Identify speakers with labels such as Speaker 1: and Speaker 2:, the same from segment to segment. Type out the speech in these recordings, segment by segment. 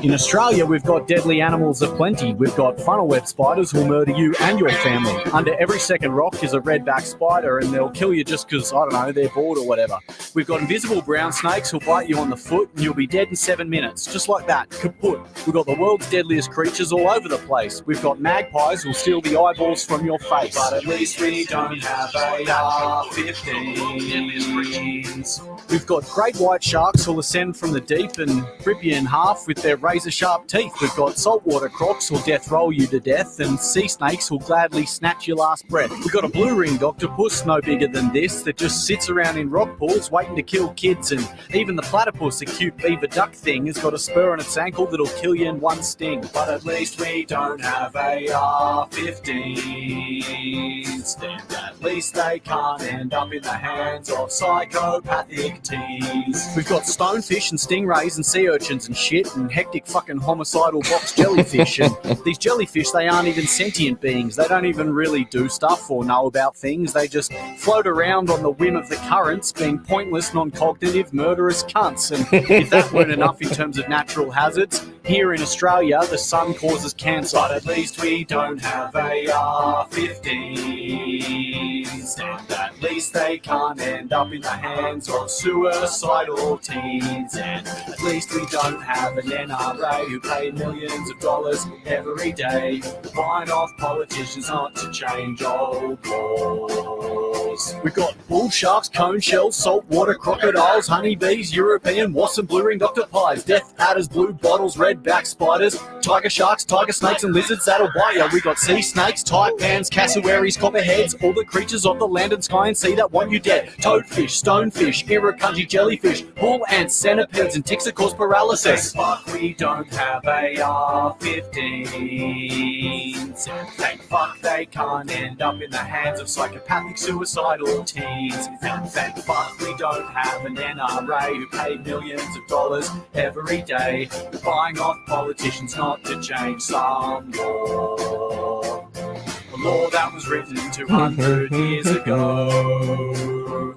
Speaker 1: In Australia, we've got deadly animals aplenty. We've got funnel web spiders who'll murder you and your family. Under every second rock is a redback spider, and they'll kill you just because, I don't know, they're bored or whatever. We've got invisible brown snakes who'll bite you on the foot, and you'll be dead in 7 minutes. Just like that, kaput. We've got the world's deadliest creatures all over the place. We've got magpies who'll steal the eyeballs from your face. But at least we don't have AR-15s. We've got great white sharks who'll ascend from the deep and rip you in half with their razor-sharp teeth. We've got saltwater crocs who'll death roll you to death, and sea snakes who'll gladly snatch your last breath. We've got a blue-ringed octopus, no bigger than this, that just sits around in rock pools waiting to kill kids, and even the platypus, a cute beaver duck thing, has got a spur on its ankle that'll kill you in one sting. But at least we don't have AR-15s, and at least they can't end up in the hands of psychopathic teens. We've got stonefish and stingrays and sea urchins and shit, and hectic fucking homicidal box jellyfish. And these jellyfish, they aren't even sentient beings. They don't even really do stuff or know about things. They just float around on the whim of the currents, being pointless, non-cognitive, murderous cunts. And if that weren't enough in terms of natural hazards, here in Australia, the sun causes cancer. But at least we don't have AR-15s, and at least they can't end up in the hands of suicidal teens. And at least we don't have an NRA who pay millions of dollars every day, buying off politicians not to change old laws. We've got bull sharks, cone shells, saltwater crocodiles, honeybees, European wasps and blue-ringed octopies, death adders, blue bottles, redback spiders, tiger sharks, tiger snakes and lizards that'll bite ya. We got sea snakes, taipans, cassowaries, copperheads, all the creatures of the land and sky and sea that want you dead. Toadfish, stonefish, irukandji jellyfish, bull ants, centipedes and ticks that cause paralysis. But we don't have AR-15s, and thank fuck they can't end up in the hands of psychopathic suicidal teens. And thank fuck we don't have an NRA who pay millions of dollars every day, buying off politicians not to change some law. A law that was written 200 years ago,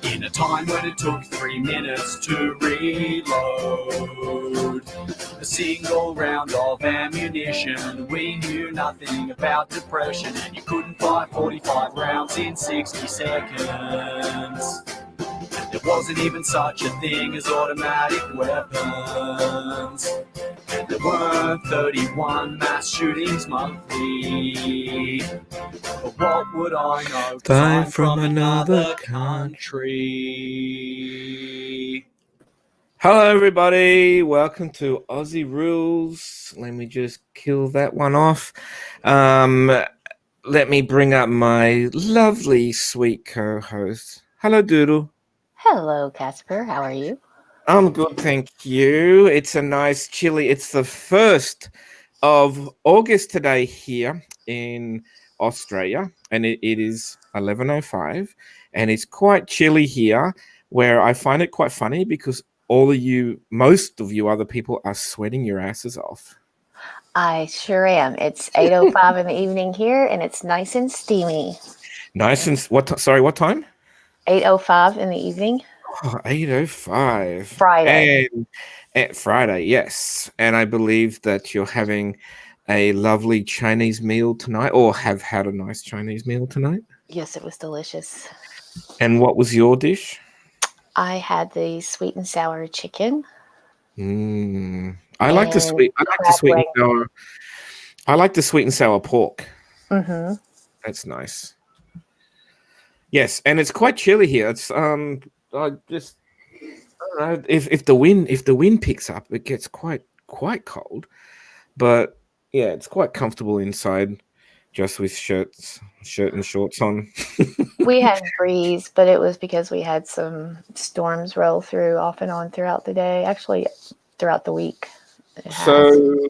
Speaker 1: in a time when it took 3 minutes to reload a single round of ammunition. We knew nothing about depression, and you couldn't fire 45 rounds in 60 seconds. And there wasn't even such a thing as automatic weapons, and there weren't 31 mass shootings monthly. But what would I know?
Speaker 2: I'm from another
Speaker 1: country.
Speaker 2: Hello, everybody. Welcome to Aussie Rules. Let me just kill that one off. Let me bring up my lovely, sweet co-host. Hello, Doodle.
Speaker 3: Hello, Casper. How are you?
Speaker 2: I'm good, thank you. It's a nice chilly. It's the 1st of August today here in Australia, and it is 11:05, and it's quite chilly here, where I find it quite funny because most of you other people are sweating your asses off.
Speaker 3: I sure am. It's 8:05 in the evening here, and it's nice and steamy.
Speaker 2: Nice and what time?
Speaker 3: 8:05 in the evening.
Speaker 2: Oh, 8:05.
Speaker 3: Friday.
Speaker 2: And at Friday, yes. And I believe that you're having a lovely Chinese meal tonight, or have had a nice Chinese meal tonight.
Speaker 3: Yes, it was delicious.
Speaker 2: And what was your dish?
Speaker 3: I had the sweet and sour chicken
Speaker 2: I like the
Speaker 3: and
Speaker 2: sweet. I like the
Speaker 3: crab
Speaker 2: sweet and
Speaker 3: rangoon.
Speaker 2: sour. I like the sweet and sour pork.
Speaker 3: Mm-hmm.
Speaker 2: That's nice. Yes, and it's quite chilly here. It's I just I don't know if the wind picks up, it gets quite cold. But yeah, it's quite comfortable inside, just with shirt and shorts on.
Speaker 3: We had breeze, but it was because we had some storms roll through off and on throughout the day. Actually, throughout the week, it has.
Speaker 2: So,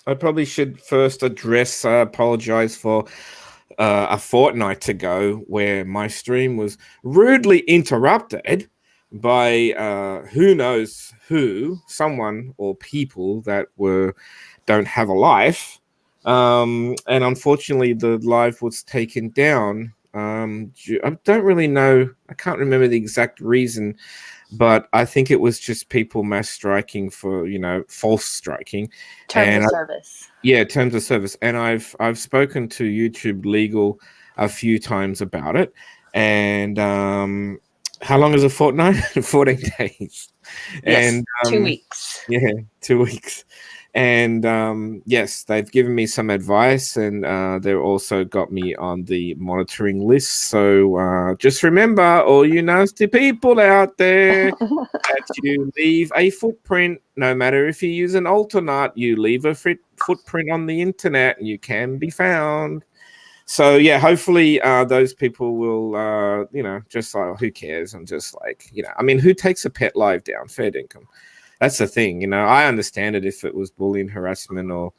Speaker 2: I probably should first apologize for a fortnight ago where my stream was rudely interrupted by who knows who, someone or people that don't have a life. And unfortunately, the live was taken down. I don't really know. I can't remember the exact reason, but I think it was just people mass striking for false striking.
Speaker 3: Terms
Speaker 2: And
Speaker 3: of service.
Speaker 2: yeah, terms of service. And I've spoken to YouTube Legal a few times about it. And how long is a fortnight? 14 days.
Speaker 3: Yes,
Speaker 2: And
Speaker 3: 2 weeks.
Speaker 2: yeah, 2 weeks. And yes, they've given me some advice, and they've also got me on the monitoring list. So just remember, all you nasty people out there, that you leave a footprint. No matter if you use an alternate, you leave a footprint on the internet, and you can be found. So yeah, hopefully those people will, just like, who cares? I'm just like, I mean, who takes a pet live down? Fair dinkum. That's the thing, I understand it if it was bullying, harassment, or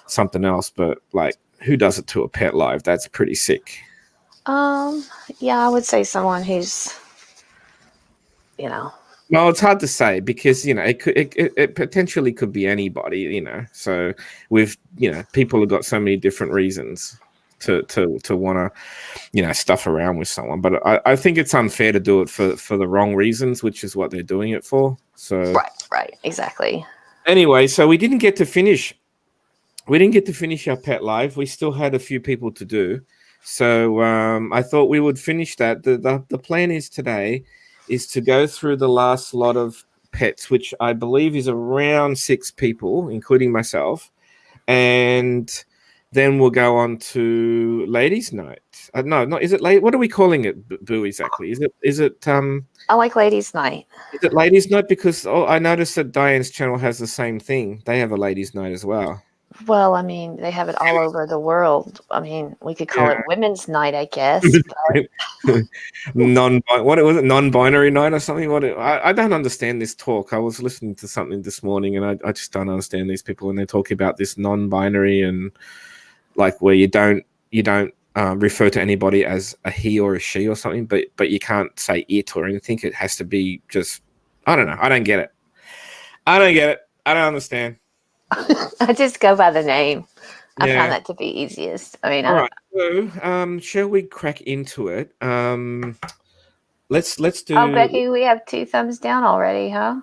Speaker 2: something else, but like, who does it to a pet live? That's pretty sick.
Speaker 3: Yeah, I would say someone who's,
Speaker 2: Well, it's hard to say because it potentially could be anybody. So with people have got so many different reasons to want to stuff around with someone, but I think it's unfair to do it for the wrong reasons, which is what they're doing it for. So
Speaker 3: right, exactly.
Speaker 2: anyway, so we didn't get to finish our pet live. We still had a few people to do, so I thought we would finish that. The plan is today is to go through the last lot of pets, which I believe is around 6 people, including myself, and then we'll go on to ladies' night. No, not is it late? What are we calling it, Boo? Exactly? Is it
Speaker 3: I like ladies' night.
Speaker 2: Is it ladies' night? Because I noticed that Diane's channel has the same thing. They have a ladies' night as well.
Speaker 3: Well, I mean, they have it all over the world. I mean, we could call it women's night, I guess. But...
Speaker 2: What was it? Non-binary night or something? I don't understand this talk. I was listening to something this morning, and I just don't understand these people when they talk about this non-binary and like where you don't refer to anybody as a he or a she or something, but you can't say it or anything. It has to be just, I don't know. I don't get it. I don't understand.
Speaker 3: I just go by the name. I found that to be easiest. I mean,
Speaker 2: all right. So, shall we crack into it? Let's do.
Speaker 3: Oh, Becky, we have 2 thumbs down already, huh?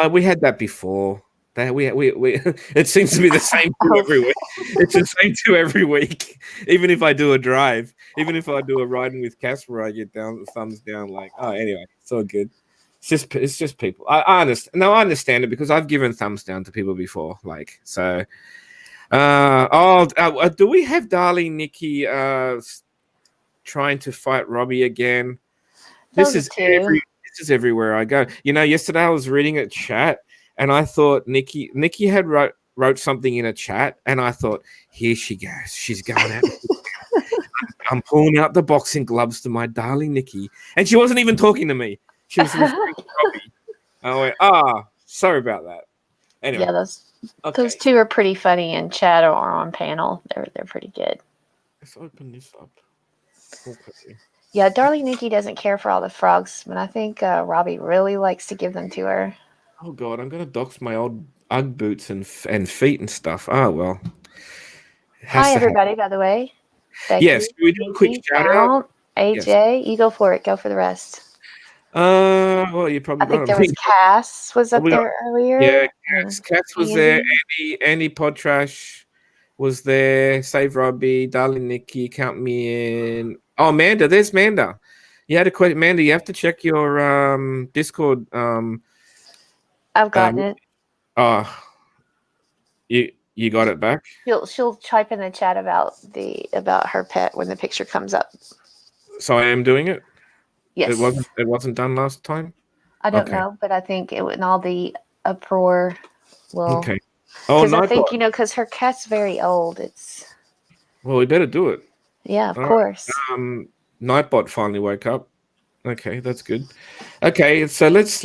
Speaker 2: We had that before. We it seems to be the same 2 every week. It's the same 2 every week. Even if I do a drive, even if I do a riding with Casper, I get thumbs down. Like, oh, anyway, it's all good. It's just people. I understand. No, I understand it because I've given thumbs down to people before. Like, so. Do we have darling Nikki trying to fight Robbie again? This is everywhere I go. Yesterday I was reading a chat and I thought Nikki had wrote something in a chat, and I thought, here she goes. She's going out. I'm pulling out the boxing gloves to my darling Nikki, and she wasn't even talking to me. She was referring to Robbie. I went, sorry about that. Anyway,
Speaker 3: yeah, those 2 are pretty funny in chat or on panel. They're pretty good.
Speaker 2: Let's open this up. Okay.
Speaker 3: Yeah, darling Nikki doesn't care for all the frogs, but I think Robbie really likes to give them to her.
Speaker 2: Oh God, I'm gonna dox my old UGG boots and feet and stuff. Oh well.
Speaker 3: Hi everybody, by the way.
Speaker 2: Becky, yes, we do a quick shout out.
Speaker 3: AJ, yes. You go for it. Go for the rest.
Speaker 2: Well, you
Speaker 3: I
Speaker 2: probably
Speaker 3: think
Speaker 2: got
Speaker 3: there
Speaker 2: them.
Speaker 3: was Cass was up
Speaker 2: We got,
Speaker 3: there earlier.
Speaker 2: yeah,
Speaker 3: and
Speaker 2: Cats was there.
Speaker 3: Andy.
Speaker 2: Andy Podtrash was there. Save Robbie, Darling Nikki, Count Me In. Oh, Manda, there's Manda. You had a question, Manda. You have to check your Discord.
Speaker 3: I've gotten it.
Speaker 2: Oh, you got it back.
Speaker 3: She'll type in the chat about her pet when the picture comes up.
Speaker 2: So I am doing it.
Speaker 3: Yes.
Speaker 2: It wasn't done last time.
Speaker 3: I don't
Speaker 2: Okay.
Speaker 3: know, but I think it and all the uproar will.
Speaker 2: Okay. Oh,
Speaker 3: Because I think
Speaker 2: Nightbot.
Speaker 3: because her cat's very old. It's
Speaker 2: Well, we better do it.
Speaker 3: yeah, of
Speaker 2: All right.
Speaker 3: course.
Speaker 2: Nightbot finally woke up. Okay, that's good. Okay, so let's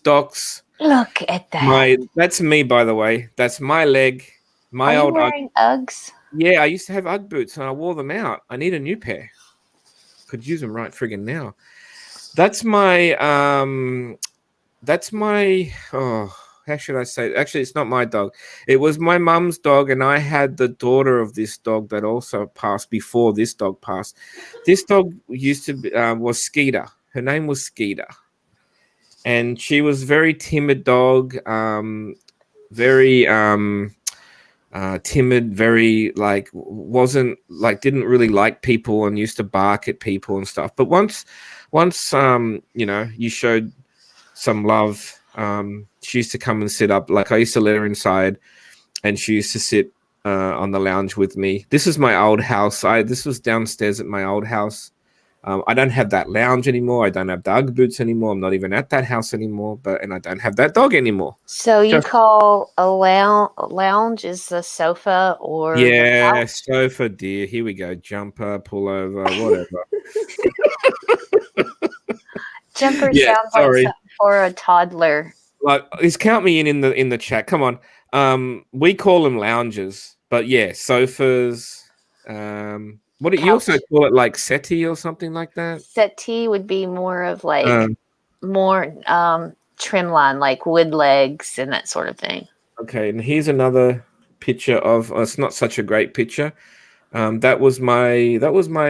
Speaker 2: dox
Speaker 3: Look at that.
Speaker 2: that's me, by the way. That's my leg. My
Speaker 3: Are you
Speaker 2: old
Speaker 3: wearing Uggs?
Speaker 2: Yeah, I used to have Ugg boots and I wore them out. I need a new pair. Could use them right friggin' now. That's my oh, how should I say? Actually, it's not my dog. It was my mum's dog, and I had the daughter of this dog that also passed before this dog passed. This dog used to be, was Skeeter. Her name was Skeeter, and she was very timid dog. Very timid, very like wasn't like didn't really like people and used to bark at people and stuff. But once you showed some love, she used to come and sit up. Like I used to let her inside, and she used to sit on the lounge with me. This is my old house. This was downstairs at my old house. I don't have that lounge anymore. I don't have dog boots anymore. I'm not even at that house anymore. And I don't have that dog anymore.
Speaker 3: So you call a lounge is the sofa or
Speaker 2: yeah,
Speaker 3: the
Speaker 2: sofa, dear. Here we go. Jumper, pullover, whatever.
Speaker 3: jumper
Speaker 2: Yeah,
Speaker 3: sounds
Speaker 2: sorry.
Speaker 3: like something for a toddler.
Speaker 2: Like, count me in the chat. Come on. We call them lounges, but yeah, sofas. What do you also call it, like settee or something like that?
Speaker 3: Settee would be more of like more trim line, like wood legs and that sort of thing.
Speaker 2: Okay, and here's another picture of. It's not such a great picture. That was my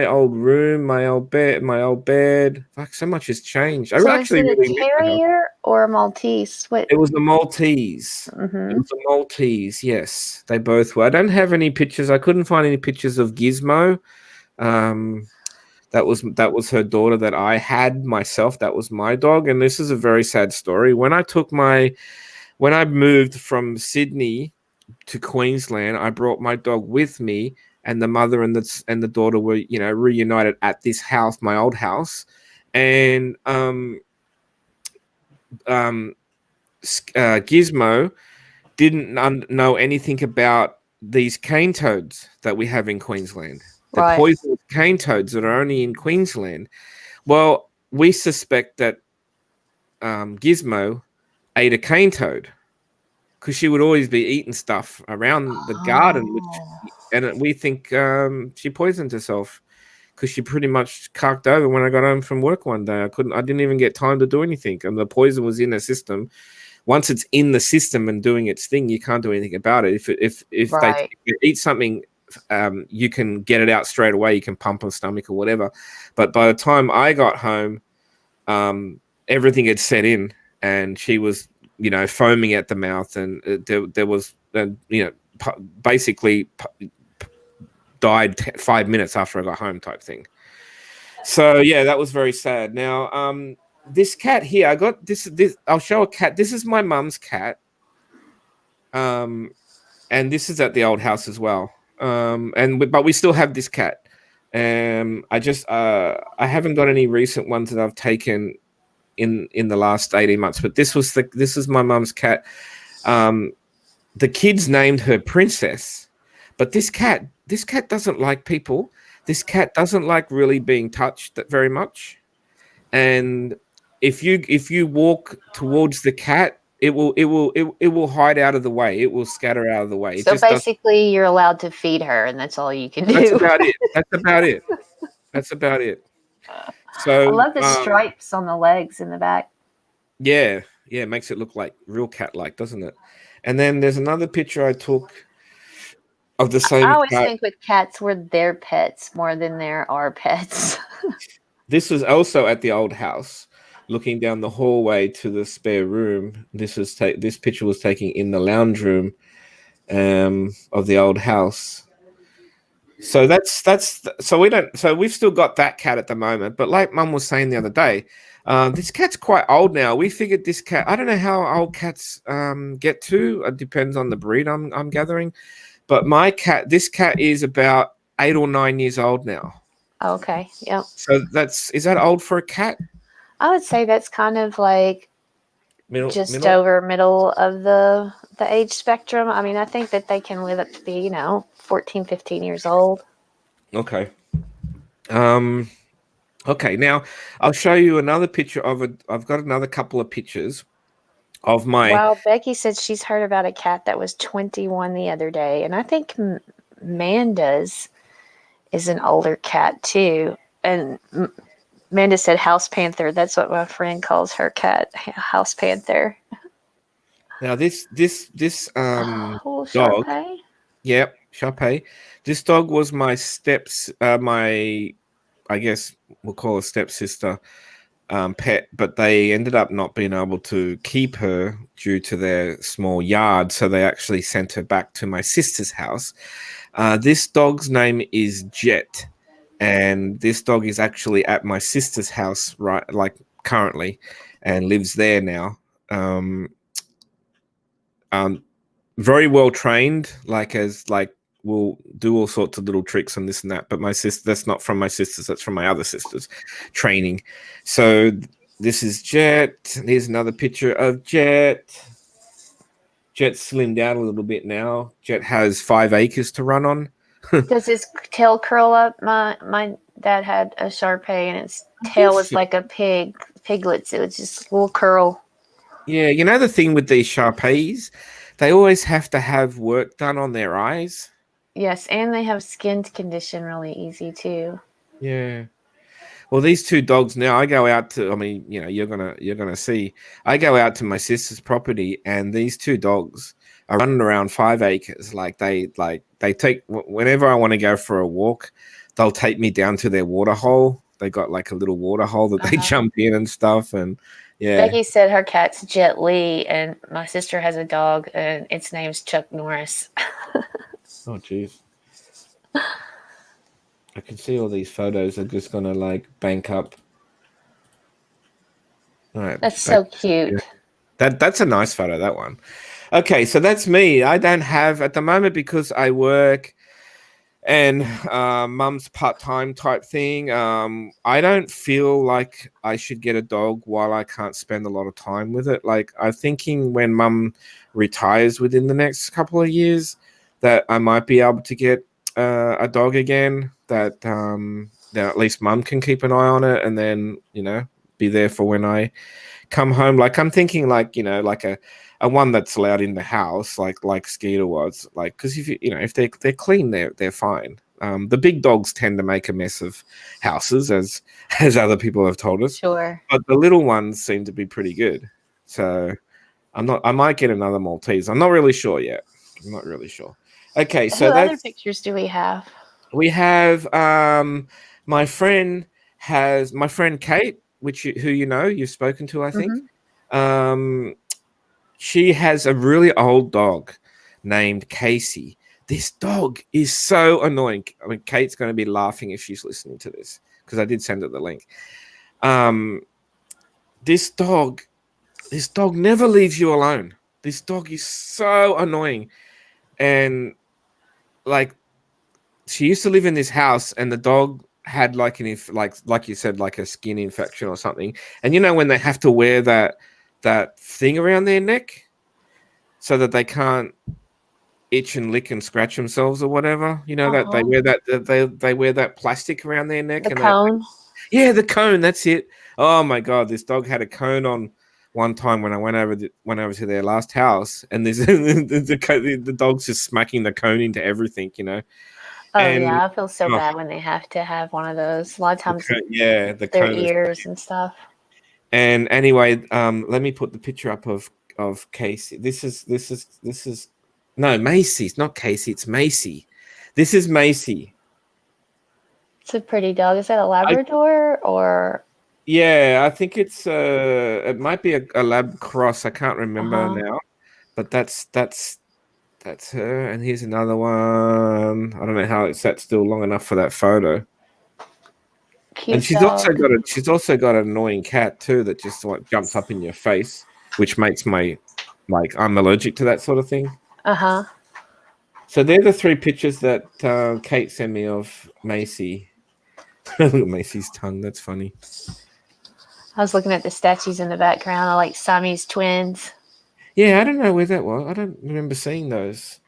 Speaker 2: old room, my old bed. Fuck, so much has changed.
Speaker 3: So
Speaker 2: I actually
Speaker 3: is it
Speaker 2: really
Speaker 3: a terrier or a Maltese? What?
Speaker 2: It was a Maltese.
Speaker 3: Mm-hmm.
Speaker 2: It was a Maltese. Yes, they both were. I don't have any pictures. I couldn't find any pictures of Gizmo. That was her daughter that I had myself. That was my dog, and this is a very sad story. When I moved from Sydney to Queensland, I brought my dog with me, and the mother and the daughter were reunited at this house, my old house, and Gizmo didn't know anything about these cane toads that we have in Queensland. The poisonous cane toads that are only in Queensland. Well, we suspect that Gizmo ate a cane toad because she would always be eating stuff around the garden, and we think she poisoned herself because she pretty much carked over when I got home from work one day. I didn't even get time to do anything, and the poison was in her system. Once it's in the system and doing its thing, you can't do anything about it. If they eat something, you can get it out straight away. You can pump her stomach or whatever. But by the time I got home, everything had set in, and she was, foaming at the mouth, and there was, basically died 5 minutes after I got home, type thing. So yeah, that was very sad. Now, this cat here, I got this. I'll show a cat. This is my mum's cat. And this is at the old house as well. But we still have this cat. I haven't got any recent ones that I've taken in the last 18 months. But this is my mum's cat. The kids named her Princess, but this cat doesn't like people. This cat doesn't like really being touched very much. And if you walk towards the cat, it will hide out of the way. It will scatter out of the way.
Speaker 3: So basically, you're allowed to feed her, and that's all you can do.
Speaker 2: That's about it. That's about it. So
Speaker 3: I love the stripes on the legs in the back.
Speaker 2: Yeah, it makes it look like real cat-like, doesn't it? And then there's another picture I took of the same.
Speaker 3: I always think with cats, we're their pets more than they're our pets.
Speaker 2: This was also at the old house, looking down the hallway to the spare room. This picture was taken in the lounge room of the old house. So so we've still got that cat at the moment. But like Mum was saying the other day, this cat's quite old now. We figured this cat. I don't know how old cats get to. It depends on the breed. I'm gathering, but this cat is about 8 or 9 years old now.
Speaker 3: Okay. Yep.
Speaker 2: So is that old for a cat?
Speaker 3: I would say that's kind of like
Speaker 2: Middle.
Speaker 3: over middle of the age spectrum. I mean, I think that they can live up to be, 14, 15 years old.
Speaker 2: Okay. Okay, now I'll show you another picture of it. I've got another couple of pictures of my.
Speaker 3: Wow, Becky said she's heard about a cat that was 21 the other day, and I think Manda's is an older cat too. And Amanda said house panther. That's what my friend calls her cat, house panther.
Speaker 2: Now this
Speaker 3: Oh,
Speaker 2: dog.
Speaker 3: Sharpei?
Speaker 2: Yep, Sharpei. This dog was my I guess we'll call her stepsister pet, but they ended up not being able to keep her due to their small yard, so they actually sent her back to my sister's house. This dog's name is Jet, and this dog is actually at my sister's house currently, and lives there now. Very well trained, will do all sorts of little tricks and this and that. But my sister, that's not from my sisters, that's from my other sisters training. So this is Jet. Here's another picture of Jet. Jet's slimmed out a little bit now. Jet has 5 acres to run on.
Speaker 3: Does his tail curl up? My dad had a Shar-Pei, and its tail was like a piglet's. It was just a little curl.
Speaker 2: Yeah, the thing with these Shar-Peis, they always have to have work done on their eyes.
Speaker 3: Yes, and they have skin condition really easy too.
Speaker 2: Yeah. Well, these two dogs now, I go out to. I mean, you're gonna see. I go out to my sister's property, and these two dogs are running around 5 acres. They take whenever I want to go for a walk, they'll take me down to their water hole. They got like a little water hole that they jump in and stuff, and yeah.
Speaker 3: Becky said her cat's Jet Li, and my sister has a dog, and its name's Chuck Norris.
Speaker 2: Oh, jeez. I can see all these photos are just going to bank up. All right.
Speaker 3: That's so cute.
Speaker 2: That's a nice photo, that one. Okay, so that's me. I don't have at the moment because I work and Mum's part-time type thing. I don't feel like I should get a dog while I can't spend a lot of time with it. I'm thinking when Mum retires within the next couple of years that I might be able to get a dog again that at least Mum can keep an eye on it, and then be there for when I come home. I'm thinking a one that's allowed in the house, like Skeeter was, because if they're clean, they're fine. The big dogs tend to make a mess of houses, as other people have told us.
Speaker 3: Sure.
Speaker 2: But the little ones seem to be pretty good. So I might get another Maltese. I'm not really sure yet. I'm not really sure. Okay, so
Speaker 3: what other pictures do we have?
Speaker 2: We have my friend Kate, who you've spoken to, I think. Mm-hmm. She has a really old dog named Casey. This dog is so annoying. I mean, Kate's going to be laughing if she's listening to this because I did send her the link. This dog never leaves you alone. This dog is so annoying. And she used to live in this house, and the dog had like you said, like a skin infection or something. And when they have to wear that thing around their neck so that they can't itch and lick and scratch themselves or whatever, that they wear they wear that plastic around their neck.
Speaker 3: The cone.
Speaker 2: The cone. That's it. Oh my God, this dog had a cone on one time when I went over to their last house, and there's the dog's just smacking the cone into everything,
Speaker 3: Oh, yeah, I feel so bad when they have to have one of those. A lot of times, their ears and stuff.
Speaker 2: And anyway, let me put the picture up of Casey. This is no, Macy. It's not Casey. It's Macy. This is Macy.
Speaker 3: It's a pretty dog. Is that a Labrador or?
Speaker 2: Yeah, I think it's it might be a lab cross. I can't remember now, but that's her. And here's another one. I don't know how it's sat still long enough for that photo.
Speaker 3: Cute
Speaker 2: And she's
Speaker 3: dog.
Speaker 2: also got an annoying cat too that just like jumps up in your face, which makes my I'm allergic to that sort of thing.
Speaker 3: Uh-huh.
Speaker 2: So they're the 3 pictures that Kate sent me of Macy. Look at Macy's tongue. That's funny.
Speaker 3: I was looking at the statues in the background. I like Siamese twins.
Speaker 2: Yeah, I don't know where that was. I don't remember seeing those.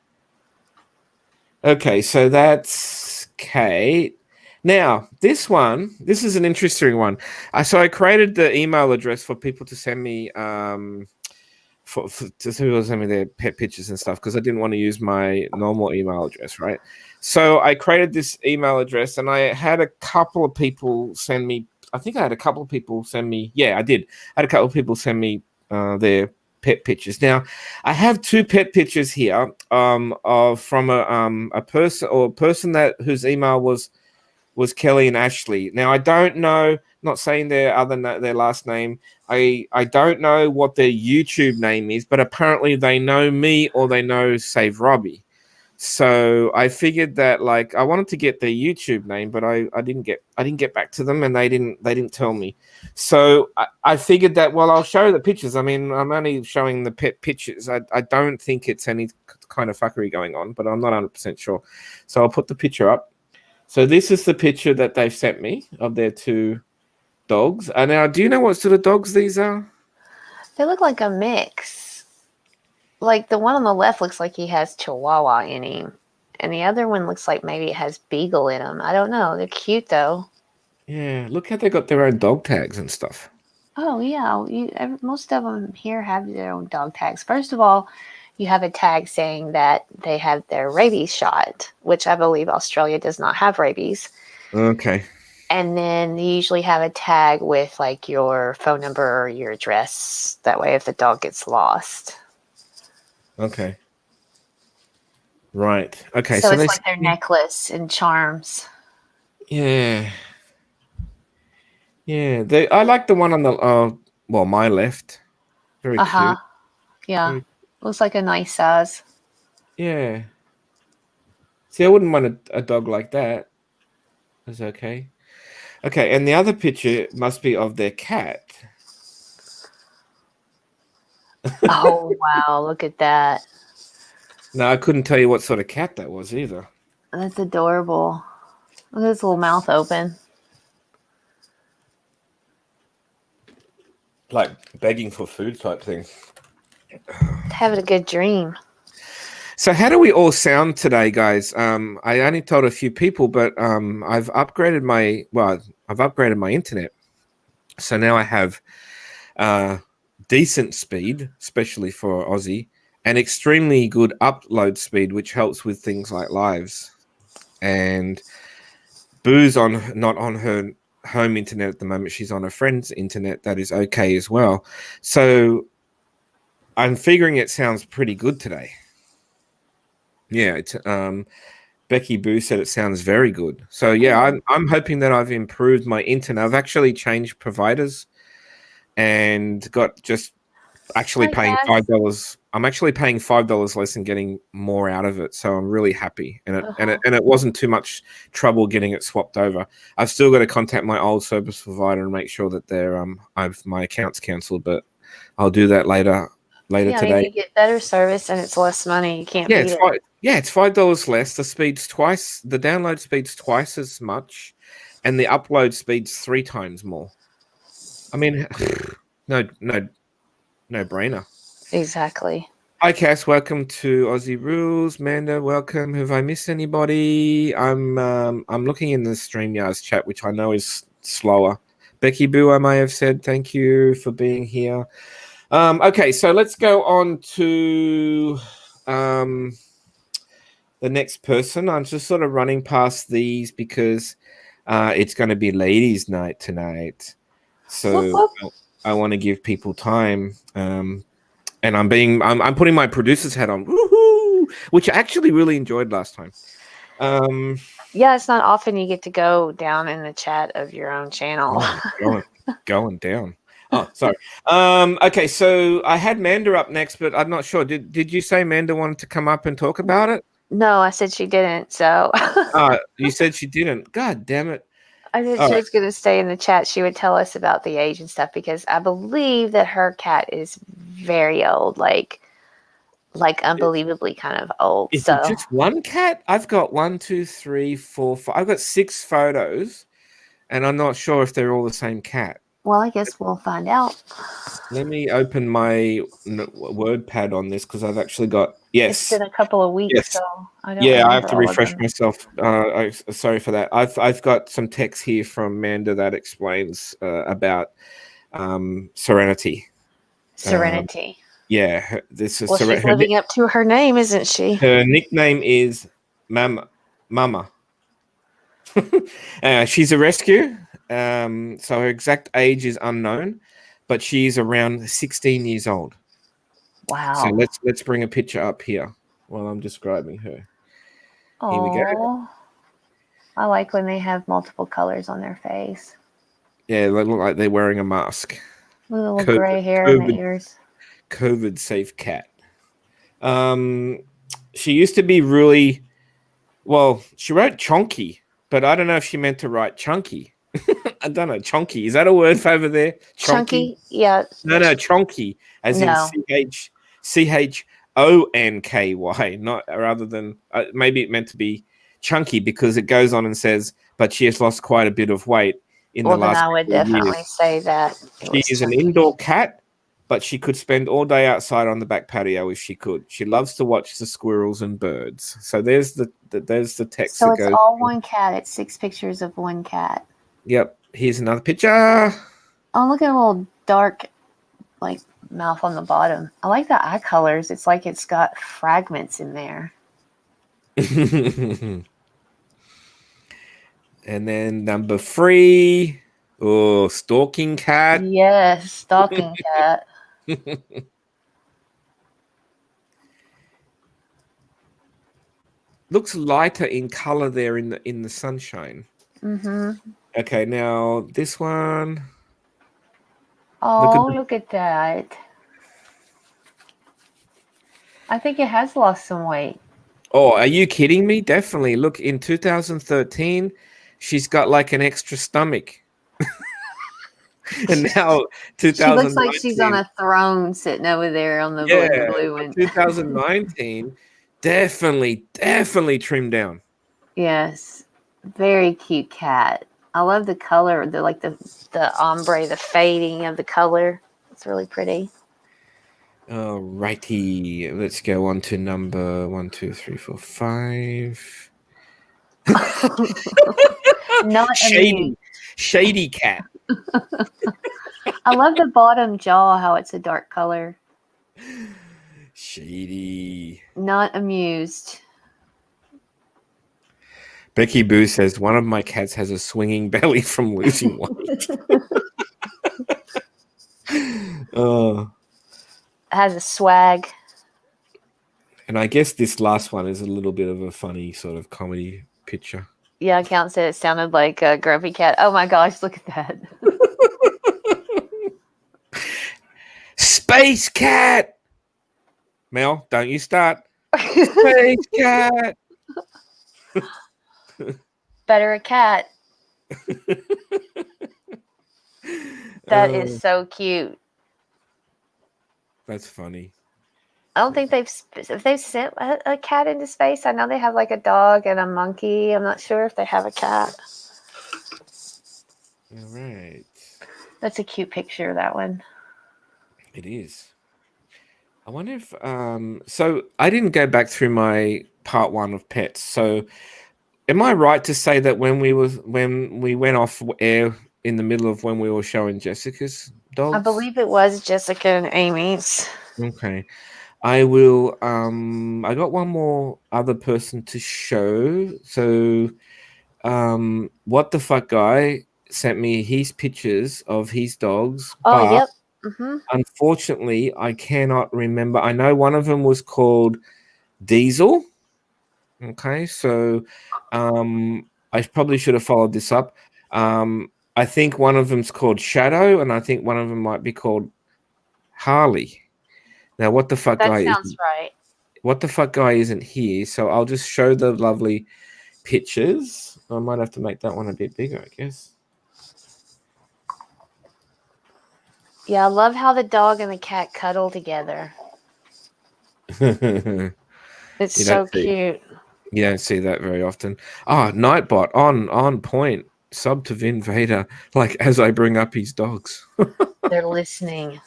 Speaker 2: Okay, so that's Kate. Now, this is an interesting one. So I created the email address for people to send me to send me their pet pictures and stuff because I didn't want to use my normal email address, right? So I created this email address and I had a couple of people send me. I think I had a couple of people send me. Yeah, I did. I had a couple of people send me their pet pictures. Now, I have 2 pet pictures here of from a person that whose email was Kelly and Ashley. Now, I don't know. Not saying their last name. I don't know what their YouTube name is, but apparently they know me or they know Save Robbie. So I figured that like I wanted to get their YouTube name, but I didn't get back to them and they didn't tell me. So I figured that I'll show the pictures. I mean, I'm only showing the pet pictures. I don't think it's any kind of fuckery going on, but I'm not 100% sure. So I'll put the picture up. So this is the picture that they've sent me of their 2 dogs. Now, do you know what sort of dogs these are?
Speaker 3: They look like a mix. Like the one on the left looks like he has Chihuahua in him. And the other one looks like maybe it has Beagle in him. I don't know. They're cute though.
Speaker 2: Yeah, look how they got their own dog tags and stuff.
Speaker 3: Oh yeah, most of them here have their own dog tags. First of all, you have a tag saying that they have their rabies shot, which I believe Australia does not have rabies.
Speaker 2: Okay.
Speaker 3: And then you usually have a tag with like your phone number or your address. That way, if the dog gets lost.
Speaker 2: Okay. Right. Okay.
Speaker 3: So it's like their necklace and charms.
Speaker 2: Yeah. Yeah. I like the one on the my left. Very cute.
Speaker 3: Yeah. Looks like a nice size.
Speaker 2: Yeah. See, I wouldn't want a dog like that. That's okay. Okay, and the other picture must be of their cat.
Speaker 3: Oh, wow. Look at that.
Speaker 2: No, I couldn't tell you what sort of cat that was either.
Speaker 3: That's adorable. Look at his little mouth open.
Speaker 2: Like begging for food type thing.
Speaker 3: Having a good dream.
Speaker 2: So how do we all sound today, guys? I only told a few people, but I've upgraded my internet. So now I have decent speed, especially for Auzzie, and extremely good upload speed, which helps with things like lives. And Boo's not on her home internet at the moment. She's on a friend's internet that is okay as well. So I'm figuring it sounds pretty good today. Yeah, it's Becky Boo said it sounds very good. So yeah, I'm hoping that I've improved my internet. I've actually changed providers and got just actually paying $5. I'm actually paying $5 less and getting more out of it. So I'm really happy. And it wasn't too much trouble getting it swapped over. I've still got to contact my old service provider and make sure that they're my account's cancelled, but I'll do that later today.
Speaker 3: I mean, you get better service and it's less money. You can't beat it.
Speaker 2: It's $5 less. The download speed's twice as much, and the upload speed's 3 times more. I mean, no brainer.
Speaker 3: Exactly.
Speaker 2: Hi, Cass. Welcome to Aussie Rules. Manda, welcome. Have I missed anybody? I'm looking in the StreamYards chat, which I know is slower. Becky Boo, I may have said thank you for being here. Okay, so let's go on to the next person. I'm just sort of running past these because it's going to be ladies' night tonight. So I want to give people time. And I'm putting my producer's hat on, woohoo, which I actually really enjoyed last time.
Speaker 3: Yeah, it's not often you get to go down in the chat of your own channel.
Speaker 2: going down. Oh, sorry. Okay, so I had Manda up next, but I'm not sure. Did you say Manda wanted to come up and talk about it?
Speaker 3: No, I said she didn't. So
Speaker 2: You said she didn't. God damn it.
Speaker 3: I said
Speaker 2: All
Speaker 3: she
Speaker 2: right.
Speaker 3: was going to stay in the chat. She would tell us about the age and stuff because I believe that her cat is very old, like unbelievably kind of old.
Speaker 2: Is
Speaker 3: So
Speaker 2: it just one cat? I've got 1, 2, 3, 4, 5. I've got 6 photos, and I'm not sure if they're all the same cat.
Speaker 3: well, I guess we'll find out.
Speaker 2: Let me open my WordPad on this because I've actually got
Speaker 3: It's been a couple of weeks,
Speaker 2: Yes.
Speaker 3: so I don't
Speaker 2: Yeah, I
Speaker 3: remember
Speaker 2: have to
Speaker 3: all of
Speaker 2: refresh
Speaker 3: them.
Speaker 2: myself. Sorry for that. I've got some text here from Manda that explains about Serenity.
Speaker 3: Serenity.
Speaker 2: Yeah, this is
Speaker 3: Well, she's living up to her name, isn't she?
Speaker 2: her nickname is Mama. She's a rescue, so her exact age is unknown, but she's around 16 years old.
Speaker 3: Wow.
Speaker 2: So let's bring a picture up here while I'm describing her. Here we go.
Speaker 3: I like when they have multiple colors on their face.
Speaker 2: Yeah, they look like they're wearing a mask.
Speaker 3: With a little gray hair in the ears.
Speaker 2: COVID safe cat. She used to be really she wrote chonky, but I don't know if she meant to write chunky. I don't know. Chonky. Is that a word for over there?
Speaker 3: Chunky? Yeah.
Speaker 2: No, chonky, as in CHONKY, not rather than maybe it meant to be chunky because it goes on and says, but she has lost quite a bit of weight in the last
Speaker 3: then I would definitely say that.
Speaker 2: She is an indoor cat, but she could spend all day outside on the back patio if she could. She loves to watch the squirrels and birds. So there's the text.
Speaker 3: So it's all one cat. It's 6 pictures of one cat.
Speaker 2: Yep. Here's another picture.
Speaker 3: Oh, look at a little dark, like, mouth on the bottom. I like the eye colors. It's like it's got fragments in there.
Speaker 2: And then number 3. Oh, stalking cat.
Speaker 3: Yes, stalking cat.
Speaker 2: Looks lighter in color there in the sunshine.
Speaker 3: Mm-hmm.
Speaker 2: Okay, now this one.
Speaker 3: Oh, look at that. I think it has lost some weight.
Speaker 2: Oh, are you kidding me? Definitely. Look, in 2013, she's got like an extra stomach. And now 2019.
Speaker 3: She looks like she's on a throne sitting over there on the blue one.
Speaker 2: 2019, definitely trimmed down.
Speaker 3: Yes. Very cute cat. I love the color, the ombre, the fading of the color. It's really pretty.
Speaker 2: Righty. Let's go on to number 1, 2, 3, 4, 5.
Speaker 3: Not
Speaker 2: shady cat.
Speaker 3: I love the bottom jaw, how it's a dark color.
Speaker 2: Shady.
Speaker 3: Not amused.
Speaker 2: Becky Boo says one of my cats has a swinging belly from losing weight.
Speaker 3: It has a swag.
Speaker 2: And I guess this last one is a little bit of a funny sort of comedy picture.
Speaker 3: Yeah, Count said it sounded like a grumpy cat. Oh my gosh, look at that.
Speaker 2: Space cat. Mel, don't you start. Space cat.
Speaker 3: Better a cat. That is so cute.
Speaker 2: That's funny.
Speaker 3: I don't think they've sent a cat into space. I know they have like a dog and a monkey. I'm not sure if they have a cat.
Speaker 2: All right.
Speaker 3: That's a cute picture, that one.
Speaker 2: It is. I wonder if so I didn't go back through my part 1 of pets. So am I right to say that when we went off air in the middle of when we were showing Jessica's dogs?
Speaker 3: I believe it was Jessica and Amy's.
Speaker 2: Okay. I will I got one more other person to show. So what the fuck guy sent me his pictures of his dogs.
Speaker 3: Oh, yep. Mm-hmm.
Speaker 2: Unfortunately, I cannot remember. I know one of them was called Diesel. Okay, so I probably should have followed this up. I think one of them's called Shadow, and I think one of them might be called Harley. Now, what the fuck
Speaker 3: That
Speaker 2: guy
Speaker 3: sounds
Speaker 2: isn't?
Speaker 3: right.
Speaker 2: What the fuck guy isn't here? So I'll just show the lovely pictures. I might have to make that one a bit bigger, I guess.
Speaker 3: Yeah, I love how the dog and the cat cuddle together.
Speaker 2: you
Speaker 3: It's
Speaker 2: don't
Speaker 3: so
Speaker 2: see
Speaker 3: cute.
Speaker 2: you don't see that very often. Ah, Nightbot on point. Sub to Vin Vader. Like as I bring up his dogs.
Speaker 3: They're listening.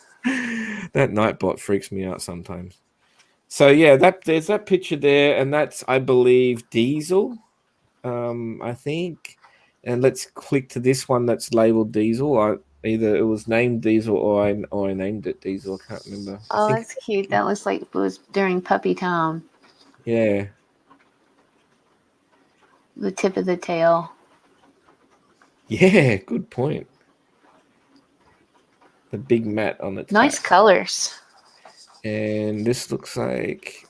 Speaker 2: That Nightbot freaks me out sometimes. So yeah, there's that picture there, and that's I believe Diesel. I think. And let's click to this one that's labeled Diesel. Either it was named Diesel or I named it Diesel. I can't remember. I
Speaker 3: Oh,
Speaker 2: think
Speaker 3: that's cute. That looks like it was during puppy time.
Speaker 2: yeah.
Speaker 3: The tip of the tail.
Speaker 2: Yeah, good point. The big mat on its
Speaker 3: Nice
Speaker 2: back.
Speaker 3: colors.
Speaker 2: And this looks like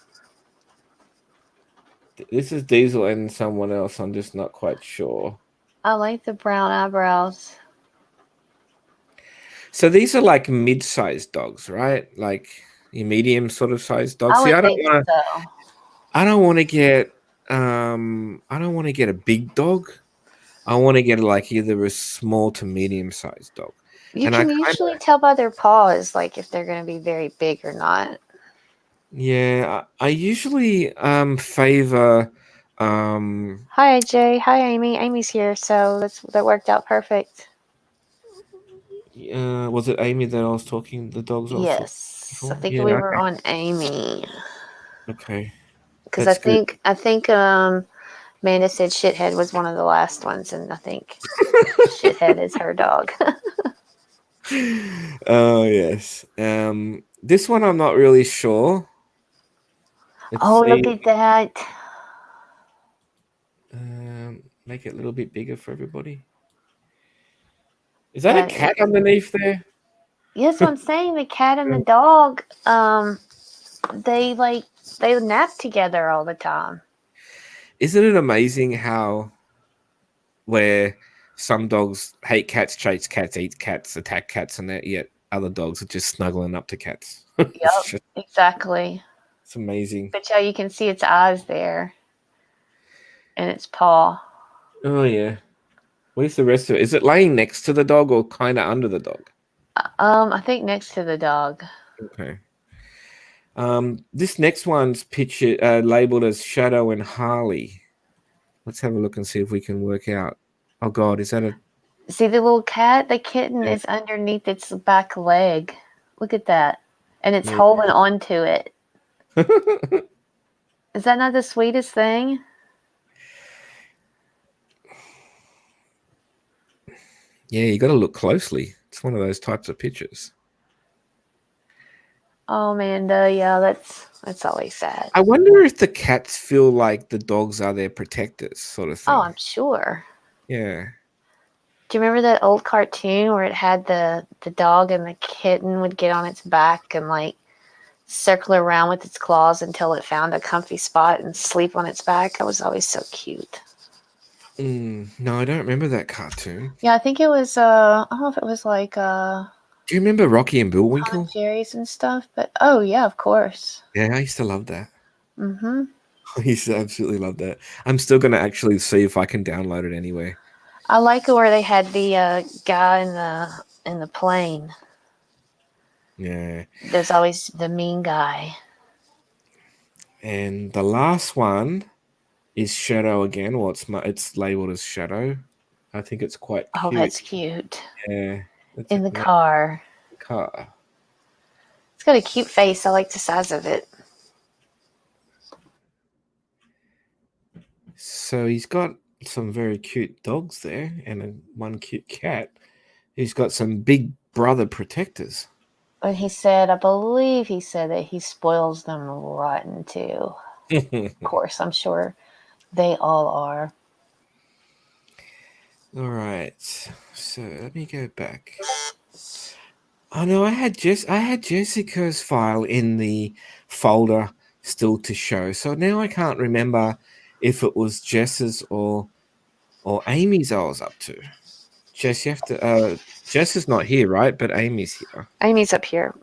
Speaker 2: this is Diesel and someone else. I'm just not quite sure.
Speaker 3: I like the brown eyebrows.
Speaker 2: So these are like mid-sized dogs, right? Like your medium sort of sized dogs.
Speaker 3: I
Speaker 2: See,
Speaker 3: would think so.
Speaker 2: I don't want to get I don't want to get a big dog. I want to get like either a small to medium sized dog.
Speaker 3: You
Speaker 2: And
Speaker 3: can usually tell by their paws, like if they're going to be very big or not.
Speaker 2: Yeah, I usually favor
Speaker 3: Hi, AJ. Hi, Amy. Amy's here, so that worked out perfect.
Speaker 2: was it Amy that I was talking the dogs off?
Speaker 3: Yes, I think
Speaker 2: Yeah,
Speaker 3: we were
Speaker 2: okay.
Speaker 3: on Amy
Speaker 2: Okay.
Speaker 3: because I think Amanda said Shithead was one of the last ones, and I think Shithead is her dog.
Speaker 2: Oh yes. This one I'm not really sure.
Speaker 3: Look at that.
Speaker 2: Make it a little bit bigger for everybody. Is that a cat underneath there?
Speaker 3: Yes, what I'm saying. The cat and the dog, they nap together all the time.
Speaker 2: Isn't it amazing how where some dogs hate cats, chase cats, eat cats, attack cats, and that yet other dogs are just snuggling up to cats?
Speaker 3: Yep, exactly.
Speaker 2: It's amazing.
Speaker 3: But yeah, you can see its eyes there and its paw.
Speaker 2: Oh yeah. Where's the rest of it? Is it laying next to the dog or kind of under the dog?
Speaker 3: I think next to the dog.
Speaker 2: Okay. This next one's picture labeled as Shadow and Harley. Let's have a look and see if we can work out. Oh God, is that a?
Speaker 3: See the little cat? The kitten is underneath its back leg. Look at that, and it's holding onto it. Is that not the sweetest thing?
Speaker 2: Yeah, you got to look closely. It's one of those types of pictures.
Speaker 3: Oh, Amanda, yeah, that's always sad.
Speaker 2: I wonder if the cats feel like the dogs are their protectors, sort of thing.
Speaker 3: Oh, I'm sure.
Speaker 2: Yeah.
Speaker 3: Do you remember that old cartoon where it had the dog and the kitten would get on its back and like circle around with its claws until it found a comfy spot and sleep on its back? That was always so cute.
Speaker 2: No, I don't remember that cartoon.
Speaker 3: Yeah, I think it was. I don't know if it was like.
Speaker 2: Do you remember Rocky and Bullwinkle?
Speaker 3: Jerry's and stuff, but oh yeah, of course.
Speaker 2: Yeah, I used to love that.
Speaker 3: Mm-hmm.
Speaker 2: I used to absolutely love that. I'm still going to actually see if I can download it anywhere.
Speaker 3: I like it where they had the guy in the plane.
Speaker 2: Yeah.
Speaker 3: There's always the mean guy.
Speaker 2: And the last one is Shadow again. Well, it's labeled as Shadow. I think it's quite cute.
Speaker 3: Oh, that's cute.
Speaker 2: Yeah.
Speaker 3: In the car. It's got a cute face. I like the size of it.
Speaker 2: So he's got some very cute dogs there and one cute cat. He's got some big brother protectors.
Speaker 3: But I believe he said that he spoils them rotten too. Of course, I'm sure they all are.
Speaker 2: All right. So let me go back. Oh no, I had Jessica's file in the folder still to show. So now I can't remember if it was Jess's or Amy's I was up to. Jess, you have to. Jess is not here, right? But Amy's here.
Speaker 3: Amy's up here.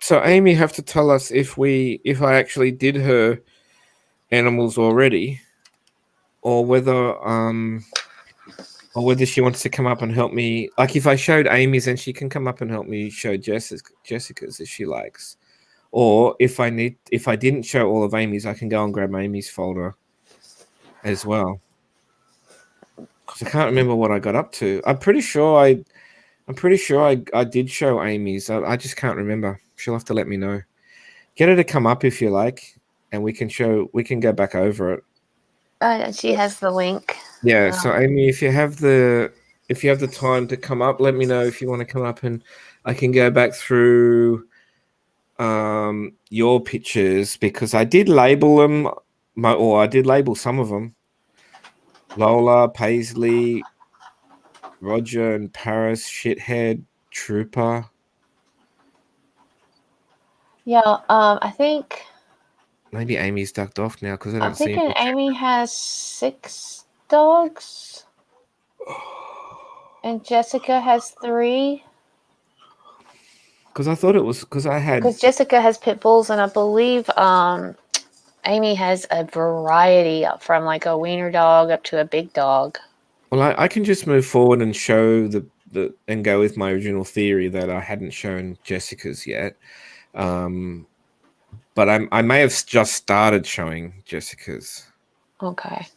Speaker 2: So Amy, you have to tell us if I actually did her animals already, or whether she wants to come up and help me. Like if I showed Amy's, then she can come up and help me show Jessica's if she likes. Or if I didn't show all of Amy's, I can go and grab Amy's folder as well. Because I can't remember what I got up to. I'm pretty sure I did show Amy's. I just can't remember. She'll have to let me know. Get her to come up if you like, and we can go back over it.
Speaker 3: She has the link.
Speaker 2: Yeah. So Amy, if you have the time to come up, let me know if you want to come up, and I can go back through your pictures because I did label them, or I did label some of them. Lola, Paisley, Roger and Paris, Shithead, Trooper.
Speaker 3: Yeah, I think
Speaker 2: Maybe Amy's ducked off now because I don't
Speaker 3: I'm
Speaker 2: see
Speaker 3: thinking
Speaker 2: him.
Speaker 3: Amy has 6 dogs, and Jessica has 3.
Speaker 2: Because I thought it was because I had.
Speaker 3: Because Jessica has pit bulls, and I believe Amy has a variety from like a wiener dog up to a big dog.
Speaker 2: Well, I can just move forward and show and go with my original theory that I hadn't shown Jessica's yet. But I may have just started showing Jessica's.
Speaker 3: Okay.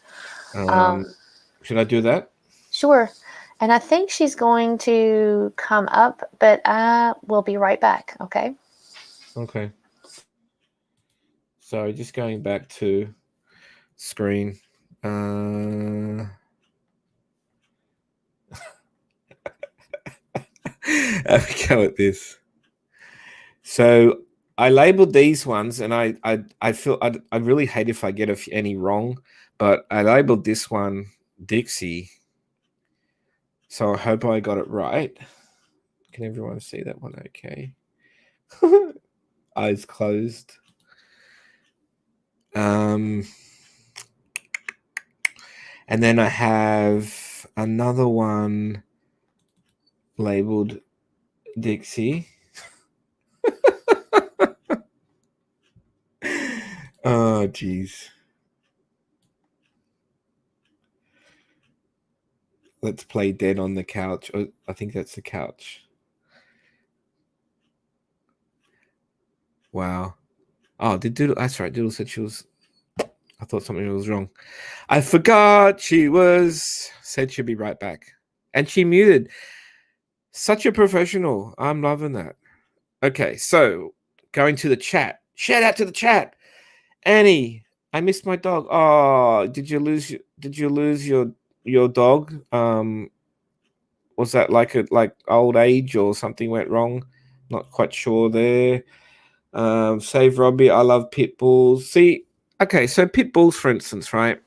Speaker 2: Should I do that?
Speaker 3: Sure. And I think she's going to come up, but I will be right back. Okay.
Speaker 2: Okay. So just going back to screen. Have a go at this. So I labeled these ones, and I feel I'd really hate if I get any wrong, but I labeled this one Dixie. So I hope I got it right. Can everyone see that one okay? Eyes closed. And then I have another one labeled Dixie. Oh, geez. Let's play Dead on the Couch. Oh, I think that's the couch. Wow. Oh, that's right. Doodle said she was. I thought something was wrong. I forgot said she'd be right back. And she muted. Such a professional. I'm loving that. Okay, so going to the chat. Shout out to the chat. Annie, I missed my dog. Oh, did you lose your dog? Was that like old age or something went wrong? Not quite sure there. Save Robbie. I love pit bulls. See, okay, so pit bulls, for instance, right?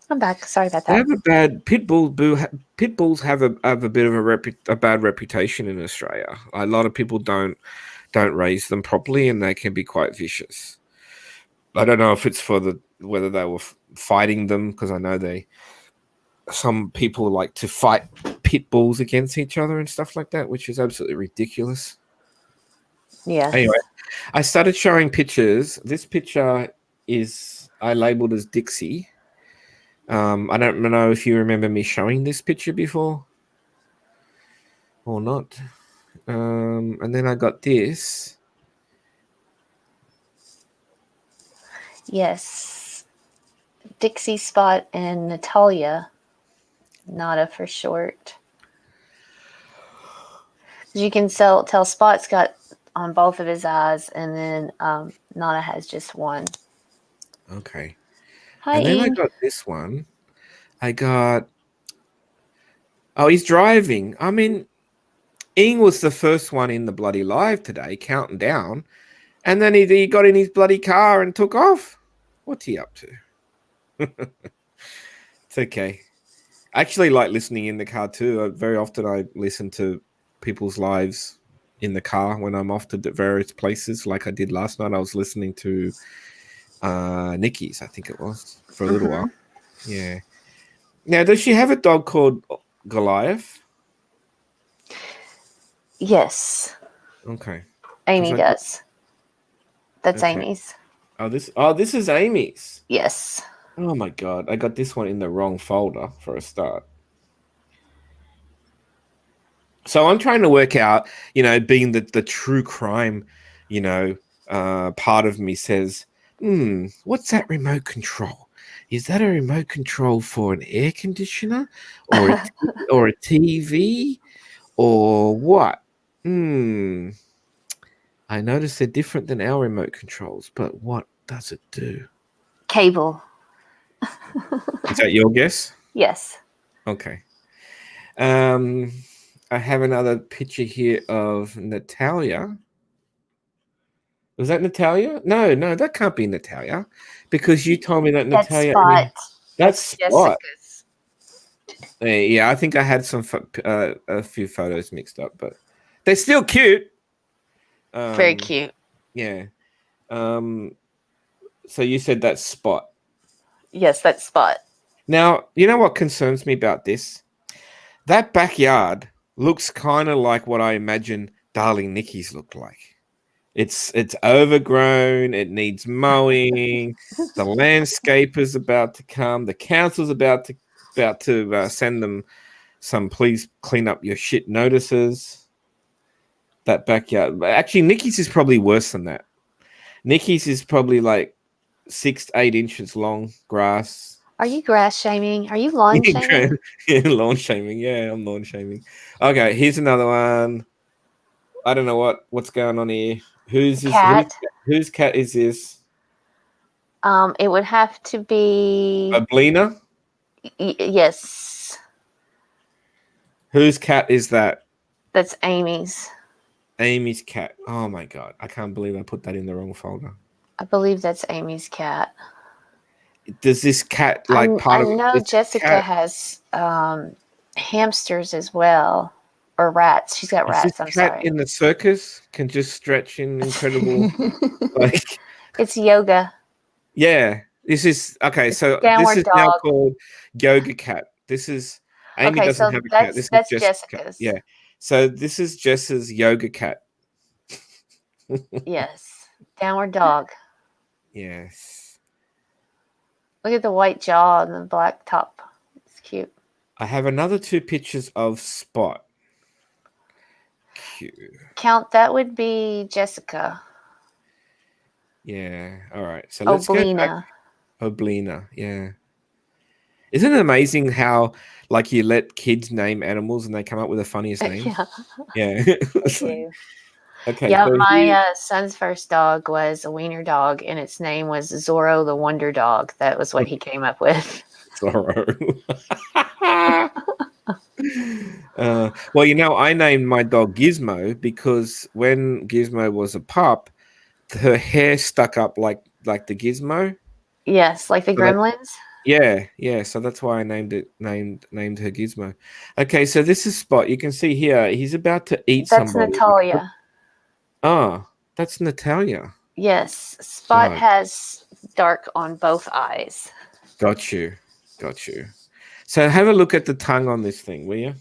Speaker 3: I'm back. Sorry about
Speaker 2: They
Speaker 3: that.
Speaker 2: have a bad pit bulls have a bit of a bad reputation in Australia. A lot of people don't raise them properly, and they can be quite vicious. I don't know if it's whether they were fighting them, because I know some people like to fight pit bulls against each other and stuff like that, which is absolutely ridiculous.
Speaker 3: Yeah.
Speaker 2: Anyway, I started showing pictures. This picture I labeled as Dixie. I don't know if you remember me showing this picture before or not. And then I got this.
Speaker 3: Yes. Dixie, Spot, and Natalia. Nada for short. You can tell Spot's got on both of his eyes, and then Nada has just one.
Speaker 2: Okay.
Speaker 3: Hi,
Speaker 2: and then
Speaker 3: Ian.
Speaker 2: I got this one. He's driving. I mean, Ing was the first one in the bloody live today, counting down. And then he got in his bloody car and took off. What's he up to? It's okay. I actually like listening in the car too. Very often I listen to people's lives in the car when I'm off to various places. Like I did last night. I was listening to Nikki's, I think it was, for a little while. Yeah. Now, does she have a dog called Goliath?
Speaker 3: Yes,
Speaker 2: Okay.
Speaker 3: Amy does. That's
Speaker 2: Okay.
Speaker 3: Amy's.
Speaker 2: This is Amy's.
Speaker 3: Yes.
Speaker 2: Oh my god, I got this one in the wrong folder for a start. So I'm trying to work out, being the true crime, part of me says, what's that remote control? Is that a remote control for an air conditioner or a TV or what? I notice they're different than our remote controls, but what does it do?
Speaker 3: Cable.
Speaker 2: Is that your guess?
Speaker 3: Yes.
Speaker 2: Okay. I have another picture here of Natalia. Was that Natalia? No, that can't be Natalia, because you told me that Natalia. That's Spot.
Speaker 3: Jessica's.
Speaker 2: Yeah, I think I had a few photos mixed up, but they're still cute.
Speaker 3: Very cute.
Speaker 2: Yeah. So you said that's Spot.
Speaker 3: Yes, that's Spot.
Speaker 2: Now, you know what concerns me about this? That backyard looks kind of like what I imagine Darling Nikki's look like. It's overgrown. It needs mowing. The landscaper's about to come. The council's about to send them some please clean up your shit notices. That backyard. Actually, Nikki's is probably worse than that. Nikki's is probably like 6 to 8 inches long grass.
Speaker 3: Are you grass shaming? Are you lawn shaming?
Speaker 2: Lawn shaming. Yeah, I'm lawn shaming. Okay, here's another one. I don't know what's going on here. Who's this?
Speaker 3: Cat.
Speaker 2: Whose cat is this?
Speaker 3: It would have to be
Speaker 2: Ablina?
Speaker 3: Yes.
Speaker 2: Whose cat is that?
Speaker 3: That's Amy's.
Speaker 2: Amy's cat. Oh my god. I can't believe I put that in the wrong folder.
Speaker 3: I believe that's Amy's cat.
Speaker 2: Does this cat
Speaker 3: I
Speaker 2: of
Speaker 3: know Jessica has hamsters as well. Or rats. She's got rats.
Speaker 2: This cat in the circus can just stretch in incredible
Speaker 3: It's yoga.
Speaker 2: Yeah. This is okay, so
Speaker 3: Downward
Speaker 2: this is
Speaker 3: dog.
Speaker 2: now called Yoga Cat. This is Amy doesn't have a cat. This
Speaker 3: that's
Speaker 2: is
Speaker 3: Jessica's.
Speaker 2: Yeah. So this is Jess's Yoga Cat.
Speaker 3: Yes. Downward dog.
Speaker 2: Yes.
Speaker 3: Look at the white jaw and the black top. It's cute.
Speaker 2: I have another 2 pictures of Spot. Cute.
Speaker 3: Count, that would be Jessica.
Speaker 2: Yeah. All right. So let's go back. Oblina. Yeah. Isn't it amazing how you let kids name animals and they come up with the funniest names? Yeah. Okay.
Speaker 3: Yeah,
Speaker 2: so
Speaker 3: my son's first dog was a wiener dog, and its name was Zorro the Wonder Dog. That was what he came up with.
Speaker 2: Zorro. Well, I named my dog Gizmo because when Gizmo was a pup, her hair stuck up like the gizmo.
Speaker 3: Yes, like the Gremlins.
Speaker 2: Yeah. So that's why I named her Gizmo. Okay, so this is Spot. You can see here he's about to eat somebody.
Speaker 3: That's Natalia.
Speaker 2: Oh, that's Natalia.
Speaker 3: Yes, Spot has dark on both eyes.
Speaker 2: Got you. So have a look at the tongue on this thing, will you?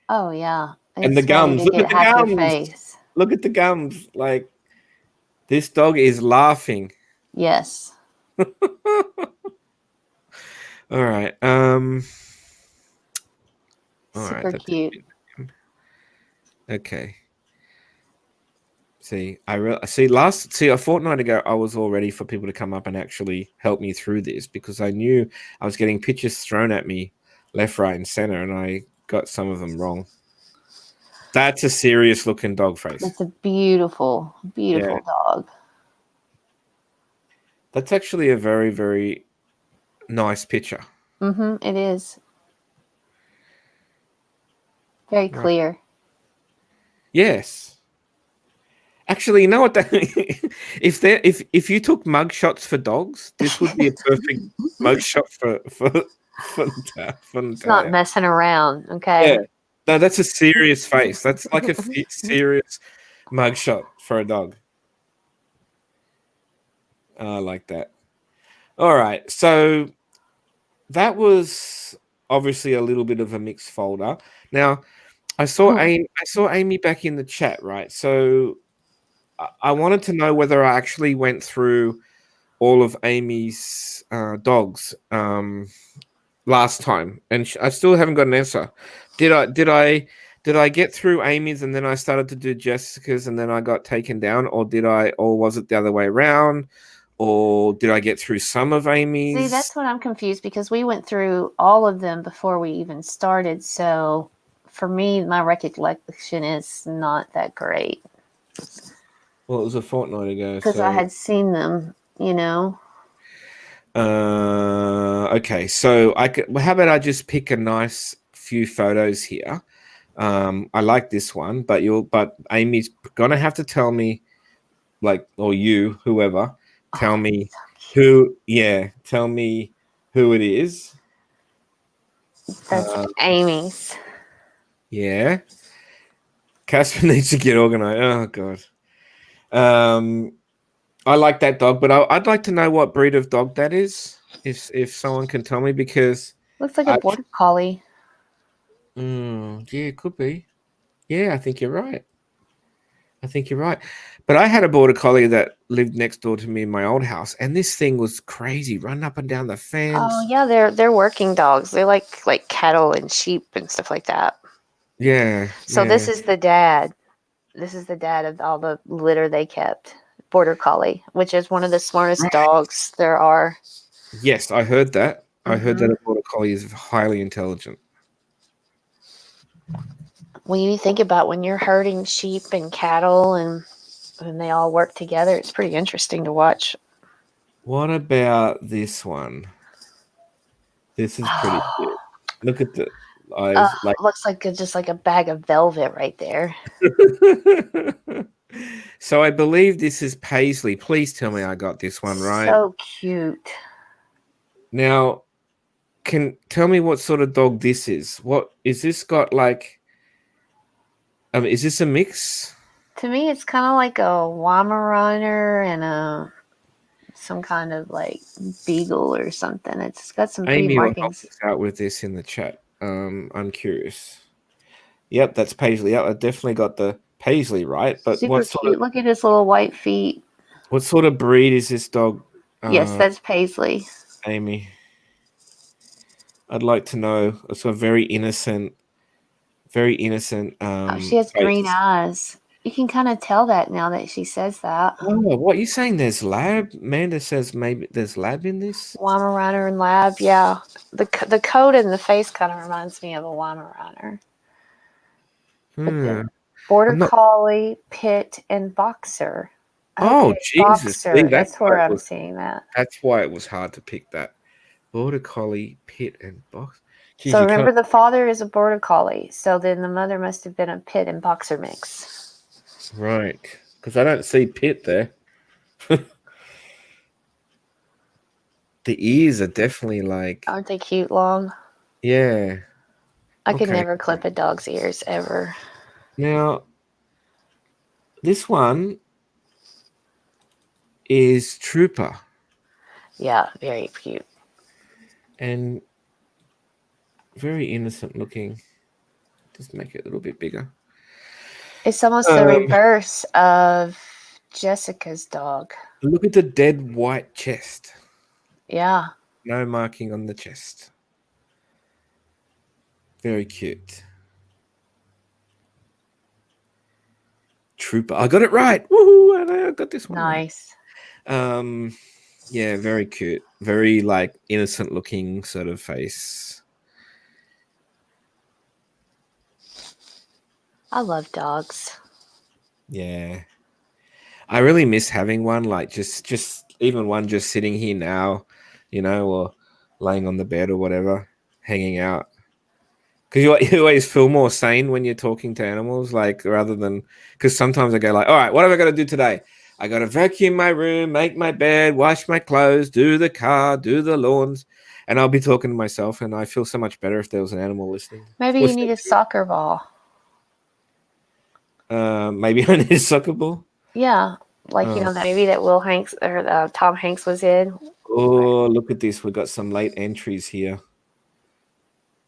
Speaker 3: Oh yeah,
Speaker 2: and the gums. Look at the gums. Look at the gums. Like this dog is laughing.
Speaker 3: Yes.
Speaker 2: All right.
Speaker 3: Super cute.
Speaker 2: Okay. See, a fortnight ago, I was all ready for people to come up and actually help me through this because I knew I was getting pictures thrown at me left, right, and center, and I got some of them wrong. That's a serious looking dog face.
Speaker 3: It's a beautiful, beautiful dog.
Speaker 2: That's actually a very, very nice picture.
Speaker 3: It is. Very clear. Right.
Speaker 2: Yes. Actually, you know what? If you took mug shots for dogs, this would be a perfect mug shot for
Speaker 3: It's not messing around, okay?
Speaker 2: Yeah. No, that's a serious face. That's like a serious mug shot for a dog. I like that. All right. So that was obviously a little bit of a mixed folder. Now, I saw Amy back in the chat, right? So I wanted to know whether I actually went through all of Amy's dogs last time, and I still haven't got an answer. Did I get through Amy's and then I started to do Jessica's and then I got taken down, or was it the other way around, or did I get through some of Amy's?
Speaker 3: See, that's what I'm confused because we went through all of them before we even started. So for me, my recollection is not that great.
Speaker 2: Well, it was a fortnight ago.
Speaker 3: Because I had seen them, you know.
Speaker 2: Okay, so how about I just pick a nice few photos here. I like this one, but Amy's gonna have to tell me, like, or you, whoever, tell me tell me who it is.
Speaker 3: That's Amy's.
Speaker 2: Yeah. Casper needs to get organized. Oh god. I like that dog, but I'd like to know what breed of dog that is. If someone can tell me, because
Speaker 3: looks like a border collie.
Speaker 2: Yeah, it could be. Yeah, I think you're right. But I had a border collie that lived next door to me in my old house, and this thing was crazy, running up and down the fence.
Speaker 3: Oh yeah, they're working dogs. They like cattle and sheep and stuff like that.
Speaker 2: Yeah.
Speaker 3: So this is the dad. This is the dad of all the litter they kept. Border collie, which is one of the smartest dogs there are.
Speaker 2: Yes, I heard that. I heard that a border collie is highly intelligent.
Speaker 3: When you think about when you're herding sheep and cattle and when they all work together, it's pretty interesting to watch.
Speaker 2: What about this one? This is pretty cute. Look at the eyes.
Speaker 3: Looks like just like a bag of velvet right there.
Speaker 2: So I believe this is Paisley. Please tell me I got this one right.
Speaker 3: So cute.
Speaker 2: Now, tell me what sort of dog this is. What is this got like? Is this a mix?
Speaker 3: To me, it's kind of like a Weimaraner and some kind of like beagle or something. It's got some pretty
Speaker 2: Amy
Speaker 3: markings.
Speaker 2: will help us out with this in the chat. I'm curious. Yep, that's Paisley. Yep, I definitely got the Paisley right. But
Speaker 3: super cute. Look at his little white feet.
Speaker 2: What sort of breed is this dog?
Speaker 3: Yes, that's Paisley.
Speaker 2: Amy, I'd like to know. It's a very innocent. She has
Speaker 3: green eyes. You can kind of tell that now that she says that.
Speaker 2: Oh, what are you saying? There's lab? Amanda says maybe there's lab in this.
Speaker 3: Weimaraner and lab, yeah. The coat and the face kind of reminds me of a Weimaraner. Border collie, pit, and boxer.
Speaker 2: Oh, Jesus!
Speaker 3: See, that's where I'm seeing that.
Speaker 2: That's why it was hard to pick that. Border collie, pit, and box.
Speaker 3: Jeez, so remember, the father is a border collie, so then the mother must have been a pit and boxer mix.
Speaker 2: Right, because I don't see pit there. The ears are definitely like...
Speaker 3: Aren't they cute long?
Speaker 2: Yeah.
Speaker 3: I could never clip a dog's ears, ever.
Speaker 2: Now, this one is Trooper.
Speaker 3: Yeah, very cute.
Speaker 2: And very innocent looking. Just make it a little bit bigger.
Speaker 3: It's almost the reverse of Jessica's dog.
Speaker 2: Look at the dead white chest.
Speaker 3: Yeah.
Speaker 2: No marking on the chest. Very cute. Trooper. I got it right. Woohoo! I got this one.
Speaker 3: Nice.
Speaker 2: Right. Yeah, very cute. Very like innocent looking sort of face.
Speaker 3: I love dogs.
Speaker 2: Yeah. I really miss having one, like just even one just sitting here now, you know, or laying on the bed or whatever, hanging out. Because you always feel more sane when you're talking to animals, like rather than, because sometimes I go like, all right, what have I got to do today? I got to vacuum my room, make my bed, wash my clothes, do the car, do the lawns. And I'll be talking to myself, and I feel so much better if there was an animal listening.
Speaker 3: Maybe you need a soccer ball.
Speaker 2: Maybe I need a soccer ball.
Speaker 3: Yeah. Like that movie that Will Hanks or Tom Hanks was in.
Speaker 2: Oh, look at this. We've got some late entries here.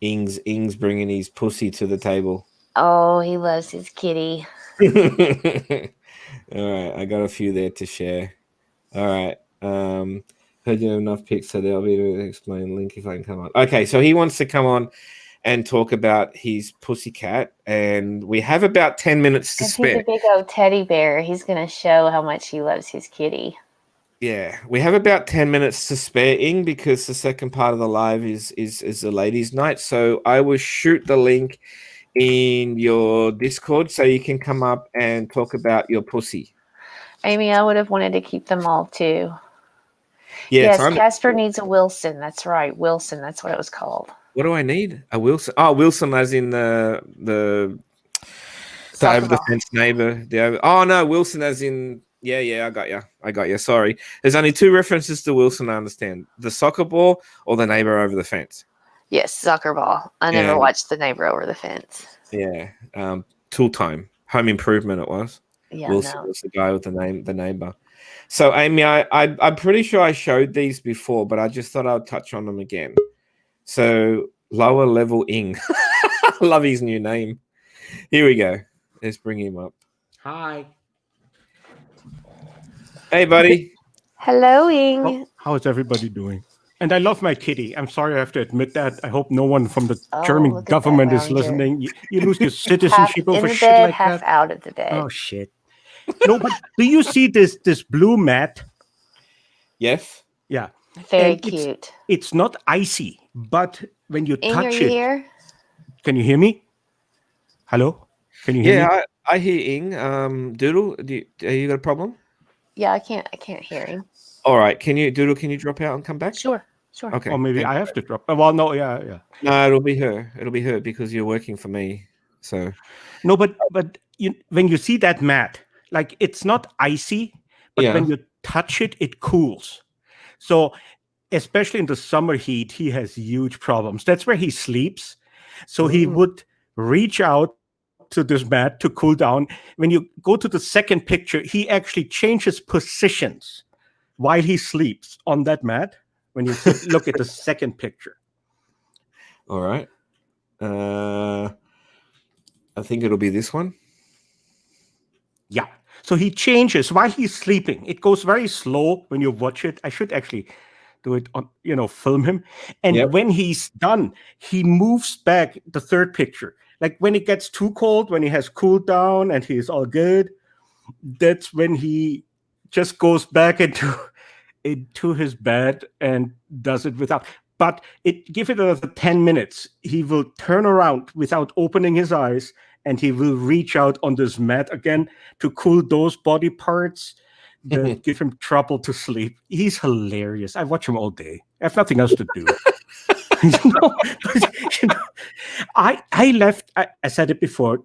Speaker 2: Ings bringing his pussy to the table.
Speaker 3: Oh, he loves his kitty.
Speaker 2: All right, I got a few there to share. All right. Heard you have enough pics, so there'll be to explain link if I can come on. Okay, so he wants to come on and talk about his pussycat, and we have about 10 minutes to spare.
Speaker 3: He's a big old teddy bear. He's going to show how much he loves his kitty.
Speaker 2: Yeah, we have about 10 minutes to spare, Ing, because the second part of the live is the ladies' night. So I will shoot the link in your Discord so you can come up and talk about your pussy.
Speaker 3: Amy, I would have wanted to keep them all too.
Speaker 2: Yeah,
Speaker 3: yes, Casper needs a Wilson. That's right, Wilson. That's what it was called.
Speaker 2: What do I need? A Wilson? Oh, Wilson, as in the over the fence neighbor. Oh no, Wilson, as in yeah. I got you. Sorry, there's only two references to Wilson. I understand the soccer ball or the neighbor over the fence.
Speaker 3: Yes, soccer ball. I never watched the neighbor over the fence.
Speaker 2: Yeah, Tool Time, Home Improvement. It was.
Speaker 3: Yeah,
Speaker 2: Wilson was the guy with the neighbor. So Amy, I'm pretty sure I showed these before, but I just thought I'd touch on them again. So lower level Ing. Love his new name. Here we go. Let's bring him up.
Speaker 4: Hi.
Speaker 2: Hey, buddy.
Speaker 3: Hello, Ing.
Speaker 4: How is everybody doing? And I love my kitty. I'm sorry I have to admit that. I hope no one from the German government is listening. You lose your citizenship over shit like
Speaker 3: half
Speaker 4: that.
Speaker 3: Out of the bed.
Speaker 4: Oh, shit. No, but do you see this blue mat?
Speaker 2: Yes.
Speaker 4: Yeah.
Speaker 3: Very cute.
Speaker 4: It's not icy, but when you touch it.
Speaker 3: Here?
Speaker 4: Can you hear me? Hello? Can you hear me?
Speaker 2: Yeah, I hear Ing. Doodle, you got a problem?
Speaker 3: Yeah, I can't hear him.
Speaker 2: All right. Doodle, can you drop out and come back?
Speaker 3: Sure.
Speaker 2: Okay.
Speaker 4: Or maybe I have to drop. Well, no, yeah.
Speaker 2: No, it'll be her. It'll be her because you're working for me. So.
Speaker 4: No, but when you see that mat, like it's not icy, but when you touch it, it cools. So especially in the summer heat, he has huge problems. That's where he sleeps. So he would reach out to this mat to cool down. When you go to the second picture, he actually changes positions while he sleeps on that mat. When you look at the second picture.
Speaker 2: All right. I think it'll be this one.
Speaker 4: Yeah. So he changes while he's sleeping. It goes very slow when you watch it. I should actually do it on, film him. And when he's done, he moves back the third picture. Like when it gets too cold, when he has cooled down and he's all good, that's when he just goes back into his bed and does it without. But give it another 10 minutes. He will turn around without opening his eyes, and he will reach out on this mat again to cool those body parts that give him trouble to sleep. He's hilarious. I watch him all day. I have nothing else to do. I left, I said it before,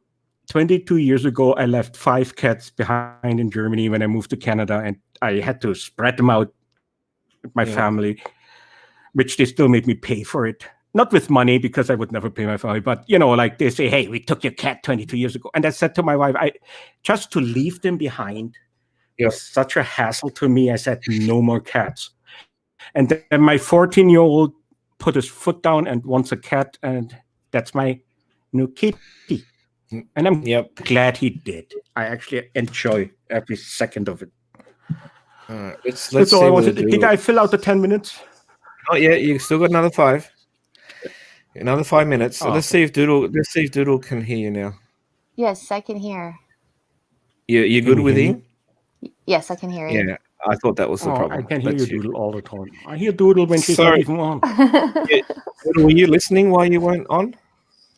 Speaker 4: 22 years ago, I left 5 cats behind in Germany when I moved to Canada, and I had to spread them out with my family, which they still made me pay for it. Not with money, because I would never pay my family, but, like they say, hey, we took your cat 22 years ago. And I said to my wife, just to leave them behind was such a hassle to me. I said, no more cats. And then my 14-year-old put his foot down and wants a cat, and that's my new kitty. And I'm glad he did. I actually enjoy every second of it.
Speaker 2: Let's
Speaker 4: That's
Speaker 2: see
Speaker 4: all I wanted. Did I fill out the 10 minutes?
Speaker 2: Oh yeah, you still got another 5. Another 5 minutes. So let's see if Doodle can hear you now.
Speaker 3: Yes, I can hear.
Speaker 2: You good with him?
Speaker 3: Yes, I can hear you.
Speaker 2: Yeah, I thought that was the problem.
Speaker 4: I can hear you, Doodle, all the time. I hear Doodle when she's not even on.
Speaker 2: Were you listening while you weren't on?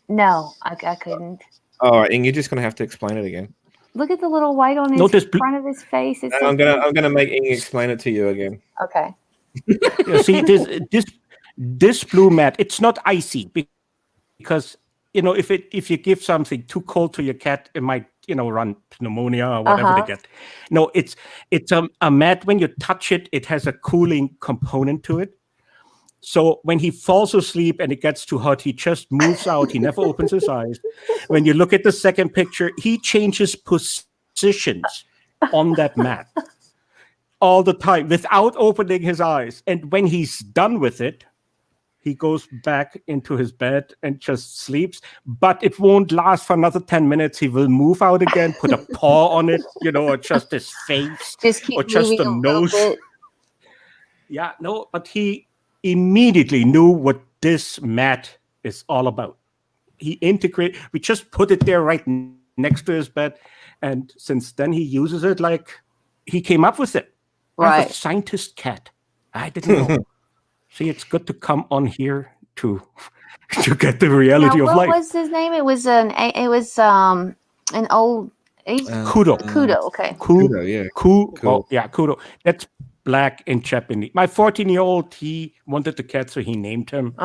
Speaker 3: No, I couldn't.
Speaker 2: All right, and you're just gonna have to explain it again.
Speaker 3: Look at the little white on his front of his face. It's
Speaker 2: I'm gonna make Inge explain it to you again.
Speaker 3: Okay.
Speaker 4: See, this blue mat, it's not icy because if you give something too cold to your cat, it might run pneumonia or whatever they get. No, it's a mat. When you touch it, it has a cooling component to it. So when he falls asleep and it gets too hot, he just moves out. He never opens his eyes. When you look at the second picture, he changes positions on that mat all the time without opening his eyes. And when he's done with it, he goes back into his bed and just sleeps. But it won't last for another 10 minutes. He will move out again, put a paw on it, or just his face,
Speaker 3: Just keep
Speaker 4: or just
Speaker 3: moving
Speaker 4: the
Speaker 3: a little
Speaker 4: nose.
Speaker 3: bit.
Speaker 4: Yeah, no, but he immediately knew what this mat is all about. We just put it there right next to his bed. And since then, he uses it like he came up with it. I have a
Speaker 3: Right.
Speaker 4: scientist cat. I didn't know. See, it's good to come on here to get the reality of
Speaker 3: What
Speaker 4: life.
Speaker 3: was his name? It was an old
Speaker 4: Kudo.
Speaker 3: Kudo. Okay.
Speaker 2: Kudo, yeah.
Speaker 4: Oh, yeah, Kudo. That's black in Japanese. My 14-year-old, he wanted the cat, so he named him.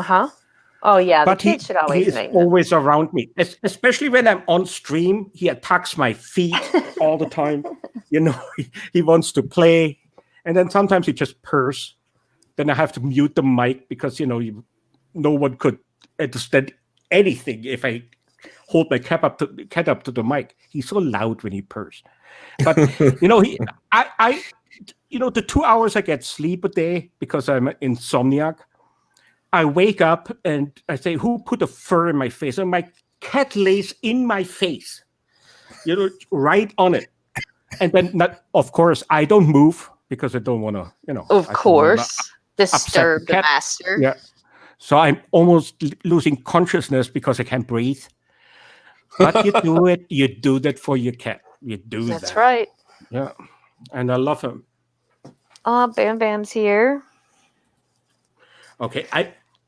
Speaker 3: Oh yeah,
Speaker 4: But
Speaker 3: the kids should
Speaker 4: he
Speaker 3: always
Speaker 4: is
Speaker 3: name them.
Speaker 4: always around me, especially when I'm on stream. He attacks my feet all the time. He wants to play, and then sometimes he just purrs. Then I have to mute the mic because no one could understand anything if I hold my cat up to the mic. He's so loud when he purrs. But the 2 hours I get sleep a day because I'm an insomniac. I wake up and I say, "Who put a fur in my face?" And my cat lays in my face, right on it. And then, of course, I don't move because I don't want to,
Speaker 3: Of course, disturb the master.
Speaker 4: Yeah. So I'm almost losing consciousness because I can't breathe. But you do it. You do that for your cat. You do that.
Speaker 3: That's right.
Speaker 4: Yeah. And I love him.
Speaker 3: Bam Bam's here.
Speaker 4: Okay.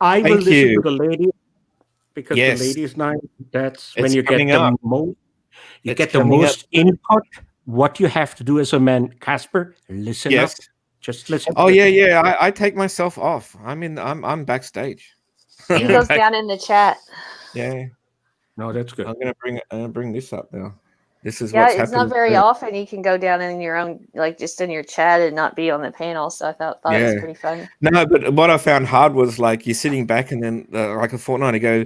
Speaker 4: I will listen to the lady because
Speaker 2: Yes.
Speaker 4: the ladies' night, that's
Speaker 2: It's
Speaker 4: when you get
Speaker 2: coming
Speaker 4: the
Speaker 2: up.
Speaker 4: most
Speaker 2: It's
Speaker 4: get the
Speaker 2: coming
Speaker 4: most
Speaker 2: up.
Speaker 4: input. What you have to do as a man, Casper, listen up. Just listen.
Speaker 2: Oh yeah. I take myself off. I'm backstage.
Speaker 3: He goes down in the chat.
Speaker 2: Yeah.
Speaker 4: No, that's good.
Speaker 2: I'm gonna bring this up now. This is
Speaker 3: Yeah,
Speaker 2: what's
Speaker 3: it's
Speaker 2: happening.
Speaker 3: not very often you can go down in your own, like just in your chat and not be on the panel. So I thought it was pretty funny.
Speaker 2: No, but what I found hard was like you're sitting back and then like a fortnight ago,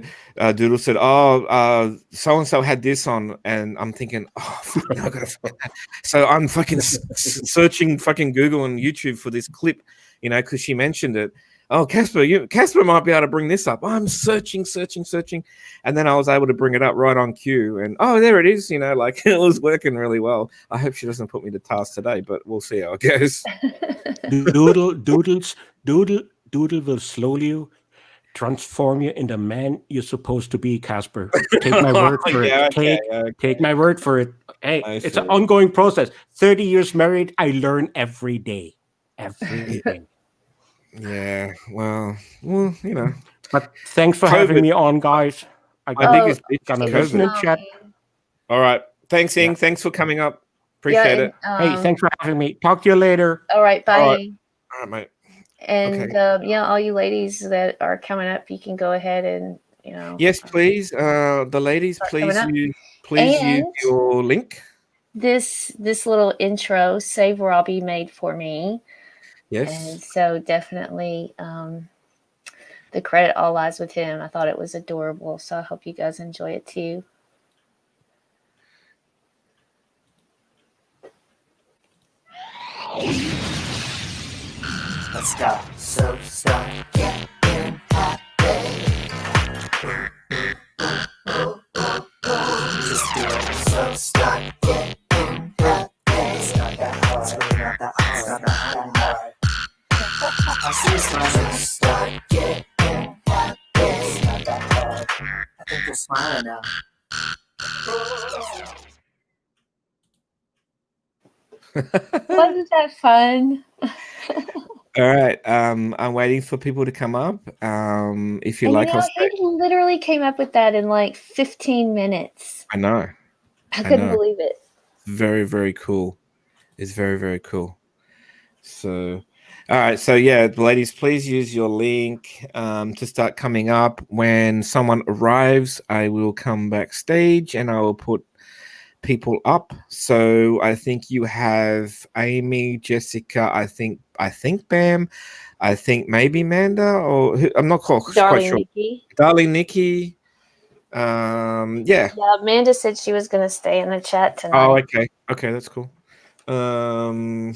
Speaker 2: Doodle said, "Oh, so and so had this on," and I'm thinking, "Oh, fuck, I gotta find that." So I'm fucking searching fucking Google and YouTube for this clip, because she mentioned it. Oh, Casper might be able to bring this up. I'm searching, and then I was able to bring it up right on cue, and there it is. Like it was working really well. I hope she doesn't put me to task today, but we'll see how it goes.
Speaker 4: Doodle will slowly transform you into the man you're supposed to be, Casper. Take my word for it. Take my word for it. Hey, it's an ongoing process. 30 years married, I learn every day. Every day.
Speaker 2: Yeah, well,
Speaker 4: But thanks for having me on, guys.
Speaker 2: My biggest bitch is
Speaker 4: listen in chat.
Speaker 2: All right. Thanks, Ing. Thanks for coming up. Appreciate it.
Speaker 4: Hey, thanks for having me. Talk to you later.
Speaker 3: All right, bye.
Speaker 2: All right, mate.
Speaker 3: And all you ladies that are coming up, you can go ahead and
Speaker 2: Yes, please. The ladies, please use your link.
Speaker 3: This little intro, Save Robbie made for me.
Speaker 2: Yes.
Speaker 3: And so definitely the credit all lies with him. I thought it was adorable. So I hope you guys enjoy it too.
Speaker 1: Let's go. So start getting happy. Just do it. So start getting happy. It's not that hard. It's really not that hard. It's not that hard. I see you smiling. Start getting happy. It's not that hard. I think you're smiling now.
Speaker 3: Wasn't that fun?
Speaker 2: All right. I'm waiting for people to come up. If you like,
Speaker 3: he literally came up with that in like 15 minutes.
Speaker 2: I know.
Speaker 3: I couldn't believe it.
Speaker 2: Very, very cool. It's very, very cool. So, all right. So yeah, ladies, please use your link to start coming up. When someone arrives, I will come backstage and I will put people up. So I think you have Amy, Jessica, I think Bam, I think maybe Manda, or I'm not quite sure.
Speaker 3: Nikki.
Speaker 2: Darling Nikki. Yeah.
Speaker 3: Yeah, Amanda said she was going to stay in the chat tonight.
Speaker 2: Oh, okay. Okay, that's cool. I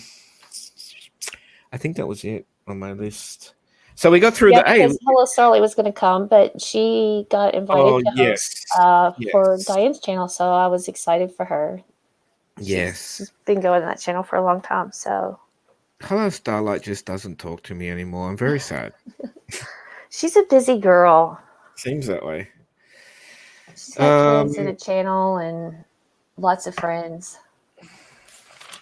Speaker 2: think that was it on my list. So we got through
Speaker 3: Yeah,
Speaker 2: the A.
Speaker 3: because Hello Starly was going to come, but she got invited to host for
Speaker 2: yes,
Speaker 3: Diane's channel, so I was excited for her.
Speaker 2: yes.
Speaker 3: She's been going to that channel for a long time, so
Speaker 2: Hello Starlight just doesn't talk to me anymore. I'm very sad.
Speaker 3: she's a busy girl.
Speaker 2: Seems that way.
Speaker 3: She's got kids and a channel and lots of friends.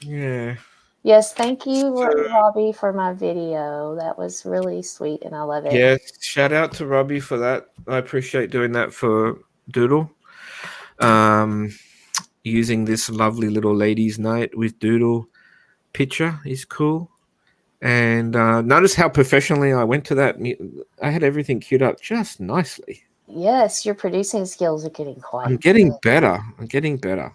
Speaker 2: Yeah.
Speaker 3: Yes, thank you, Robbie, for my video. That was really sweet, and I love it.
Speaker 2: Yes, shout out to Robbie for that. I appreciate doing that for Doodle. Using this lovely little ladies' night with Doodle picture is cool. And notice how professionally I went to that. I had everything queued up just nicely.
Speaker 3: Yes, your producing skills are getting quite
Speaker 2: I'm getting better. I'm getting better.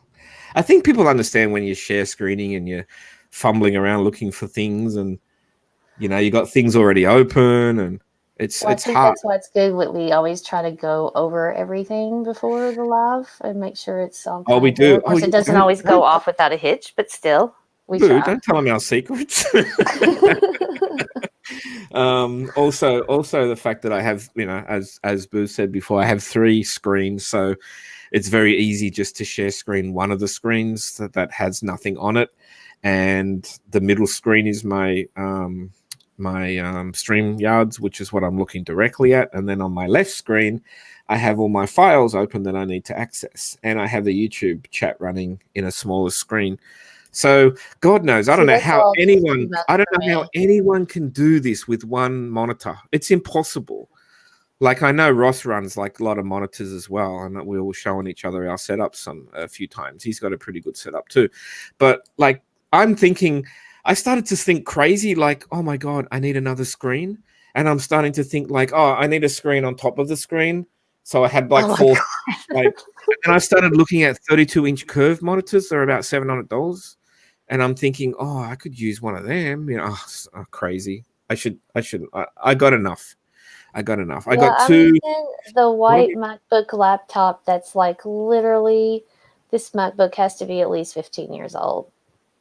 Speaker 2: I think people understand when you share screening and you're fumbling around looking for things, and you got things already open, and it's
Speaker 3: I think
Speaker 2: hard.
Speaker 3: that's why it's good. We always try to go over everything before the live and make sure it's all.
Speaker 2: Oh, we do.
Speaker 3: Of course, it doesn't always go off without a hitch, but still, we try.
Speaker 2: Don't tell them our secrets. Also the fact that I have, as Boo said before, I have 3 screens, so it's very easy just to share screen one of the screens that has nothing on it, and the middle screen is my StreamYards, which is what I'm looking directly at, and then on my left screen I have all my files open that I need to access, and I have the YouTube chat running in a smaller screen. So God knows, I don't know how anyone can do this with one monitor. It's impossible. Like, I know Ross runs like a lot of monitors as well, and we were showing each other our setups a few times. He's got a pretty good setup too. But like, I started to think crazy, like, oh my God, I need another screen. And I'm starting to think like, oh, I need a screen on top of the screen. So I had like 4, and I started looking at 32-inch curved monitors. They're about $700. And I'm thinking, oh, I could use one of them. Crazy. I got enough. I got 2.
Speaker 3: The white MacBook laptop that's like literally, this MacBook has to be at least 15 years old.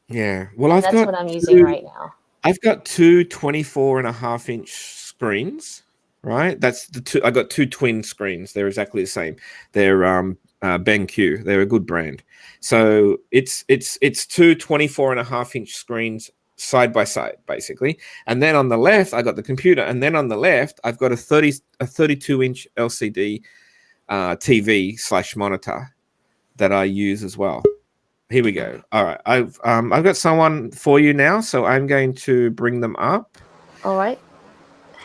Speaker 2: Yeah. Well,
Speaker 3: that's what I'm using right now.
Speaker 2: I've got 2 24.5-inch screens, right? That's the 2. I got 2 twin screens. They're exactly the same. They're BenQ. They're a good brand. So it's 2 24.5-inch screens side by side, basically. And then on the left, I got the computer. And then on the left, I've got a 32-inch LCD TV / monitor that I use as well. Here we go. All right. I've got someone for you now, so I'm going to bring them up.
Speaker 3: All right.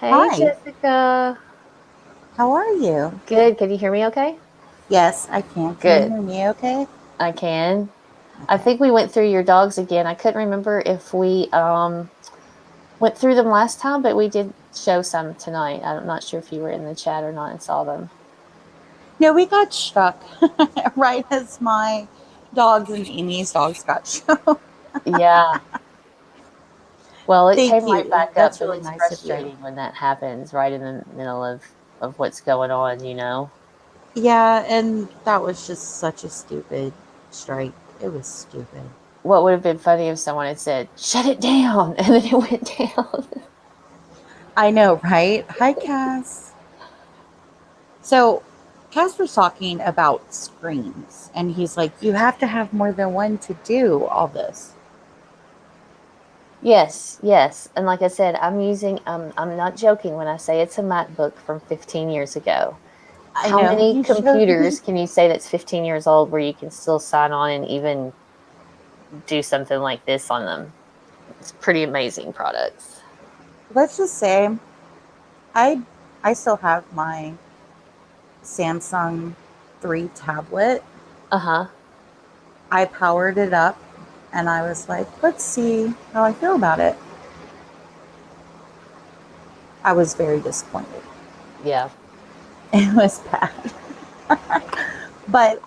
Speaker 3: Hey,
Speaker 5: Hi.
Speaker 3: Jessica.
Speaker 5: How are you?
Speaker 3: Good. Can you hear me okay?
Speaker 5: Yes, I can. Can you hear me okay?
Speaker 3: I can. I think we went through your dogs again. I couldn't remember if we went through them last time, but we did show some tonight. I'm not sure if you were in the chat or not and saw them.
Speaker 5: No, we got struck right as my dogs and Amy's dogs got shown.
Speaker 3: Yeah. Well, it came right back
Speaker 5: That's
Speaker 3: up.
Speaker 5: really
Speaker 3: It's
Speaker 5: nice
Speaker 3: frustrating when that happens right in the middle of what's going on,
Speaker 5: Yeah, and that was just such a stupid strike. It was stupid.
Speaker 3: What would have been funny if someone had said, shut it down, and then it went down.
Speaker 5: I know, right? Hi, Cass. So, Cass was talking about screens, and he's like, you have to have more than one to do all this.
Speaker 3: Yes. And like I said, I'm not joking when I say it's a MacBook from 15 years ago. How many computers can you say that's 15 years old where you can still sign on and even do something like this on them? It's pretty amazing products.
Speaker 5: Let's just say I still have my Samsung 3 tablet. I powered it up and I was like, let's see how I feel about it. I was very disappointed.
Speaker 3: Yeah.
Speaker 5: It was bad. But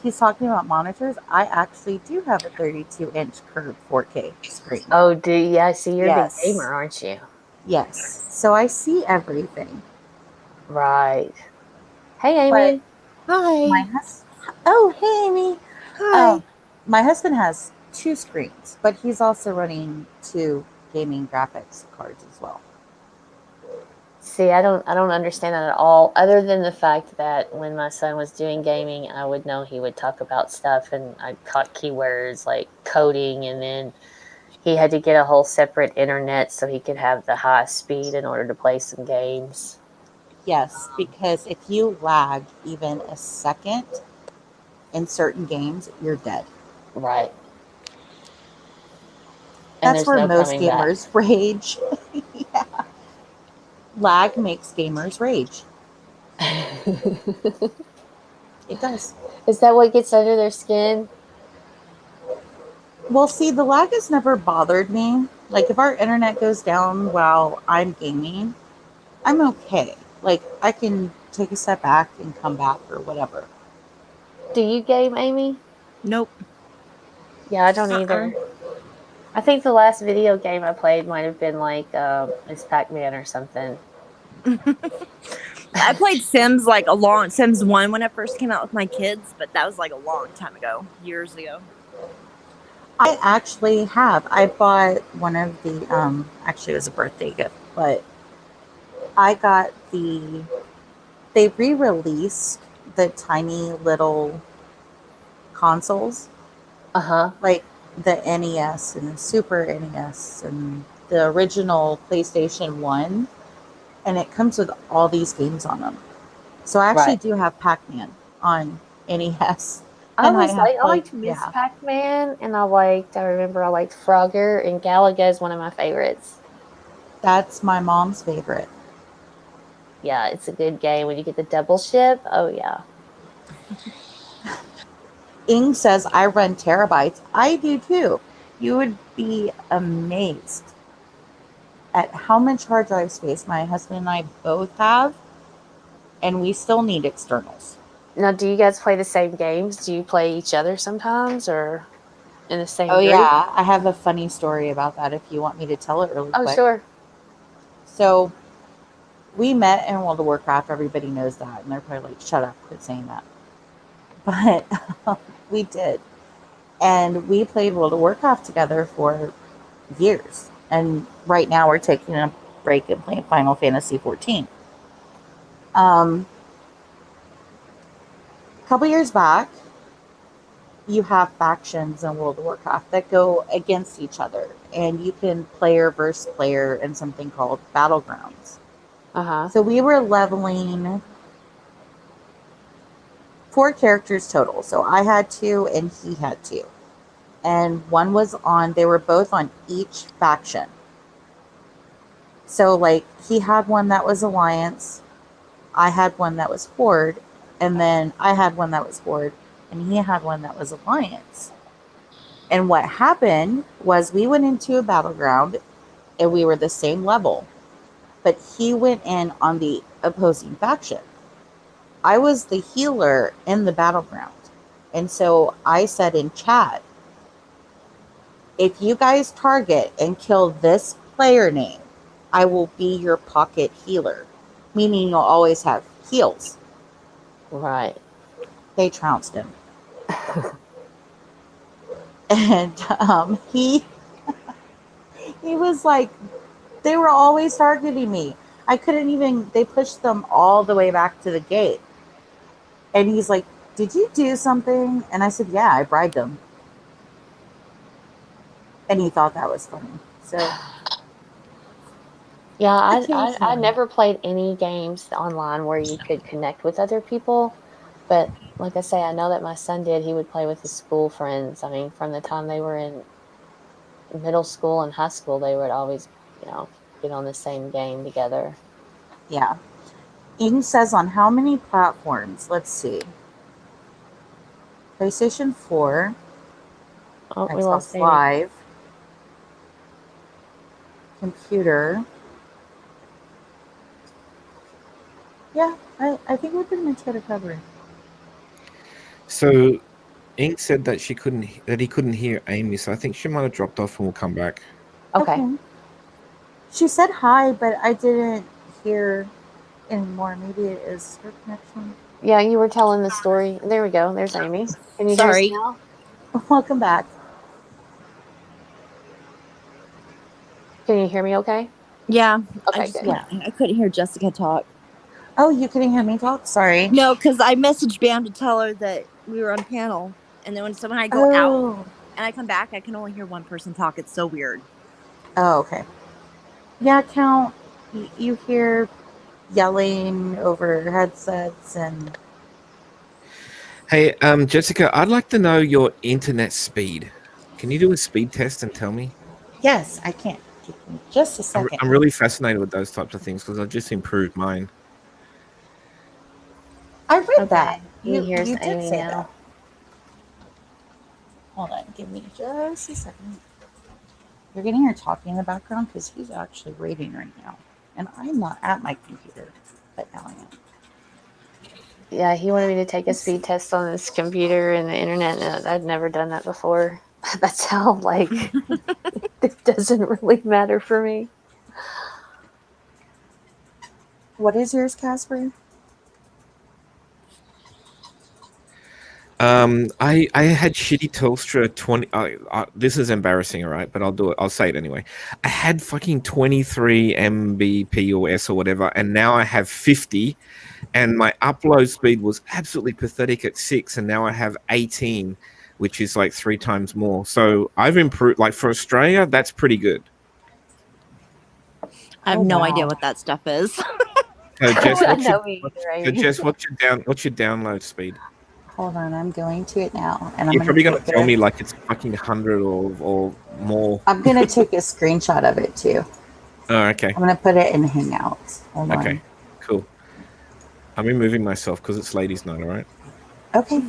Speaker 5: he's talking about monitors. I actually do have a 32-inch curved 4K screen.
Speaker 3: Oh, do you? Yeah, I see you're a big gamer, aren't you?
Speaker 5: Yes. So I see everything.
Speaker 3: Right. Hey, Amy.
Speaker 5: Hi. Oh, hey, Amy.
Speaker 6: Hi.
Speaker 5: My husband has 2 screens, but he's also running 2 gaming graphics cards as well.
Speaker 3: See, I don't understand that at all, other than the fact that when my son was doing gaming, I would know he would talk about stuff, and I caught keywords like coding, and then he had to get a whole separate internet so he could have the high speed in order to play some games.
Speaker 5: Yes, because if you lag even a second in certain games, you're dead.
Speaker 3: Right. And
Speaker 5: That's where
Speaker 3: no
Speaker 5: most gamers rage. Yeah. Lag makes gamers rage. It does.
Speaker 3: Is that what gets under their skin?
Speaker 5: Well, see, the lag has never bothered me. Like, if our internet goes down while I'm gaming, I'm okay. Like, I can take a step back and come back or whatever.
Speaker 3: Do you game, Amy?
Speaker 6: Nope.
Speaker 3: Yeah, I don't either. I think the last video game I played might have been like Miss Pac-Man or something.
Speaker 6: I played Sims Sims 1 when it first came out with my kids, but that was like a long time ago, years ago.
Speaker 5: I actually have. I bought one of the, actually it was a birthday gift, but I got they re-released the tiny little consoles. Like the NES and the Super NES and the original PlayStation 1. And it comes with all these games on them. So I actually do have Pac-Man on NES.
Speaker 3: I liked Miss Pac-Man, and I liked Frogger, and Galaga is one of my favorites.
Speaker 5: That's my mom's favorite.
Speaker 3: Yeah, it's a good game. When you get the double ship, oh yeah.
Speaker 5: Ing says, I run terabytes. I do too. You would be amazed at how much hard drive space my husband and I both have, and we still need externals.
Speaker 3: Now, do you guys play the same games? Do you play each other sometimes, or in the same group?
Speaker 5: Yeah, I have a funny story about that if you want me to tell it really quick.
Speaker 3: Oh, sure.
Speaker 5: So, we met in World of Warcraft. Everybody knows that, and they're probably like, shut up, quit saying that. But we did. And we played World of Warcraft together for years. And right now we're taking a break and playing Final Fantasy 14. A couple years back, you have factions in World of Warcraft that go against each other. And you can player versus player in something called Battlegrounds. So we were leveling 4 characters total. So I had 2 and he had 2. And they were both on each faction. So like he had one that was Alliance, I had one that was Horde, and then I had one that was Horde, and he had one that was Alliance. And what happened was we went into a battleground and we were the same level, but he went in on the opposing faction. I was the healer in the battleground. And so I said in chat, if you guys target and kill this player name, I will be your pocket healer. Meaning you'll always have heals.
Speaker 3: Right.
Speaker 5: They trounced him. And he was like, they were always targeting me. I couldn't even, they pushed them all the way back to the gate. And he's like, did you do something? And I said, yeah, I bribed them. And he thought that was funny. So,
Speaker 3: yeah, I never played any games online where you could connect with other people. But like I say, I know that my son did. He would play with his school friends. I mean, from the time they were in middle school and high school, they would always, get on the same game together.
Speaker 5: Yeah. Ing says on how many platforms? Let's see. PlayStation 4. Xbox Live. Computer. Yeah, I think we pretty much got it covered.
Speaker 2: So Ink said that he couldn't hear Amy, so I think she might have dropped off and we'll come back.
Speaker 3: Okay.
Speaker 5: She said hi, but I didn't hear anymore. Maybe it is her connection.
Speaker 3: Yeah, you were telling the story. There we go. There's Amy. Can you hear us now?
Speaker 5: Welcome back.
Speaker 3: Can you hear me okay?
Speaker 6: Yeah.
Speaker 3: Okay, good.
Speaker 6: I couldn't hear Jessica talk.
Speaker 5: Oh, you couldn't hear me talk? Sorry.
Speaker 6: No, because I messaged Bam to tell her that we were on panel. And then when I go out and I come back, I can only hear one person talk. It's so weird.
Speaker 5: Oh, okay. Yeah, Count, you hear yelling over headsets and...
Speaker 2: Hey, Jessica, I'd like to know your internet speed. Can you do a speed test and tell me?
Speaker 5: Yes, I can. Give me just a second.
Speaker 2: I'm really fascinated with those types of things because I just improved mine.
Speaker 5: I read that.
Speaker 3: He
Speaker 5: You
Speaker 3: hears
Speaker 5: did
Speaker 3: Amy
Speaker 5: say
Speaker 3: now.
Speaker 5: that. Hold on, give me just a second. You're getting her talking in the background because he's actually reading right now. And I'm not at my computer, but now I am.
Speaker 3: Yeah, he wanted me to take a speed test on his computer and the internet, and I'd never done that before. That's how, like, it doesn't really matter for me.
Speaker 5: What is yours, Casper?
Speaker 2: I had shitty Telstra 20. This is embarrassing, all right, but I'll do it. I'll say it anyway. I had fucking 23 Mbps or whatever, and now I have 50, and my upload speed was absolutely pathetic at 6, and now I have 18, which is like 3 times more. So I've improved. Like for Australia, that's pretty good.
Speaker 6: I have no idea what that stuff is.
Speaker 2: So Jess, what's your download speed?
Speaker 5: Hold on, I'm going to it now, and
Speaker 2: You're
Speaker 5: I'm
Speaker 2: probably going to tell me like it's fucking 100 or more.
Speaker 5: I'm going to take a screenshot of it too.
Speaker 2: Oh, okay.
Speaker 5: I'm going to put it in Hangouts. Hold on.
Speaker 2: Okay, cool. I'm removing myself because it's ladies' night, all right?
Speaker 5: Okay.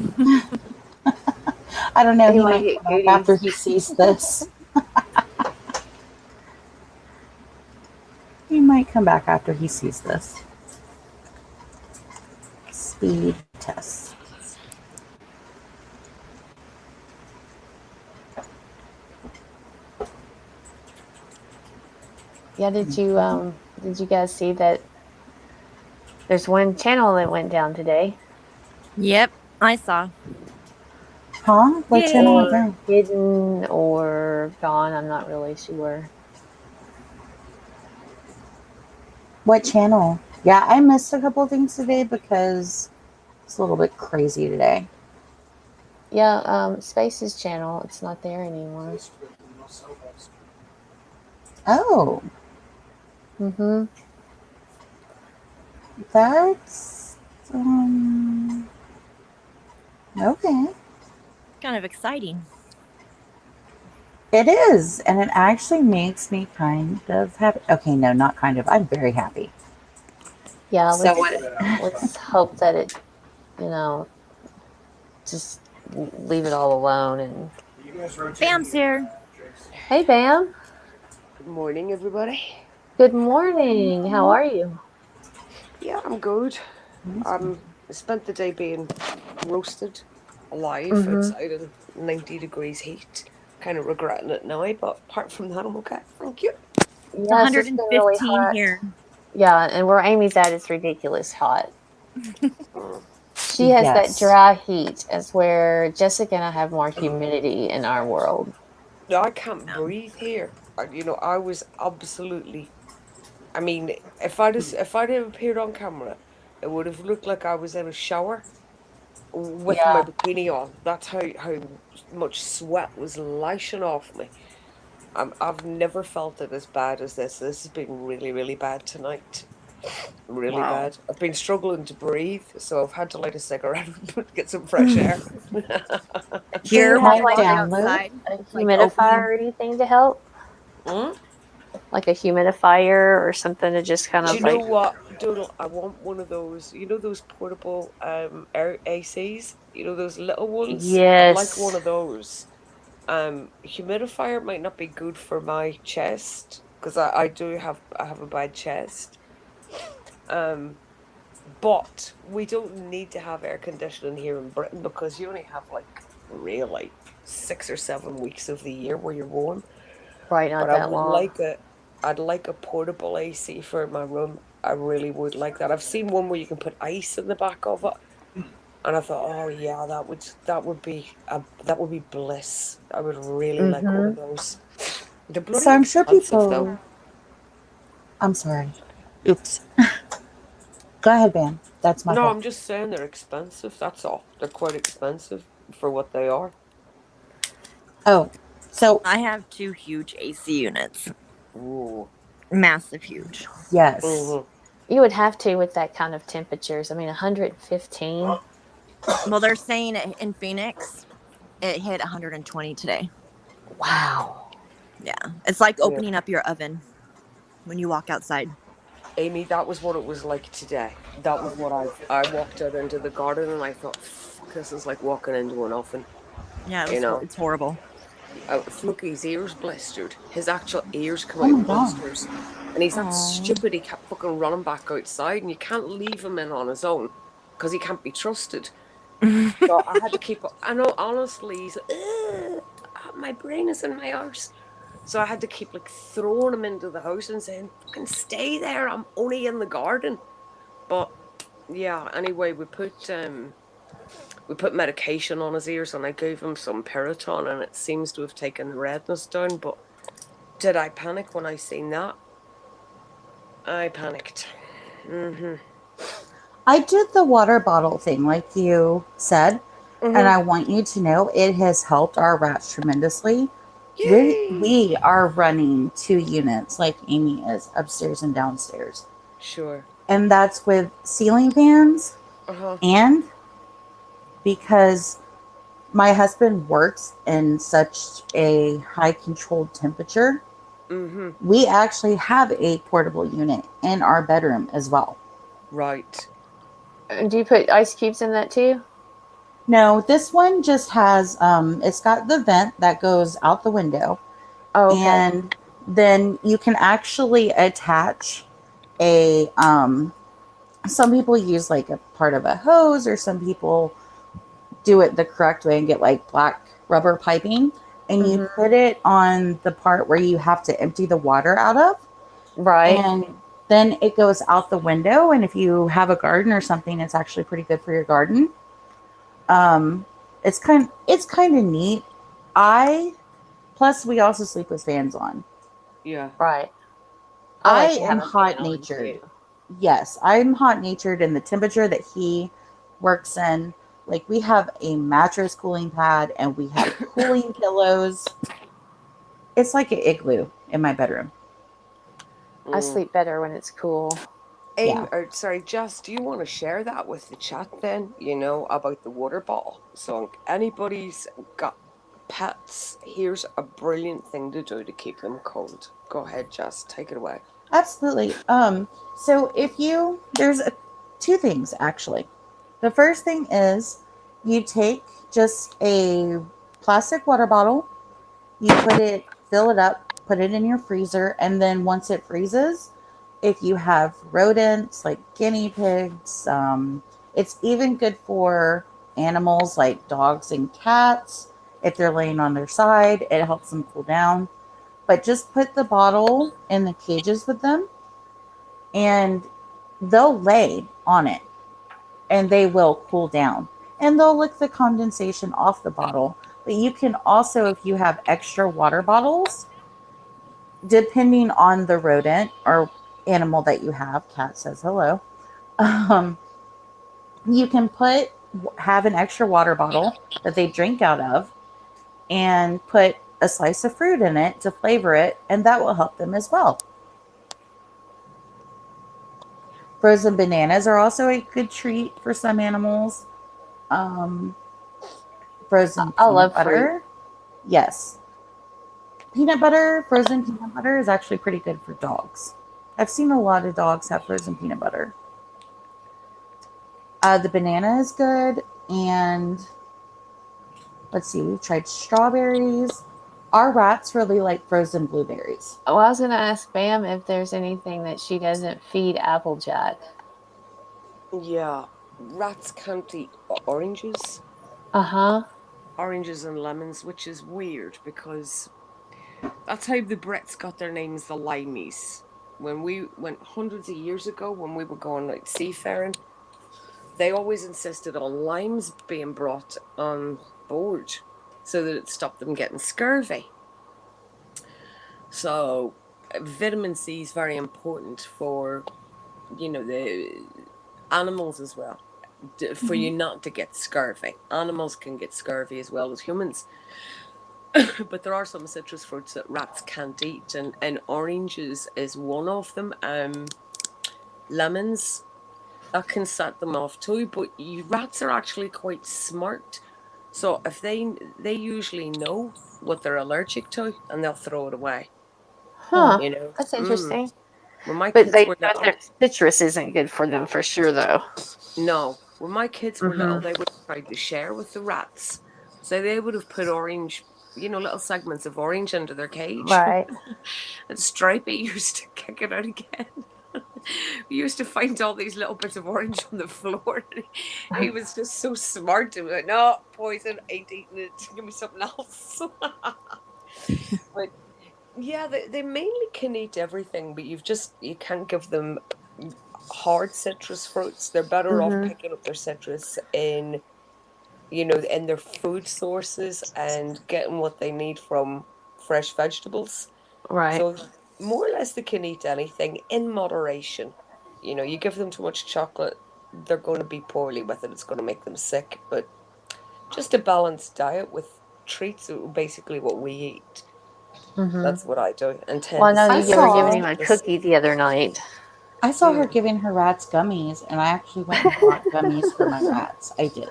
Speaker 5: I don't know. He might come back after he sees this. He might come back after he sees this. Speed test.
Speaker 3: Yeah, did you guys see that there's one channel that went down today?
Speaker 6: Yep, I saw.
Speaker 5: Huh? What channel went down?
Speaker 3: Hidden or gone, I'm not really sure.
Speaker 5: What channel? Yeah, I missed a couple of things today because it's a little bit crazy today.
Speaker 3: Yeah, Space's channel, it's not there anymore.
Speaker 5: Oh.
Speaker 3: Mm-hmm.
Speaker 5: That's okay.
Speaker 6: Kind of exciting.
Speaker 5: It is, and it actually makes me kind of happy. Okay, no, not kind of. I'm very happy.
Speaker 3: Yeah,
Speaker 5: So
Speaker 3: let's hope that it, just leave it all alone. And
Speaker 6: Bam's here.
Speaker 3: Hey, Bam.
Speaker 7: Good morning, everybody.
Speaker 3: Good morning. How are you?
Speaker 7: Yeah, I'm good. I spent the day being roasted alive outside in 90 degrees heat. Kind of regretting it now, but apart from that, I'm okay. Thank you.
Speaker 6: It's 115 really hot here.
Speaker 3: Yeah, and where Amy's at, it's ridiculous hot. She has that dry heat, as where Jessica and I have more humidity in our world.
Speaker 7: No, I can't breathe here. I was absolutely. I mean, if I'd have appeared on camera, it would have looked like I was in a shower with my bikini on. That's how much sweat was lashing off me. I've never felt it as bad as this. This has been really, really bad tonight. Really bad. I've been struggling to breathe, so I've had to light a cigarette and get some fresh air.
Speaker 3: Here, outside, a humidifier or anything to help? Like a humidifier or something to just kind of
Speaker 7: Do you know what, Donal? I want one of those. You know those portable air ACs? You know those little ones?
Speaker 3: Yes.
Speaker 7: I'd like one of those. Humidifier might not be good for my chest because I have a bad chest. But we don't need to have air conditioning here in Britain because you only have really 6 or 7 weeks of the year where you're warm.
Speaker 3: Right, not
Speaker 7: but
Speaker 3: that long.
Speaker 7: I'd like a portable AC for my room. I really would like that. I've seen one where you can put ice in the back of it, and I thought, oh yeah, that would be bliss. I would really like one of those.
Speaker 5: So I'm sure people I'm sorry. Oops. Go ahead, Bam. That's my
Speaker 7: No,
Speaker 5: fault.
Speaker 7: I'm just saying they're expensive. That's all. They're quite expensive for what they are.
Speaker 5: Oh, so
Speaker 6: I have 2 huge AC units.
Speaker 7: Ooh.
Speaker 6: Massive huge.
Speaker 5: yes.
Speaker 7: Mm-hmm.
Speaker 3: You would have to with that kind of temperatures. I mean, 115.
Speaker 6: Well, they're saying in Phoenix, it hit 120 today.
Speaker 3: Wow.
Speaker 6: Yeah. It's like
Speaker 7: Yeah.
Speaker 6: opening up your oven when you walk outside.
Speaker 7: Amy, that was what it was like today. That was what I walked out into the garden and I thought, fuck, this is like walking into an oven.
Speaker 6: Yeah,
Speaker 7: You know,
Speaker 6: it's horrible.
Speaker 7: Fluky's ears blistered. His actual ears come
Speaker 5: Oh
Speaker 7: out
Speaker 5: my
Speaker 7: in
Speaker 5: god.
Speaker 7: blisters. And he's that
Speaker 3: Aw.
Speaker 7: stupid, he kept fucking running back outside and you can't leave him in on his own because he can't be trusted. So I had to keep, I know, honestly, he's like, my brain is in my arse. So I had to keep like throwing him into the house and saying, fucking stay there, I'm only in the garden. But yeah, anyway, we put medication on his ears and I gave him some Piriton and it seems to have taken the redness down. But did I panic when I seen that? I panicked. Mm-hmm.
Speaker 5: I did the water bottle thing, like you said, and
Speaker 7: Mm-hmm.
Speaker 5: I want you to know it has helped our rats tremendously.
Speaker 7: Yay!
Speaker 5: We are running 2 units, like Amy is, upstairs and downstairs.
Speaker 7: Sure.
Speaker 5: And that's with ceiling fans,
Speaker 7: Uh-huh.
Speaker 5: and because my husband works in such a high controlled temperature,
Speaker 7: Mm-hmm.
Speaker 5: we actually have a portable unit in our bedroom as well.
Speaker 7: Right.
Speaker 3: Do you put ice cubes in that too?
Speaker 5: No, this one just has it's got the vent that goes out the window,
Speaker 3: Oh, okay.
Speaker 5: and then you can actually attach a some people use like a part of a hose, or some people do it the correct way and get like black rubber piping, and you
Speaker 3: Mhm.
Speaker 5: put it on the part where you have to empty the water out of,
Speaker 3: Right.
Speaker 5: and then it goes out the window. And if you have a garden or something, it's actually pretty good for your garden. Um, it's kind of neat. I Plus we also sleep with fans on.
Speaker 7: Yeah.
Speaker 3: Right. I
Speaker 5: I
Speaker 3: like to have
Speaker 5: am
Speaker 3: a fan
Speaker 5: hot
Speaker 3: on
Speaker 5: natured.
Speaker 3: too.
Speaker 5: Yes, I'm hot natured in the temperature that he works in. Like, we have a mattress cooling pad and we have cooling pillows. It's like an igloo in my bedroom.
Speaker 3: I
Speaker 7: Mm.
Speaker 3: sleep better when it's cool.
Speaker 7: Amy,
Speaker 5: Yeah.
Speaker 7: or sorry, Jess, do you want to share that with the chat then? About the water bottle. So anybody's got pets, here's a brilliant thing to do to keep them cold. Go ahead, Jess, take it away.
Speaker 5: Absolutely. So there's 2 things actually. The first thing is, you take just a plastic water bottle, you fill it up, put it in your freezer, and then once it freezes, if you have rodents like guinea pigs, it's even good for animals like dogs and cats. If they're laying on their side, it helps them cool down. But just put the bottle in the cages with them, and they'll lay on it and they will cool down. And they'll lick the condensation off the bottle. But you can also, if you have extra water bottles, depending on the rodent or animal that you have, cat says hello, um, you can have an extra water bottle that they drink out of, and put a slice of fruit in it to flavor it, and that will help them as well. Frozen bananas are also a good treat for some animals. Um, Frozen
Speaker 3: I
Speaker 5: peanut
Speaker 3: love fruit.
Speaker 5: butter. Yes. Frozen peanut butter is actually pretty good for dogs. I've seen a lot of dogs have frozen peanut butter. The banana is good, and let's see, we've tried strawberries. Our rats really like frozen blueberries.
Speaker 3: Well, I was going to ask Bam if there's anything that she doesn't feed Applejack.
Speaker 7: Yeah, rats can't eat oranges.
Speaker 3: Uh-huh.
Speaker 7: Oranges and lemons, which is weird because that's how the Brits got their names, the Limeys. When we went hundreds of years ago, when we were going like seafaring, they always insisted on limes being brought on board so that it stopped them getting scurvy. So vitamin C is very important for, the animals as well. For you not to get scurvy. Animals can get scurvy as well as humans. But there are some citrus fruits that rats can't eat, and oranges is one of them. Lemons, that can set them off too. But rats are actually quite smart, so if they usually know what they're allergic to, and they'll throw it away.
Speaker 3: Huh.
Speaker 7: You know,
Speaker 3: That's interesting.
Speaker 7: When my
Speaker 3: But
Speaker 7: kids
Speaker 3: they
Speaker 7: were
Speaker 3: know
Speaker 7: little,
Speaker 3: their citrus isn't good for them for sure, though.
Speaker 7: no, when my kids were little,
Speaker 3: Mhm.
Speaker 7: they would have tried to share with the rats. So they would have put orange, little segments of orange under their cage.
Speaker 3: Right.
Speaker 7: And Stripey used to kick it out again. We used to find all these little bits of orange on the floor. He was just so smart. He was like, no, poison, ain't eating it. Give me something else. But yeah, they mainly can eat everything, but you can't give them hard citrus fruits. They're better off
Speaker 3: Mhm.
Speaker 7: picking up their citrus in their food sources and getting what they need from fresh vegetables.
Speaker 3: Right.
Speaker 7: So more or less they can eat anything in moderation. You give them too much chocolate, they're going to be poorly with it. It's going to make them sick. But just a balanced diet with treats, basically what we eat.
Speaker 3: Mhm.
Speaker 7: That's what I do and
Speaker 3: Well, I
Speaker 7: tend to
Speaker 3: know
Speaker 5: I
Speaker 3: you were
Speaker 5: saw-
Speaker 3: giving him a cookie the other night.
Speaker 5: I saw her giving her rats gummies, and I actually went and bought gummies for my rats. I did.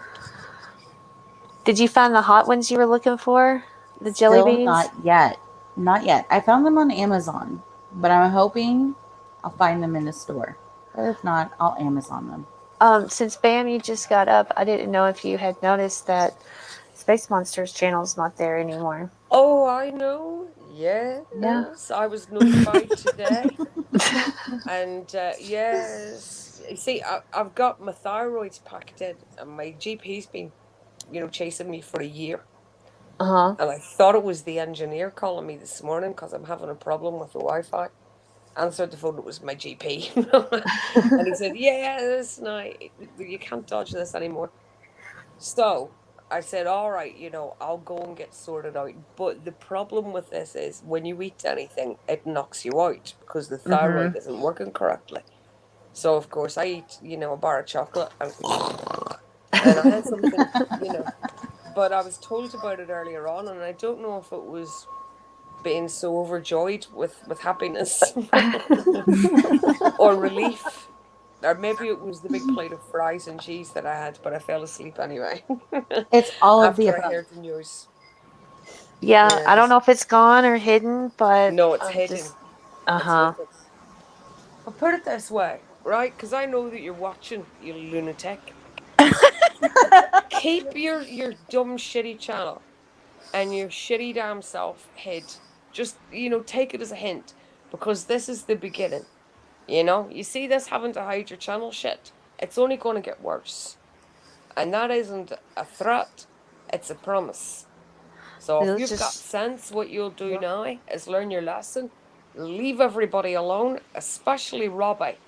Speaker 3: Did you find the hot ones you were looking for? The jelly
Speaker 5: Still
Speaker 3: beans?
Speaker 5: not yet. Not yet. I found them on Amazon, but I'm hoping I'll find them in the store. But if not, I'll Amazon them.
Speaker 3: Since Bam, you just got up, I didn't know if you had noticed that Space Monsters channel's not there anymore.
Speaker 7: Oh, I know. Yes,
Speaker 3: Yeah.
Speaker 7: I was notified today. And yes, you see, I've got my thyroid's packed in, and my GP's been, chasing me for a year.
Speaker 3: Uh-huh.
Speaker 7: And I thought it was the engineer calling me this morning because I'm having a problem with the Wi-Fi. Answered the phone, it was my GP. And he said, yeah, you can't dodge this anymore. So I said, all right, I'll go and get sorted out. But the problem with this is when you eat anything, it knocks you out because the thyroid
Speaker 3: Mhm.
Speaker 7: isn't working correctly. So of course I eat, a bar of chocolate and I had something, but I was told about it earlier on, and I don't know if it was being so overjoyed with happiness or relief. Or maybe it was the big plate of fries and cheese that I had, but I fell asleep anyway.
Speaker 5: It's all of the
Speaker 7: After I
Speaker 5: above.
Speaker 7: heard the news.
Speaker 3: Yeah, I don't
Speaker 7: Yes.
Speaker 3: know if it's gone or hidden, but
Speaker 7: No, it's
Speaker 3: I'm
Speaker 7: hidden.
Speaker 3: just
Speaker 7: It's
Speaker 3: uh-huh.
Speaker 7: hidden. I'll put it this way, right? Because I know that you're watching, you lunatic. Keep your dumb shitty channel and your shitty damn self hid. Just, take it as a hint. Because this is the beginning. You see this having to hide your channel shit? It's only going to get worse. And that isn't a threat, it's a promise. So if
Speaker 3: Let's
Speaker 7: you've got
Speaker 3: just
Speaker 7: sense, what you'll do now is learn your lesson, leave everybody alone, especially Robbie,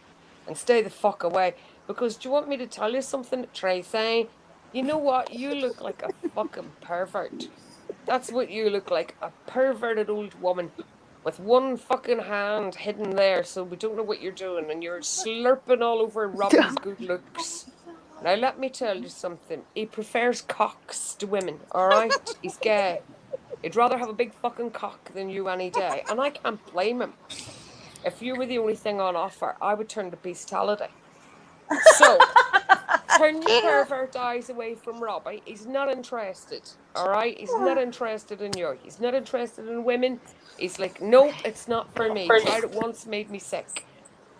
Speaker 7: and stay the fuck away. Because do you want me to tell you something, Tracy? You know what? You look like a fucking pervert. That's what you look like, a perverted old woman with one fucking hand hidden there, so we don't know what you're doing, and you're slurping all over Robbie's good looks. Now let me tell you something. He prefers cocks to women, alright? He's gay. He'd rather have a big fucking cock than you any day. And I can't blame him. If you were the only thing on offer, I would turn to bestiality. So, turn your pervert eyes away from Robbie. He's not interested. Alright? He's not interested in you. He's not interested in women. He's like, nope, it's not for me. Tried it once, made me sick.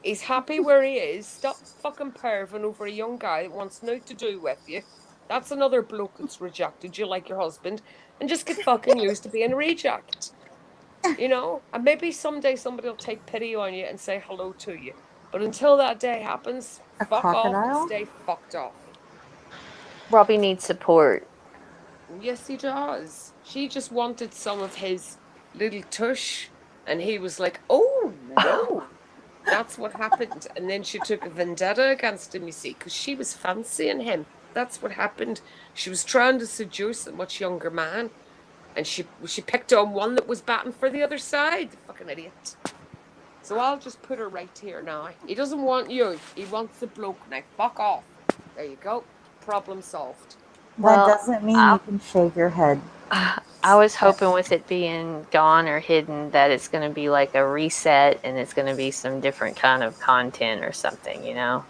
Speaker 7: He's happy where he is. Stop fucking perving over a young guy that wants nothing to do with you. That's another bloke that's rejected you like your husband. And just get fucking used to being a reject. And maybe someday somebody will take pity on you and say hello to you. But until that day happens,
Speaker 5: A
Speaker 7: fuck off and
Speaker 5: crocodile?
Speaker 7: stay fucked off.
Speaker 3: Robbie needs support.
Speaker 7: Yes, he does. She just wanted some of his little tush, and he was like, oh no. That's what happened. And then she took a vendetta against him, you see, because she was fancying him. That's what happened. She was trying to seduce a much younger man, and she picked on one that was batting for the other side. The fucking idiot. So I'll just put her right here now. He doesn't want you. He wants the bloke. Now, fuck off. There you go. Problem solved.
Speaker 5: That doesn't mean you can shave your head.
Speaker 3: I was hoping with it being gone or hidden that it's going to be like a reset and it's going to be some different kind of content or something, you know?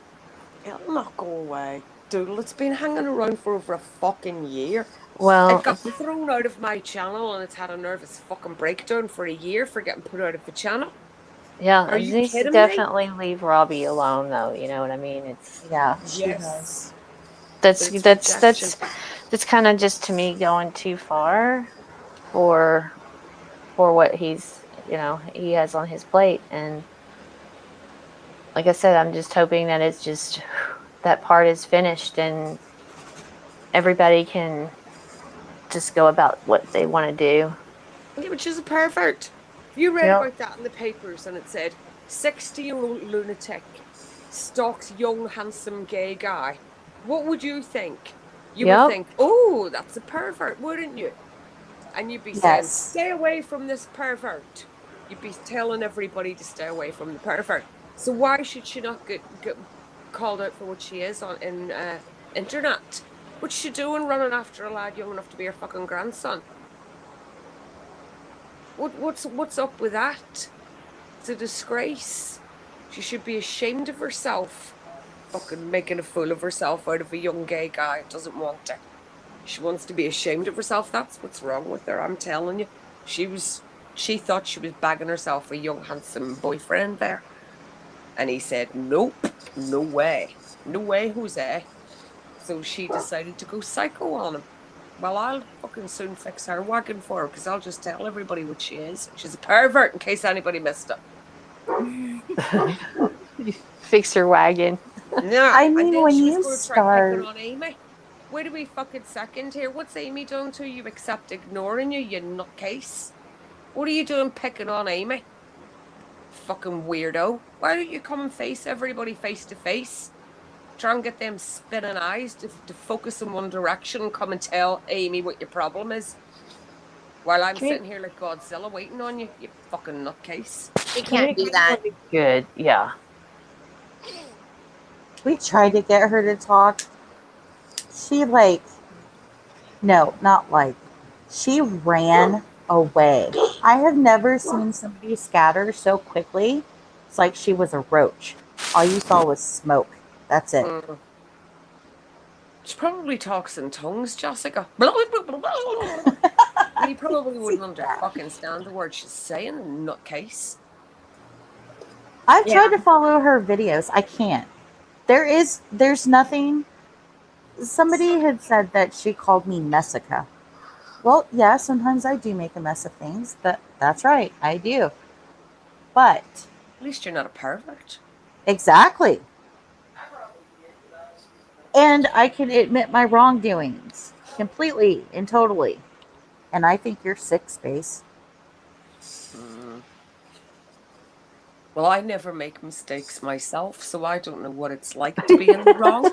Speaker 7: It'll not go away. Doodle, it's been hanging around for over a fucking year.
Speaker 3: Well,
Speaker 7: it got thrown out of my channel and it's had a nervous fucking breakdown for a year for getting put out of the channnel.
Speaker 3: Yeah,
Speaker 7: Are you
Speaker 3: needs to
Speaker 7: kidding
Speaker 3: definitely leave Robbie alone, though. You know what I mean? It's
Speaker 7: yes.
Speaker 3: That's kind of just to me going too far for what he's he has on his plate, and like I said, I'm just hoping that it's just that part is finished and everybody can just go about what they want to do.
Speaker 7: Yeah, but she's a pervert. You read about that in the papers and it said 60-year-old lunatic stalks young, handsome, gay guy. What would you think? You would think, oh, that's a pervert, wouldn't you? And you'd be saying, stay away from this pervert. You'd be telling everybody to stay away from the pervert. So why should she not get called out for what she is on internet? What's she doing running after a lad young enough to be her fucking grandson? What's up with that? It's a disgrace. She should be ashamed of herself. Fucking making a fool of herself out of a young gay guy who doesn't want it. She wants to be ashamed of herself. That's what's wrong with her. I'm telling you. She thought she was bagging herself a young, handsome boyfriend there. And he said, nope, no way. No way, Jose. So she decided to go psycho on him. Well, I'll fucking soon fix her wagon for her because I'll just tell everybody what she is. She's a pervert in case anybody missed it.
Speaker 3: Fix her wagon.
Speaker 7: Yeah,
Speaker 5: I mean, when you start
Speaker 7: on Amy. Where do we fucking second here? What's Amy doing to you except ignoring you, you nutcase? What are you doing picking on Amy? Fucking weirdo. Why don't you come and face everybody face to face? Try and get them spinning eyes to focus in one direction and come and tell Amy what your problem is. While I'm sitting here like Godzilla waiting on you, you fucking nutcase.
Speaker 6: You can't do that.
Speaker 3: Good, yeah.
Speaker 5: We tried to get her to talk. She she ran away. I have never seen somebody scatter so quickly. It's like she was a roach. All you saw was smoke. That's it.
Speaker 7: She probably talks in tongues, Jessica. You probably wouldn't fucking stand the word she's saying, nutcase.
Speaker 5: I've tried to follow her videos. I can't. There's nothing. Somebody had said that she called me Messica. Well, yeah, sometimes I do make a mess of things. That's right, I do. But
Speaker 7: at least you're not a pervert.
Speaker 5: Exactly. And I can admit my wrongdoings completely and totally. And I think you're sick, Space.
Speaker 7: Well, I never make mistakes myself, so I don't know what it's like to be in the wrong.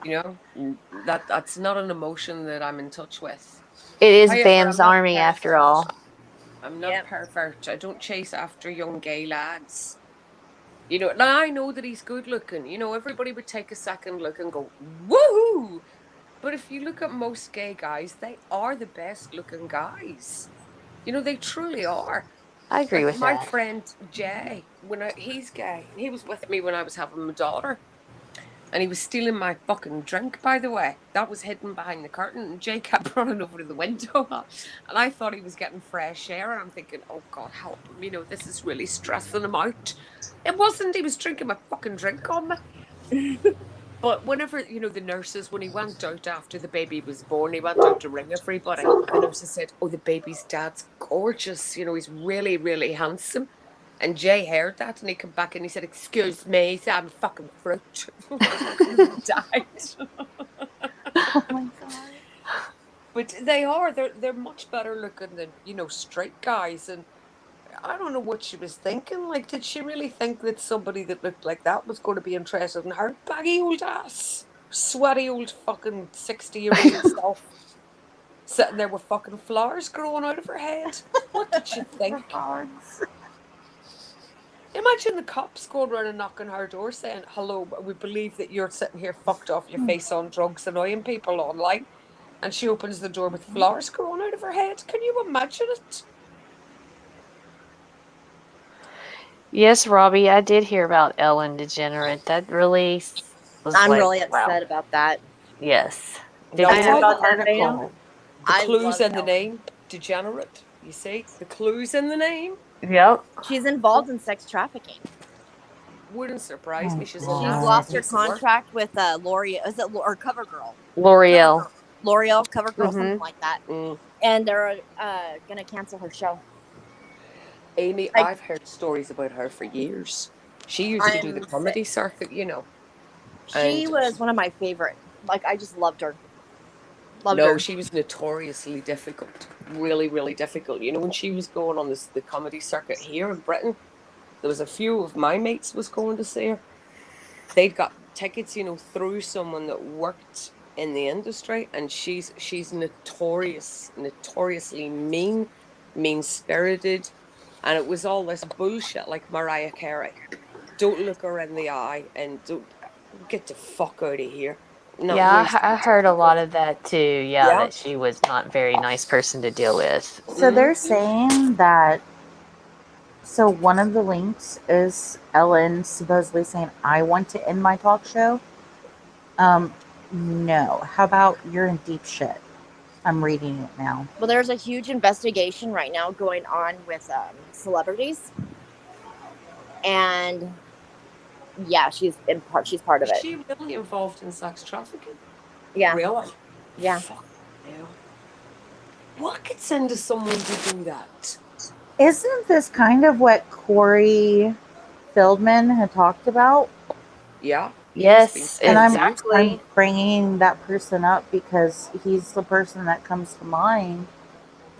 Speaker 7: You know, that's not an emotion that I'm in touch with.
Speaker 3: It is Bam's army, after all.
Speaker 7: I'm not a pervert. I don't chase after young gay lads. You know, now I know that he's good looking. You know, everybody would take a second look and go, woohoo! But if you look at most gay guys, they are the best looking guys. You know, they truly are.
Speaker 3: I agree with
Speaker 7: my
Speaker 3: that.
Speaker 7: My friend Jay, he's gay. He was with me when I was having my daughter. And he was stealing my fucking drink, by the way. That was hidden behind the curtain. And Jay kept running over to the window. And I thought he was getting fresh air. And I'm thinking, oh, God, help him. You know, this is really stressing him out. It wasn't. He was drinking my fucking drink on me. But whenever, you know, the nurses, when he went out after the baby was born, he went out to ring everybody. And the nurses said, oh, the baby's dad's gorgeous. You know, he's really, really handsome. And Jay heard that and he came back and he said, excuse me, I'm a fucking fruit. Died.
Speaker 5: Oh my God.
Speaker 7: But they're much better looking than, you know, straight guys. And I don't know what she was thinking. Like, did she really think that somebody that looked like that was going to be interested in her baggy old ass? Sweaty old fucking 60-year-old self. Sitting there with fucking flowers growing out of her head. What did she think? Imagine the cops going around and knocking her door saying, "Hello, we believe that you're sitting here fucked off your face on drugs, annoying people online." And she opens the door with flowers growing out of her head. Can you imagine it?
Speaker 3: Yes, Robbie, I did hear about Ellen DeGeneres. That really was
Speaker 6: I'm
Speaker 3: like,
Speaker 6: really
Speaker 3: wow.
Speaker 6: upset about that.
Speaker 3: Yes. Did
Speaker 7: Now,
Speaker 3: you hear about that, Bam?
Speaker 7: the
Speaker 6: I
Speaker 7: clues
Speaker 6: love
Speaker 7: in the
Speaker 6: Ellen.
Speaker 7: name, degenerate. You see, the clues in the name.
Speaker 3: Yep.
Speaker 6: She's involved in sex trafficking.
Speaker 7: Wouldn't surprise me. She's
Speaker 6: She's
Speaker 7: involved
Speaker 6: lost
Speaker 7: in
Speaker 6: her contract with L'Oreal. Is it or CoverGirl?
Speaker 3: L'Oreal.
Speaker 6: L'Oreal, CoverGirl, something
Speaker 3: Mhm.
Speaker 6: like that.
Speaker 7: Mm.
Speaker 6: And they're gonna cancel her show.
Speaker 7: Amy, I've heard stories about her for years. She used to do the comedy circuit, you know.
Speaker 6: She was one of my favorite. Like, I just loved her. Loved
Speaker 7: No,
Speaker 6: her.
Speaker 7: she was notoriously difficult. Really, really difficult. You know, when she was going on the comedy circuit here in Britain, there was a few of my mates was going to see her. They'd got tickets, you know, through someone that worked in the industry, and she's notoriously mean spirited, and it was all this bullshit like Mariah Carey. Don't look her in the eye and don't get the fuck out of here. Not
Speaker 3: Yeah,
Speaker 7: wasting
Speaker 3: I heard a lot of that too. Yeah,
Speaker 7: Yeah.
Speaker 3: that she was not a very nice person to deal with.
Speaker 5: So they're saying that. So one of the links is Ellen supposedly saying, "I want to end my talk show." No. How about you're in deep shit? I'm reading it now.
Speaker 6: Well, there's a huge investigation right now going on with celebrities, and yeah, she's part of
Speaker 7: Is
Speaker 6: it.
Speaker 7: she really involved in sex trafficking?
Speaker 6: Yeah.
Speaker 7: Really?
Speaker 6: Yeah.
Speaker 7: Fuck hell. What gets into someone to do that?
Speaker 5: Isn't this kind of what Corey Feldman had talked about?
Speaker 7: Yeah.
Speaker 3: Yes,
Speaker 5: And
Speaker 3: exactly.
Speaker 5: I'm bringing that person up because he's the person that comes to mind.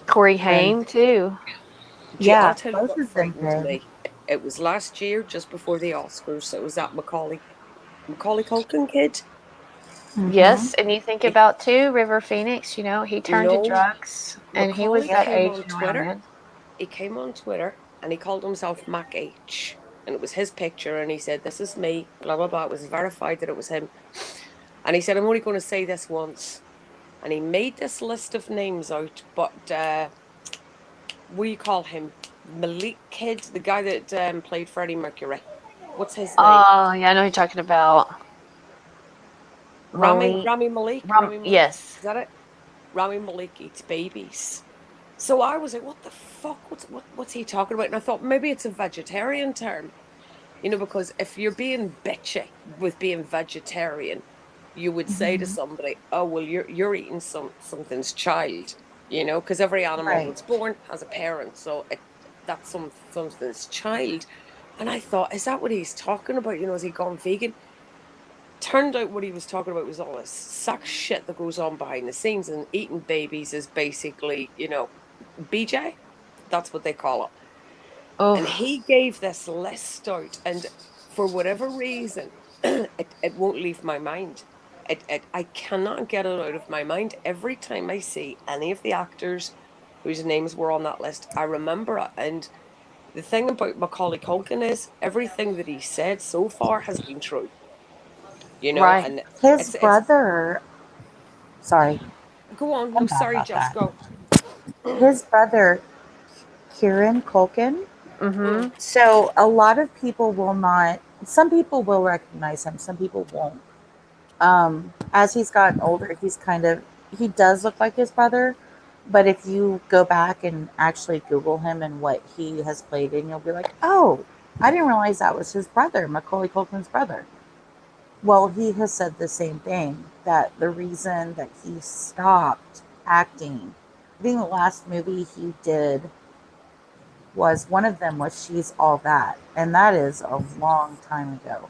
Speaker 3: Corey Haim too.
Speaker 5: Yeah,
Speaker 7: I'll tell you
Speaker 5: both
Speaker 7: what
Speaker 5: of them
Speaker 7: frightened
Speaker 5: did.
Speaker 7: me. It was last year, just before the Oscars. It was that Macaulay Culkin kid.
Speaker 3: Yes, and you think about too, River Phoenix, you know, he turned to
Speaker 7: No,
Speaker 3: drugs and he was
Speaker 7: Macaulay
Speaker 3: that
Speaker 7: came
Speaker 3: age
Speaker 7: on
Speaker 3: around
Speaker 7: Twitter.
Speaker 3: then.
Speaker 7: He came on Twitter and he called himself Mac H. And it was his picture, and he said, "This is me, blah, blah, blah." It was verified that it was him. And he said, "I'm only going to say this once." And he made this list of names out, but we call him Malik Kid, the guy that played Freddie Mercury. What's his name?
Speaker 3: Oh, yeah, I know who you're talking about.
Speaker 7: Rami Malek.
Speaker 3: Yes.
Speaker 7: Is that it? Rami Malek eats babies. So I was like, what the fuck? What's he talking about? And I thought maybe it's a vegetarian term. You know, because if you're being bitchy with being vegetarian, you would say to somebody, "Oh, well, you're eating something's child," you know, because every animal that's born has a parent, so that's something's child. And I thought, is that what he's talking about? You know, has he gone vegan? Turned out what he was talking about was all this sack shit that goes on behind the scenes, and eating babies is basically, you know, BJ. That's what they call it.
Speaker 3: Oh.
Speaker 7: And he gave this list out, and for whatever reason, it won't leave my mind. I cannot get it out of my mind. Every time I see any of the actors whose names were on that list, I remember it. And the thing about Macaulay Culkin is everything that he said so far has been true. You know,
Speaker 3: Right.
Speaker 7: and
Speaker 5: His brother. Sorry.
Speaker 7: Go on. No, sorry, Jess. Go.
Speaker 5: His brother, Kieran Culkin.
Speaker 3: Mm-hmm.
Speaker 5: So a lot of people will not. Some people will recognize him. Some people won't. As he's gotten older, he does look like his brother. But if you go back and actually Google him and what he has played in, you'll be like, oh, I didn't realize that was his brother, Macaulay Culkin's brother. Well, he has said the same thing, that the reason that he stopped acting, I think the last movie he did was, one of them was She's All That. And that is a long time ago.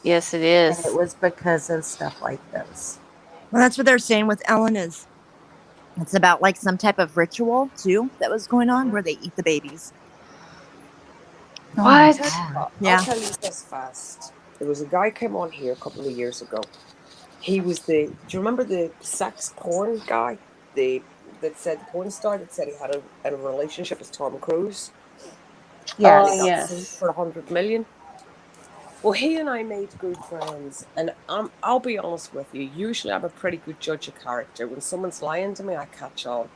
Speaker 3: Yes, it
Speaker 5: And
Speaker 3: is.
Speaker 5: it was because of stuff like this.
Speaker 6: Well, that's what they're saying with Ellen is it's about like some type of ritual too that was going on where they eat the babies.
Speaker 3: What?
Speaker 6: Yeah.
Speaker 7: I'll tell you this fast. There was a guy came on here a couple of years ago. He was do you remember the sex porn guy? The porn star that said he had a relationship with Tom Cruise?
Speaker 5: Yes.
Speaker 7: And he got
Speaker 3: yes.
Speaker 7: sued for 100 million. Well, he and I made good friends, and I'll be honest with you. Usually, I'm a pretty good judge of character. When someone's lying to me, I catch on.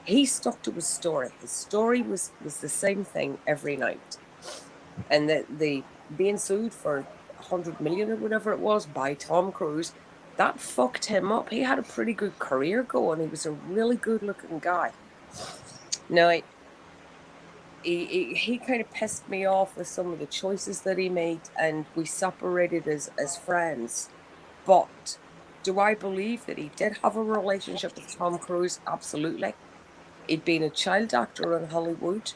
Speaker 7: He stuck to his story. His story was the same thing every night, and the being sued for 100 million or whatever it was by Tom Cruise, that fucked him up. He had a pretty good career going. He was a really good looking guy. Now, he kind of pissed me off with some of the choices that he made, and we separated as friends. But do I believe that he did have a relationship with Tom Cruise? Absolutely. He'd been a child actor in Hollywood,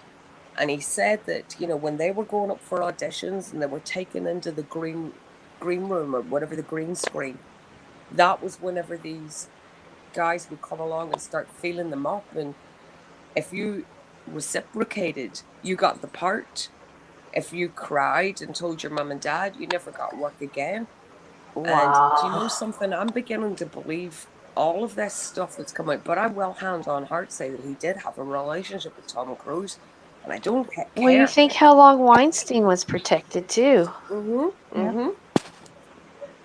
Speaker 7: and he said that, you know, when they were going up for auditions and they were taken into the green room or whatever, the green screen, that was whenever these guys would come along and start feeling them up, and if you reciprocated, you got the part. If you cried and told your mum and dad, you never got work again. And do you know
Speaker 3: Wow.
Speaker 7: something? I'm beginning to believe all of this stuff that's come out, but I will hand on heart say that he did have a relationship with Tom Cruise, and I don't
Speaker 3: Well, you
Speaker 7: care.
Speaker 3: think how long Weinstein was protected too,
Speaker 5: Yep.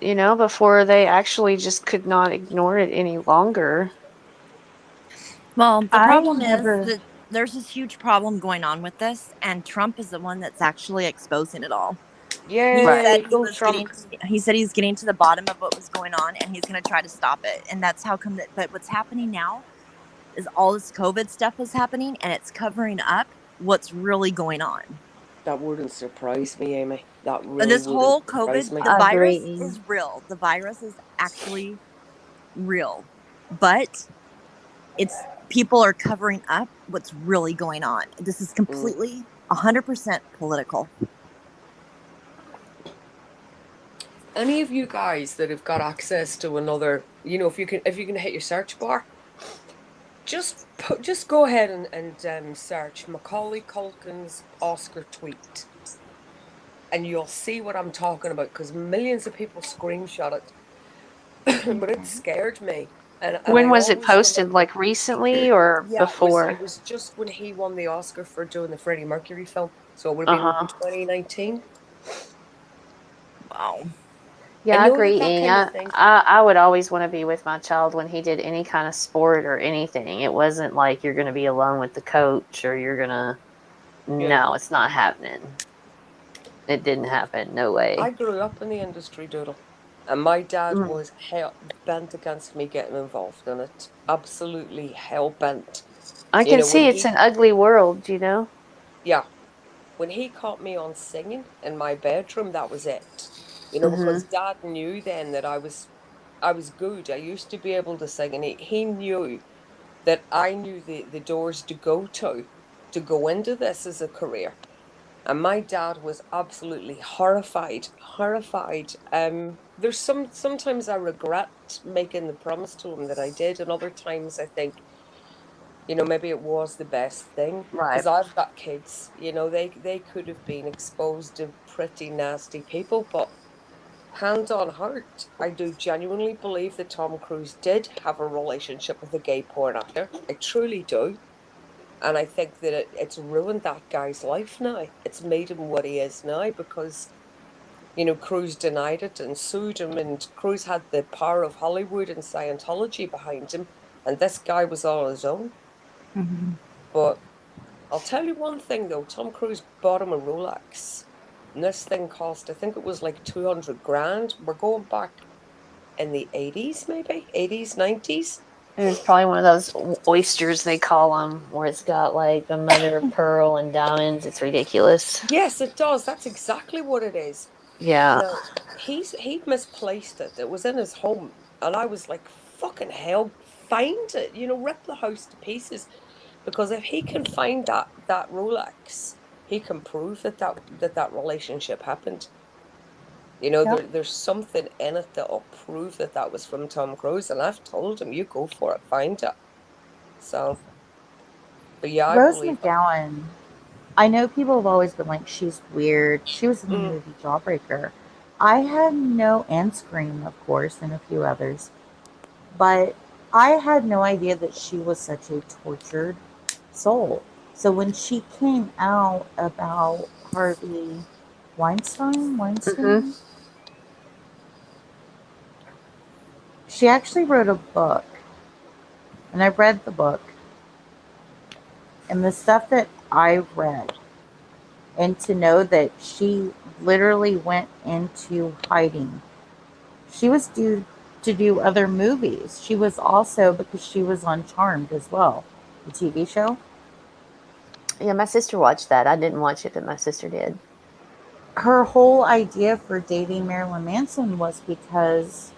Speaker 3: you know, before they actually just could not ignore it any longer.
Speaker 6: Well, the
Speaker 5: I
Speaker 6: problem is
Speaker 5: never.
Speaker 6: that there's this huge problem going on with this, and Trump is the one that's actually exposing it all. He
Speaker 3: Right.
Speaker 6: said
Speaker 7: Yay, go Trump.
Speaker 6: he said he's getting to the bottom of what was going on, and he's going to try to stop it. And that's how come that. But what's happening now is all this COVID stuff is happening, and it's covering up what's really going on.
Speaker 7: That wouldn't surprise me, Amy. That really
Speaker 6: This
Speaker 7: wouldn't
Speaker 6: whole
Speaker 7: surprise
Speaker 6: COVID,
Speaker 7: me.
Speaker 6: the virus
Speaker 3: Agreed.
Speaker 6: is real. The virus is actually real, but it's people are covering up what's really going on. This is completely 100% political.
Speaker 7: Any of you guys that have got access to another, you know, if you can hit your search bar, just go ahead and search Macaulay Culkin's Oscar tweet, and you'll see what I'm talking about, because millions of people screenshot it. But it scared me, and
Speaker 3: When
Speaker 7: I
Speaker 3: was it
Speaker 7: always
Speaker 3: posted?
Speaker 7: remember.
Speaker 3: Like recently or
Speaker 7: Yeah,
Speaker 3: before?
Speaker 7: it was just when he won the Oscar for doing the Freddie Mercury film, so it would have been
Speaker 3: Uh-huh.
Speaker 7: 2019.
Speaker 6: Wow.
Speaker 7: I
Speaker 3: Yeah, I
Speaker 7: know
Speaker 3: agree,
Speaker 7: that
Speaker 3: Ing.
Speaker 7: kind of
Speaker 3: I,
Speaker 7: thing.
Speaker 3: I, I would always want to be with my child when he did any kind of sport or anything. It wasn't like you're going to be alone with the coach or you're going to.
Speaker 7: Yeah.
Speaker 3: No, it's not happening. It didn't happen. No way.
Speaker 7: I grew up in the industry, Doodle, and my dad
Speaker 3: Mm.
Speaker 7: was hell bent against me getting involved in it. Absolutely hell bent.
Speaker 3: I
Speaker 7: You
Speaker 3: can
Speaker 7: know, when
Speaker 3: see it's
Speaker 7: he,
Speaker 3: an ugly world, you know?
Speaker 7: yeah, when he caught me on singing in my bedroom, that was it. You know,
Speaker 3: Mm-hmm.
Speaker 7: because dad knew then that I was good. I used to be able to sing, and he knew that I knew the doors to go into this as a career. And my dad was absolutely horrified, horrified. There's sometimes I regret making the promise to him that I did, and other times I think, you know, maybe it was the best thing,
Speaker 3: Right.
Speaker 7: because I've got kids. You know, they could have been exposed to pretty nasty people, but hand on heart, I do genuinely believe that Tom Cruise did have a relationship with a gay porn actor. I truly do. And I think that it's ruined that guy's life now. It's made him what he is now because, you know, Cruise denied it and sued him, and Cruise had the power of Hollywood and Scientology behind him, and this guy was all on his own.
Speaker 6: Mm-hmm.
Speaker 7: But I'll tell you one thing though, Tom Cruise bought him a Rolex. And this thing cost, I think it was like 200 grand. We're going back in the 80s, maybe? 80s, 90s?
Speaker 3: And it's probably one of those oysters they call them, where it's got like the mother of pearl and diamonds. It's ridiculous.
Speaker 7: Yes, it does. That's exactly what it is.
Speaker 3: Yeah.
Speaker 7: No, he'd misplaced it. It was in his home, and I was like, "Fucking hell, find it! You know, rip the house to pieces." Because if he can find that Rolex, he can prove that relationship happened. You know,
Speaker 5: Yep.
Speaker 7: there's something in it that'll prove that was from Tom Cruise, and I've told him, "You go for it, find it." So, but yeah, I
Speaker 5: Rose
Speaker 7: believe it.
Speaker 5: McGowan. I know people have always been like, she's weird. She was in the
Speaker 7: Mm,
Speaker 5: movie Jawbreaker. I had no, and Scream, of course, and a few others. But I had no idea that she was such a tortured soul. So when she came out about Harvey Weinstein, she actually wrote a book. And I read the book. And the stuff that I read, and to know that she literally went into hiding. She was due to do other movies. She was also, because she was on Charmed as well, the TV show.
Speaker 3: Yeah, my sister watched that. I didn't watch it, but my sister did.
Speaker 5: Her whole idea for dating Marilyn Manson was because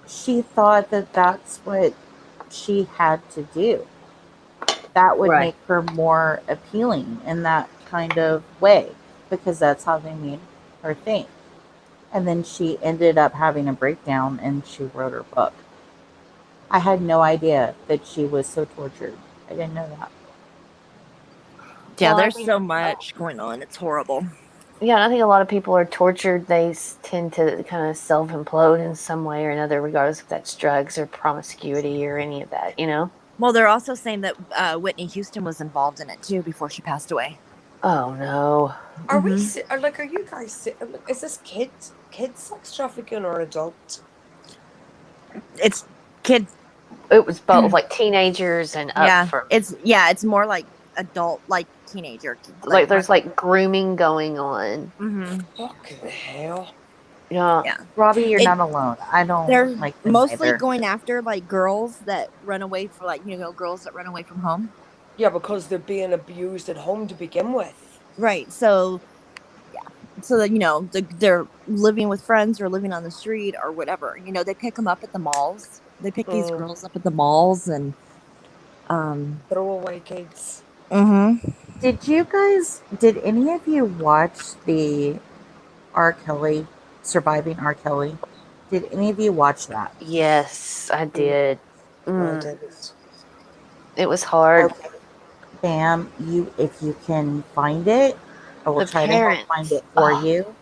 Speaker 5: she thought that that's what she had to do. That would make her more appealing in that kind of way, because that's how they made her think. And then she ended up having a breakdown and she wrote her book. I had no idea that she was so tortured. I didn't know that.
Speaker 6: Yeah, there's so much going on. It's horrible.
Speaker 3: Yeah, and I think a lot of people are tortured. They tend to kind of self-implode in some way or another, regardless if that's drugs or promiscuity or any of that, you know?
Speaker 6: Well, they're also saying that Whitney Houston was involved in it too before she passed away.
Speaker 3: Oh no!
Speaker 7: Are we like? Are you guys? Is this kids sex trafficking or adult?
Speaker 6: It's kids.
Speaker 3: It was both, like teenagers and up for.
Speaker 6: It's more like adult, like teenager.
Speaker 3: Like there's like grooming going on.
Speaker 7: Fucking hell.
Speaker 3: Yeah.
Speaker 5: Robbie, you're not alone. I don't
Speaker 6: They're
Speaker 5: like them
Speaker 6: mostly
Speaker 5: either.
Speaker 6: going after like girls that run away for girls that run away from home.
Speaker 7: Yeah, because they're being abused at home to begin with.
Speaker 6: Right. So so that they're living with friends or living on the street or whatever. They pick them up at the malls. They pick these girls up at the malls and
Speaker 7: throwaway kids.
Speaker 5: Did any of you watch the R. Kelly, Surviving R. Kelly? Did any of you watch that?
Speaker 3: Yes, I did.
Speaker 7: I didn't.
Speaker 3: It was hard.
Speaker 5: Okay. Bam, if you can find it, I will try to help find it for you.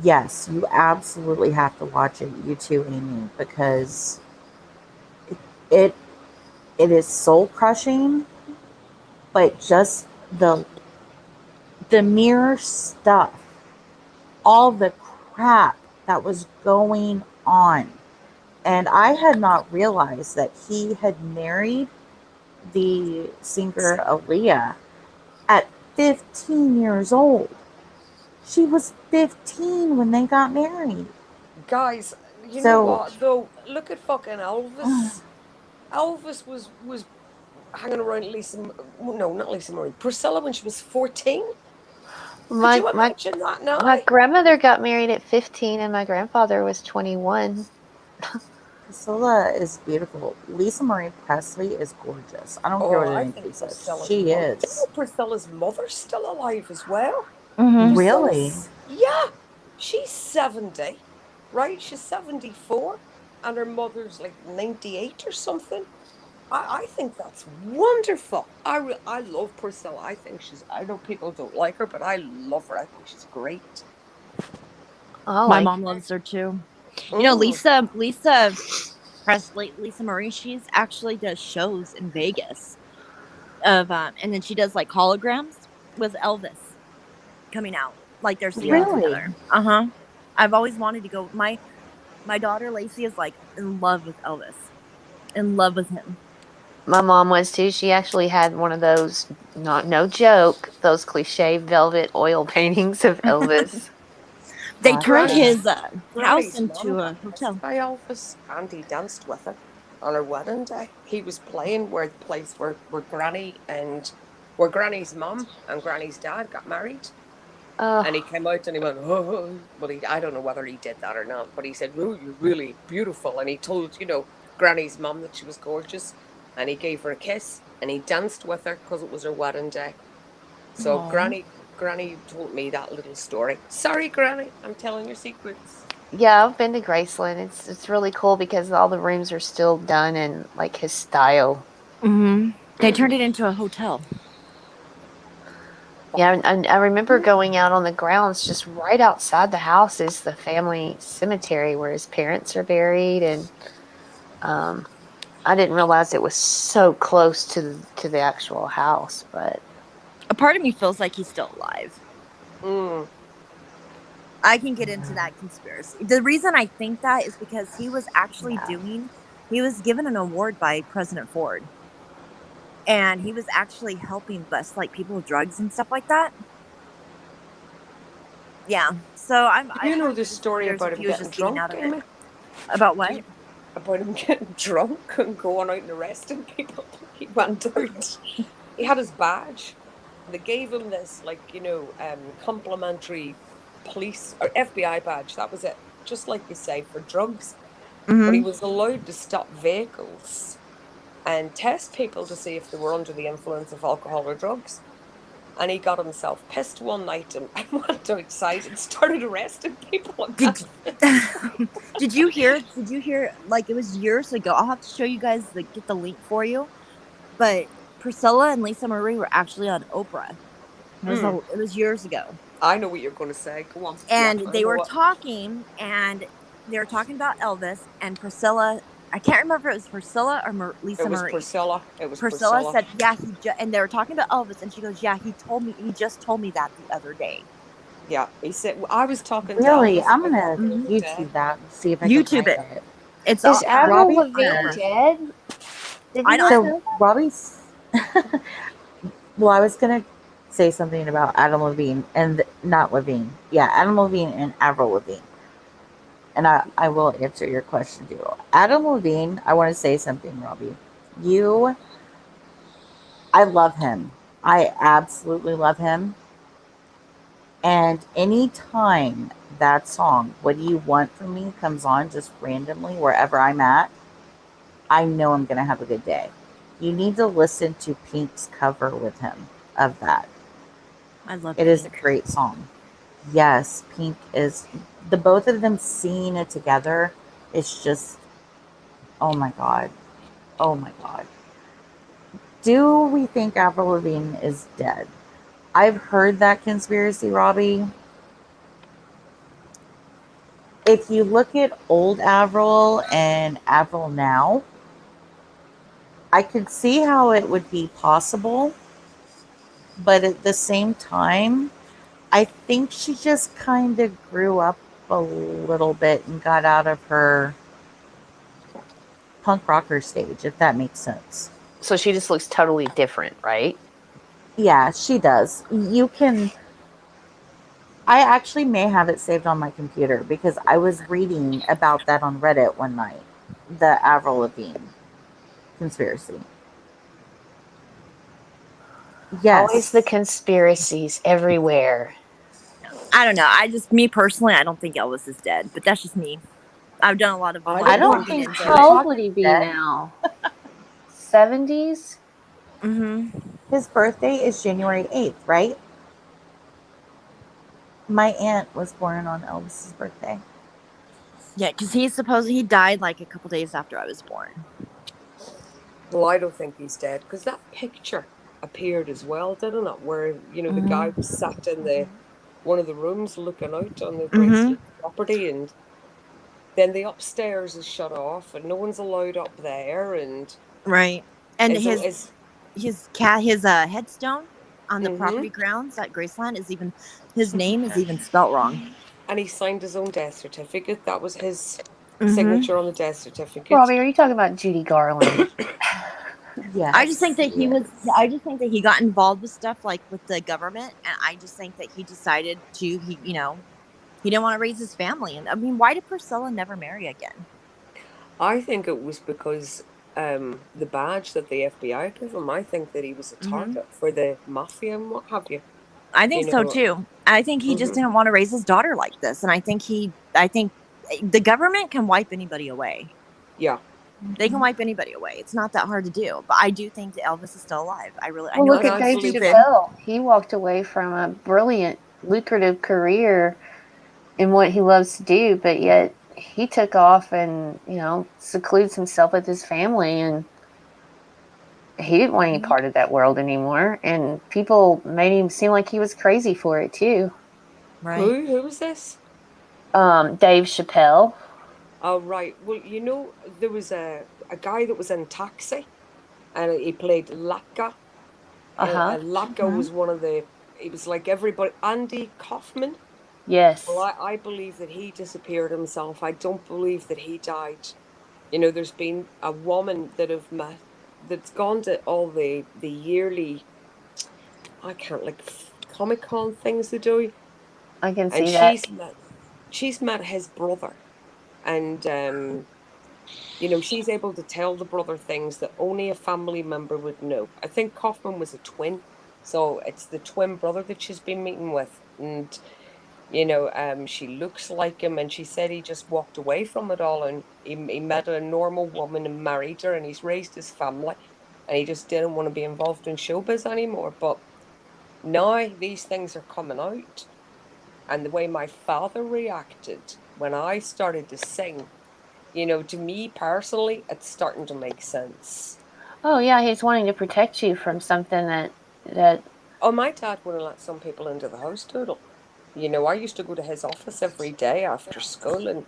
Speaker 5: Yes, you absolutely have to watch it, you too, Amy, because it is soul crushing, but just the mere stuff, all the crap that was going on. And I had not realized that he had married the singer Aaliyah at 15 years old. She was 15 when they got married.
Speaker 7: Guys, you know what though? Look at fucking Elvis. Elvis was hanging around not Lisa Marie, Priscilla when she was 14. Could you imagine that now?
Speaker 3: My grandmother got married at 15 and my grandfather was 21.
Speaker 5: Priscilla is beautiful. Lisa Marie Presley is gorgeous. I don't care what anybody says. She is.
Speaker 7: You know Priscilla's mother's still alive as well.
Speaker 5: Really?
Speaker 7: Yeah. She's 70, right? She's 74 and her mother's like 98 or something. I think that's wonderful. I love Priscilla. I know people don't like her, but I love her. I think she's great.
Speaker 6: My mom loves her too. Lisa Presley, Lisa Marie, she's actually does shows in Vegas of and then she does like holograms with Elvis coming out, like they're singing together. I've always wanted to go. My daughter Lacey is like in love with Elvis, in love with him.
Speaker 3: My mom was too. She actually had one of those, no joke, those cliche velvet oil paintings of Elvis.
Speaker 6: They turned his house into a hotel.
Speaker 7: By Elvis, and he danced with her on her wedding day. He was playing where the place where Granny's mum and Granny's dad got married. And he came out and he went, oh. Well, I don't know whether he did that or not, but he said, oh, you're really beautiful. And he told, Granny's mum that she was gorgeous. And he gave her a kiss and he danced with her because it was her wedding day. So Granny told me that little story. Sorry, Granny, I'm telling your secrets.
Speaker 3: Yeah, I've been to Graceland. It's really cool because all the rooms are still done in like his style.
Speaker 6: They turned it into a hotel.
Speaker 3: Yeah, and I remember going out on the grounds. Just right outside the house is the family cemetery where his parents are buried, and I didn't realize it was so close to the actual house, but
Speaker 6: A part of me feels like he's still alive. I can get into that conspiracy. The reason I think that is because he was actually he was given an award by President Ford. And he was actually helping bust like people with drugs and stuff like that. Yeah. So
Speaker 7: You know the story about him getting drunk, Amy?
Speaker 6: About what?
Speaker 7: About him getting drunk and going out and arresting people. He went out. He had his badge. They gave him this, like, complimentary police or FBI badge. That was it. Just like you say, for drugs. But he was allowed to stop vehicles and test people to see if they were under the influence of alcohol or drugs. And he got himself pissed one night and went outside and started arresting people.
Speaker 6: Did you hear? Like, it was years ago. I'll have to show you guys get the link for you. But Priscilla and Lisa Marie were actually on Oprah. It was years ago.
Speaker 7: I know what you're going to say. Go on.
Speaker 6: And they were talking, and they were talking about Elvis, and Priscilla. I can't remember if it was Priscilla or Lisa Marie.
Speaker 7: Priscilla. It was
Speaker 6: Priscilla said, "Yeah, and they were talking about Elvis," and she goes, "Yeah, he just told me that the other day."
Speaker 7: Yeah, he said, I was talking.
Speaker 5: Really, I'm gonna YouTube that and see if I can
Speaker 6: YouTube
Speaker 5: find
Speaker 6: it.
Speaker 3: Is Avril Lavigne dead?
Speaker 5: I don't know. Robbie's. Well, I was gonna say something about Adam Levine and not Levine. Yeah, Adam Levine and Avril Lavigne. And I will answer your question, too. Adam Levine, I want to say something, Robbie. I love him. I absolutely love him. And anytime that song, What Do You Want From Me, comes on just randomly, wherever I'm at, I know I'm going to have a good day. You need to listen to Pink's cover with him of that.
Speaker 6: I love
Speaker 5: it. It is a great song. Yes, Pink is... The both of them singing it together, it's just... Oh my God. Oh my God. Do we think Avril Lavigne is dead? I've heard that conspiracy, Robbie. If you look at old Avril and Avril now, I could see how it would be possible. But at the same time, I think she just kind of grew up a little bit and got out of her punk rocker stage, if that makes sense.
Speaker 3: So she just looks totally different, right?
Speaker 5: Yeah, she does. You can... I actually may have it saved on my computer because I was reading about that on Reddit one night. The Avril Lavigne conspiracy. Yes.
Speaker 3: Always the conspiracies everywhere.
Speaker 6: I don't know. Me personally, I don't think Elvis is dead, but that's just me. I've done a lot of...
Speaker 5: I don't think...
Speaker 3: How old would he be now? 70s?
Speaker 6: Mm-hmm.
Speaker 5: His birthday is January 8th, right? My aunt was born on Elvis's birthday.
Speaker 6: Yeah, because he died like a couple days after I was born.
Speaker 7: Well, I don't think he's dead because that picture appeared as well, didn't it? Where, the guy was sat in one of the rooms looking out on the Great property, and then the upstairs is shut off and no one's allowed up there, and
Speaker 6: right. And his headstone on the property grounds at Graceland is even, his name is even spelt wrong.
Speaker 7: And he signed his own death certificate. That was his signature on the death certificate.
Speaker 3: Robbie, are you talking about Judy Garland?
Speaker 5: Yeah.
Speaker 6: I just think that he got involved with stuff like with the government, and I just think that he decided he didn't want to raise his family. And I mean, why did Priscilla never marry again?
Speaker 7: I think it was because the badge that the FBI gave him, I think that he was a target for the mafia and what have you.
Speaker 6: I think so too. I think he just didn't want to raise his daughter like this, and I think the government can wipe anybody away.
Speaker 7: Yeah.
Speaker 6: They can wipe anybody away. It's not that hard to do. But I do think that Elvis is still alive. I know.
Speaker 3: Look at Dave Chappelle. He walked away from a brilliant, lucrative career in what he loves to do, but yet he took off and, secludes himself with his family, and he didn't want any part of that world anymore. And people made him seem like he was crazy for it too.
Speaker 6: Right.
Speaker 7: Who was this?
Speaker 3: Dave Chappelle.
Speaker 7: Oh, right. Well, there was a guy that was in Taxi, and he played Latka. Latka was one of the. He was like everybody. Andy Kaufman.
Speaker 3: Yes.
Speaker 7: Well, I believe that he disappeared himself. I don't believe that he died. You know, there's been a woman that have met that's gone to all the yearly. I can't like Comic-Con things they do.
Speaker 3: I can
Speaker 7: And
Speaker 3: see that.
Speaker 7: she's met his brother, and you know, she's able to tell the brother things that only a family member would know. I think Kaufman was a twin, so it's the twin brother that she's been meeting with, and you know, she looks like him, and she said he just walked away from it all, and he met a normal woman and married her, and he's raised his family, and he just didn't want to be involved in showbiz anymore. But now these things are coming out, and the way my father reacted when I started to sing, you know, to me personally, it's starting to make sense.
Speaker 3: Oh yeah, he's wanting to protect you from something that.
Speaker 7: Oh, my dad wouldn't let some people into the house, Toodle. You know, I used to go to his office every day after school, and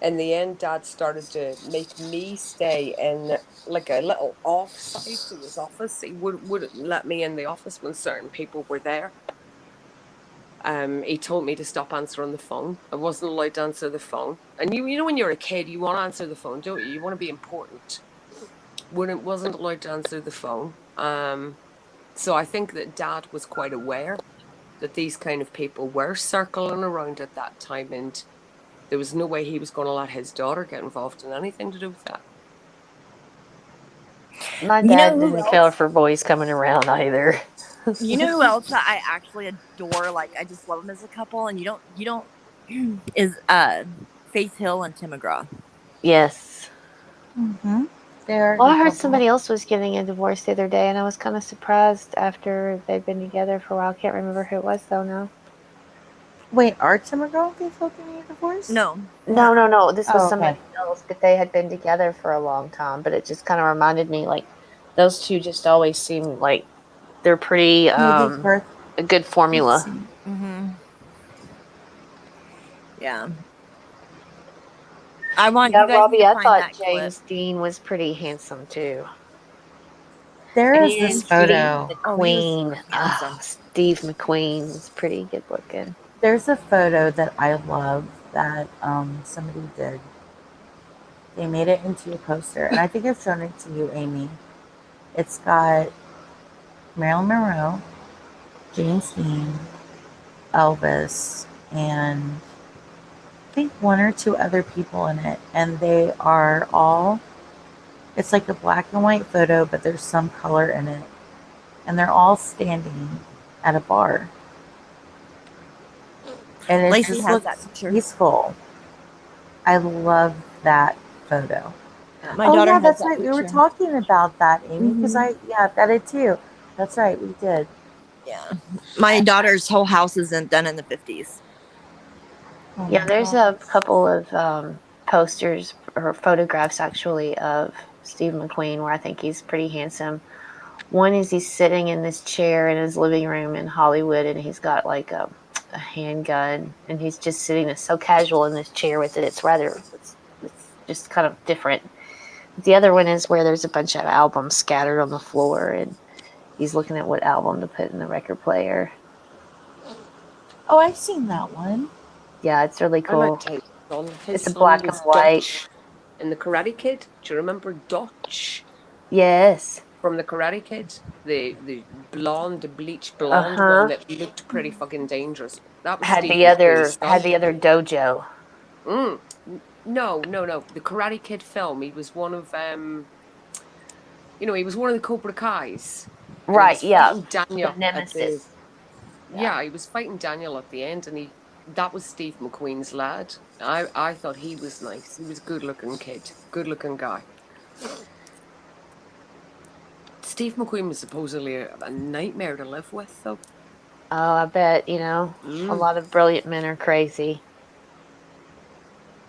Speaker 7: in the end, Dad started to make me stay in like a little offside to his office. He wouldn't let me in the office when certain people were there. He told me to stop answering the phone. I wasn't allowed to answer the phone. And you know, when you're a kid, you want to answer the phone, don't you? You want to be important. Wasn't allowed to answer the phone. So I think that Dad was quite aware that these kind of people were circling around at that time, and there was no way he was going to let his daughter get involved in anything to do with that.
Speaker 3: My dad didn't care for boys coming around either.
Speaker 6: You know who else I actually adore? Like, I just love them as a couple, and you don't is Faith Hill and Tim McGraw.
Speaker 3: Yes.
Speaker 5: Mm-hmm.
Speaker 3: Well, I heard somebody else was getting a divorce the other day, and I was kind of surprised after they'd been together for a while. I can't remember who it was, though, now.
Speaker 5: Wait, are Tim McGraw and Faith Hill getting a divorce?
Speaker 6: No.
Speaker 3: No. This was somebody else, but they had been together for a long time. But it just kind of reminded me, like, those two just always seem like they're pretty, a good formula.
Speaker 6: Mm-hmm. Yeah. I want you guys
Speaker 3: Robbie,
Speaker 6: to
Speaker 3: I
Speaker 6: find
Speaker 3: thought
Speaker 6: that
Speaker 3: James
Speaker 6: clip.
Speaker 3: Dean was pretty handsome, too.
Speaker 5: There is this photo.
Speaker 3: The Queen. Steve McQueen was pretty good looking.
Speaker 5: There's a photo that I love that somebody did. They made it into a poster, and I think I've shown it to you, Amy. It's got Marilyn Monroe, James Dean, Elvis, and I think one or two other people in it, and they are all, it's like a black and white photo, but there's some color in it, and they're all standing at a bar, and it
Speaker 6: Lacey
Speaker 5: just
Speaker 6: has that
Speaker 5: looks
Speaker 6: picture.
Speaker 5: peaceful. I love that photo.
Speaker 6: My daughter has
Speaker 5: that's
Speaker 6: that
Speaker 5: right.
Speaker 6: picture.
Speaker 5: We were talking about that, Amy, because I've got it too. That's right, we did.
Speaker 6: Yeah, my daughter's whole house is done in the 50s.
Speaker 5: Oh
Speaker 3: yeah, there's a couple of posters or photographs actually of Steve McQueen where I think he's pretty handsome. One is he's sitting in this chair in his living room in Hollywood, and he's got like a handgun, and he's just sitting there so casual in this chair with it. It's just kind of different. The other one is where there's a bunch of albums scattered on the floor, and he's looking at what album to put in the record player.
Speaker 5: Oh, I've seen that one.
Speaker 3: Yeah, it's really cool.
Speaker 7: It's
Speaker 3: a black and white.
Speaker 7: Dutch in the Karate Kid. Do you remember Dutch?
Speaker 3: Yes.
Speaker 7: From the Karate Kid, the bleached blonde one that looked pretty fucking dangerous. That was
Speaker 3: had
Speaker 7: Steve
Speaker 3: the other dojo.
Speaker 7: No. The Karate Kid film. He was one of he was one of the Cobra Kais.
Speaker 3: Right. Yeah.
Speaker 7: Daniel
Speaker 3: the nemesis.
Speaker 7: He was fighting Daniel at the end, and that was Steve McQueen's lad. I thought he was nice. He was a good-looking kid, good-looking guy. Steve McQueen was supposedly a nightmare to live with, though.
Speaker 3: Oh, I bet, a lot of brilliant men are crazy.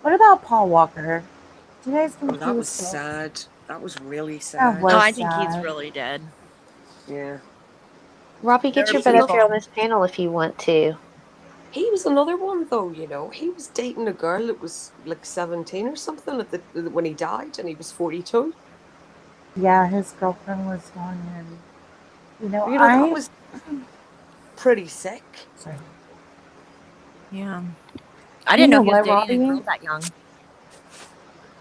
Speaker 5: What about Paul Walker? Do you guys think
Speaker 7: that was sad? That was really sad.
Speaker 5: That was
Speaker 6: I think he's really dead.
Speaker 7: Yeah.
Speaker 3: Robbie, get your butt up here on this panel if you want to.
Speaker 7: He was another one, though. He was dating a girl that was like 17 or something when he died, and he was 42.
Speaker 5: Yeah, his girlfriend was young, and
Speaker 7: That was pretty sick.
Speaker 5: Sorry.
Speaker 6: Yeah. I didn't know he was dating a girl
Speaker 5: Robbie?
Speaker 6: that young.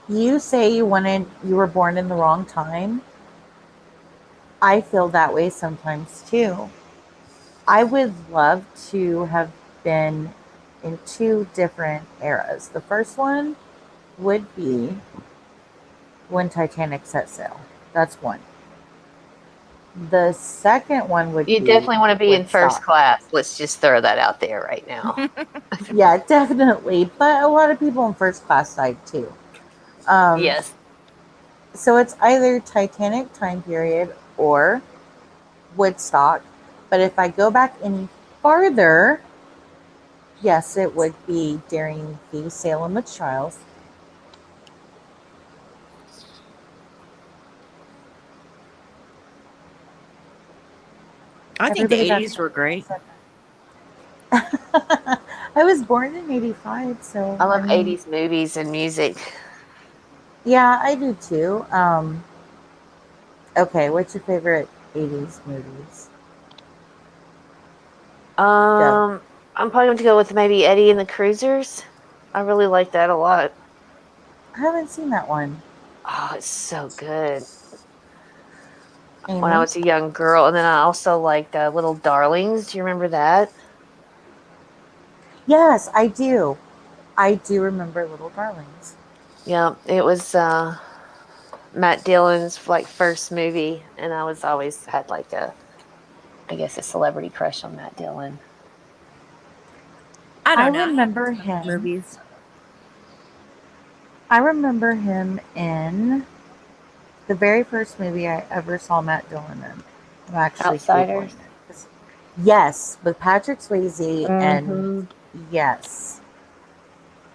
Speaker 5: You say you were born in the wrong time. I feel that way sometimes too. I would love to have been in two different eras. The first one would be when Titanic set sail. That's one. The second one would
Speaker 3: You
Speaker 5: be
Speaker 3: definitely want to be in first
Speaker 5: Woodstock.
Speaker 3: class. Let's just throw that out there right now.
Speaker 5: Yeah, definitely. But a lot of people in first class died too.
Speaker 3: Yes.
Speaker 5: So it's either Titanic time period or Woodstock. But if I go back any farther, yes, it would be during the Salem witch trials.
Speaker 6: I think the 80s were great.
Speaker 5: I was born in 85, so
Speaker 3: I love 80s movies and music.
Speaker 5: Yeah, I do too. Okay, what's your favorite 80s movies?
Speaker 3: I'm probably going to go with maybe Eddie and the Cruisers. I really like that a lot.
Speaker 5: I haven't seen that one.
Speaker 3: Oh, it's so good.
Speaker 5: Amy?
Speaker 3: When I was a young girl, and then I also liked Little Darlings. Do you remember that?
Speaker 5: Yes, I do. I do remember Little Darlings.
Speaker 3: Yeah, it was Matt Dillon's first movie, and I was always had a celebrity crush on Matt Dillon.
Speaker 6: I
Speaker 5: remember him.
Speaker 6: Movies.
Speaker 5: I remember him in the very first movie I ever saw Matt Dillon in. I'm actually
Speaker 3: Outsiders.
Speaker 5: Yes, with Patrick Swayze and yes.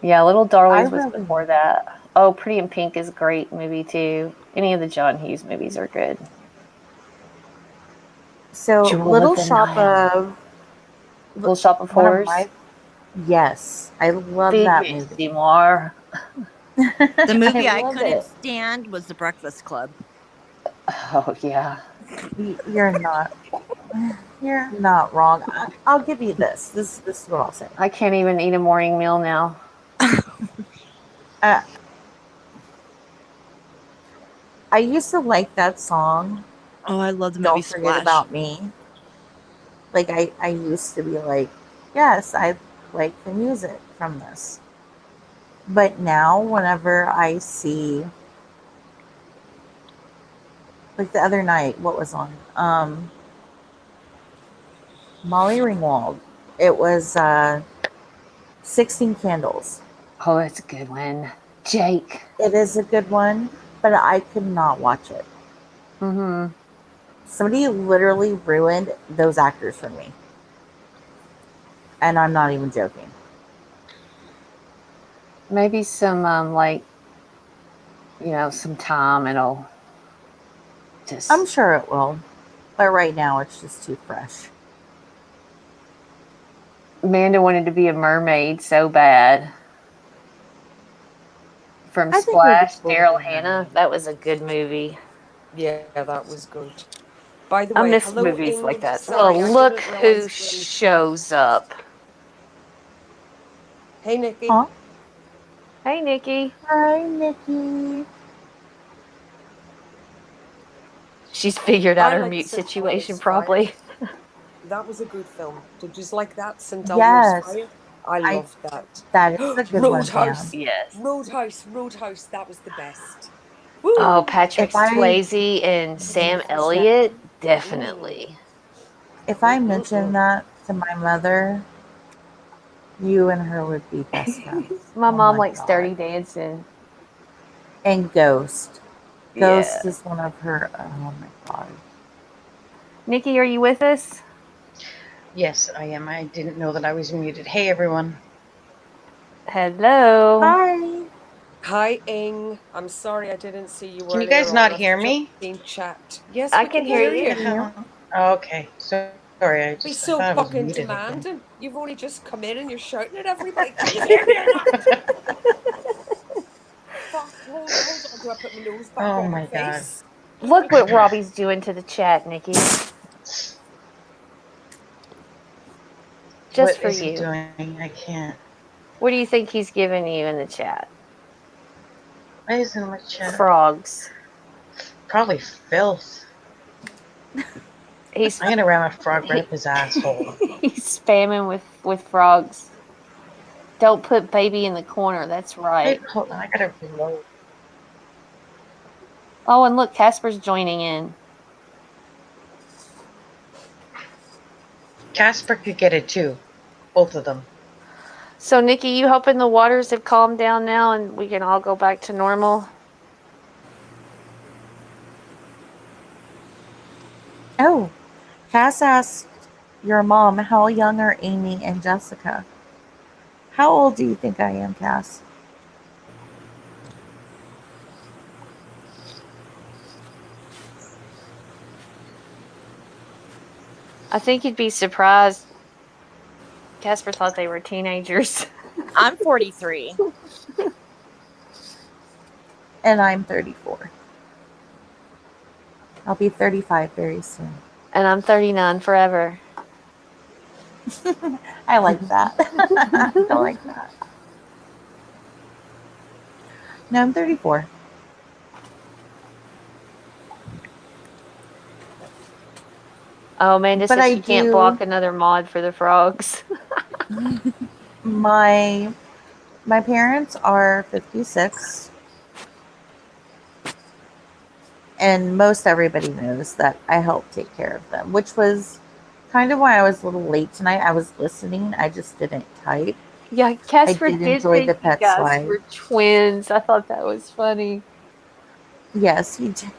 Speaker 3: Yeah, Little Darlings was before that. Oh, Pretty in Pink is a great movie too. Any of the John Hughes movies are good.
Speaker 5: So Little Shop of
Speaker 3: Horrors.
Speaker 5: Yes, I love that movie.
Speaker 3: Seymour.
Speaker 6: The movie I couldn't stand was The Breakfast Club.
Speaker 3: Oh yeah.
Speaker 5: You're not wrong. I'll give you this. This is what I'll say.
Speaker 3: I can't even eat a morning meal now.
Speaker 5: I used to like that song.
Speaker 6: Oh, I love the movie
Speaker 5: Don't Forget
Speaker 6: Splash.
Speaker 5: About Me. Like I used to be like, yes, I like the music from this. But now whenever I see, like the other night, what was on? Molly Ringwald. It was 16 Candles.
Speaker 3: Oh, that's a good one. Jake.
Speaker 5: It is a good one, but I could not watch it. Somebody literally ruined those actors for me. And I'm not even joking.
Speaker 3: Maybe some some time it'll just.
Speaker 5: I'm sure it will. But right now it's just too fresh.
Speaker 3: Amanda wanted to be a mermaid so bad. From Splash, Daryl Hannah. That was a good movie.
Speaker 7: Yeah, that was good. By the
Speaker 3: I
Speaker 7: way,
Speaker 3: miss
Speaker 7: hello,
Speaker 3: movies
Speaker 7: Amy.
Speaker 3: like that.
Speaker 7: Sorry,
Speaker 3: Oh, look who shows up.
Speaker 7: Hey, Nikki.
Speaker 5: Huh?
Speaker 3: Hey, Nikki.
Speaker 5: Hi, Nikki.
Speaker 3: She's figured out her mute situation probably.
Speaker 7: That was a good film. Did you like that? St.
Speaker 5: Yes.
Speaker 7: Fire? I loved that.
Speaker 5: That is a good
Speaker 7: Roadhouse.
Speaker 5: one,
Speaker 3: Yes.
Speaker 7: Roadhouse. That was the best.
Speaker 3: Woo. Oh, Patrick Swayze and Sam Elliott, definitely.
Speaker 5: If I mentioned that to my mother, you and her would be best friends.
Speaker 3: My mom likes Dirty Dancing.
Speaker 5: And Ghost.
Speaker 3: Yeah.
Speaker 5: Ghost is one of her. Oh my god.
Speaker 3: Nikki, are you with us?
Speaker 8: Yes, I am. I didn't know that I was muted. Hey, everyone.
Speaker 3: Hello.
Speaker 5: Hi.
Speaker 7: Hi, Ing. I'm sorry I didn't see you.
Speaker 8: Can you guys not hear me?
Speaker 7: Chat. Yes,
Speaker 3: I can hear you.
Speaker 8: Okay. So Sorry, I
Speaker 7: He's
Speaker 8: just
Speaker 7: so
Speaker 8: I thought I was
Speaker 7: fucking
Speaker 8: muted again.
Speaker 7: demanding. You've only just come in and you're shouting at everybody. Can you hear me or not? Fuck, hold on. Do I put my nose back
Speaker 8: Oh
Speaker 7: on
Speaker 8: my
Speaker 7: my
Speaker 8: God.
Speaker 7: face?
Speaker 3: Look what Robbie's doing to the chat, Nikki. Just
Speaker 8: What
Speaker 3: for
Speaker 8: is he
Speaker 3: you.
Speaker 8: doing? I can't.
Speaker 3: What do you think he's giving you in the chat?
Speaker 8: What is in my chat?
Speaker 3: Frogs.
Speaker 8: Probably filth.
Speaker 3: He's
Speaker 8: I'm gonna ram a frog right up his asshole.
Speaker 3: he's spamming with frogs. Don't put baby in the corner. That's right.
Speaker 8: Wait, hold on. I gotta reload.
Speaker 3: Oh, and look, Casper's joining in.
Speaker 8: Casper could get it too. Both of them.
Speaker 3: So, Nikki, you hoping the waters have calmed down now and we can all go back to normal?
Speaker 5: Oh, Cass asked your mom, how young are Amy and Jessica? How old do you think I am, Cass?
Speaker 3: I think you'd be surprised. Casper thought they were teenagers.
Speaker 6: I'm 43.
Speaker 5: And I'm 34. I'll be 35 very soon.
Speaker 3: And I'm 39 forever.
Speaker 5: I like that. I like that. No, I'm 34.
Speaker 3: Oh, Amanda
Speaker 5: But
Speaker 3: said
Speaker 5: I
Speaker 3: she can't
Speaker 5: do-
Speaker 3: block another mod for the frogs.
Speaker 5: My parents are 56. And most everybody knows that I help take care of them, which was kind of why I was a little late tonight. I was listening. I just didn't type.
Speaker 3: Yeah, Casper
Speaker 5: I did
Speaker 3: did
Speaker 5: enjoy
Speaker 3: think
Speaker 5: the
Speaker 3: you
Speaker 5: pet
Speaker 3: guys
Speaker 5: slide.
Speaker 3: were twins. I thought that was funny.
Speaker 5: Yes, he did.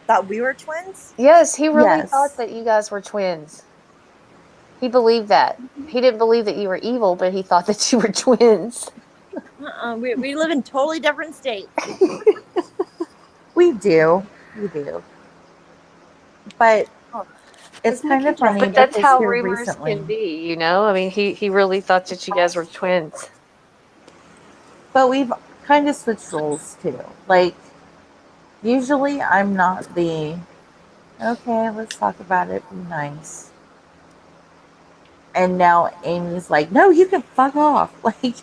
Speaker 6: Thought we were twins?
Speaker 3: Yes, he really
Speaker 5: Yes.
Speaker 3: thought that you guys were twins. He believed that. He didn't believe that you were evil, but he thought that you were twins.
Speaker 6: We live in totally different states.
Speaker 5: We do. We do. But it's kind of funny
Speaker 3: But that's
Speaker 5: because
Speaker 3: how
Speaker 5: here
Speaker 3: rumors
Speaker 5: recently,
Speaker 3: can be, you know? I mean, he really thought that you guys were twins.
Speaker 5: but we've kind of switched roles too. Like, usually I'm not the, okay, let's talk about it, be nice. And now Amy's like, no, you can fuck off. Like,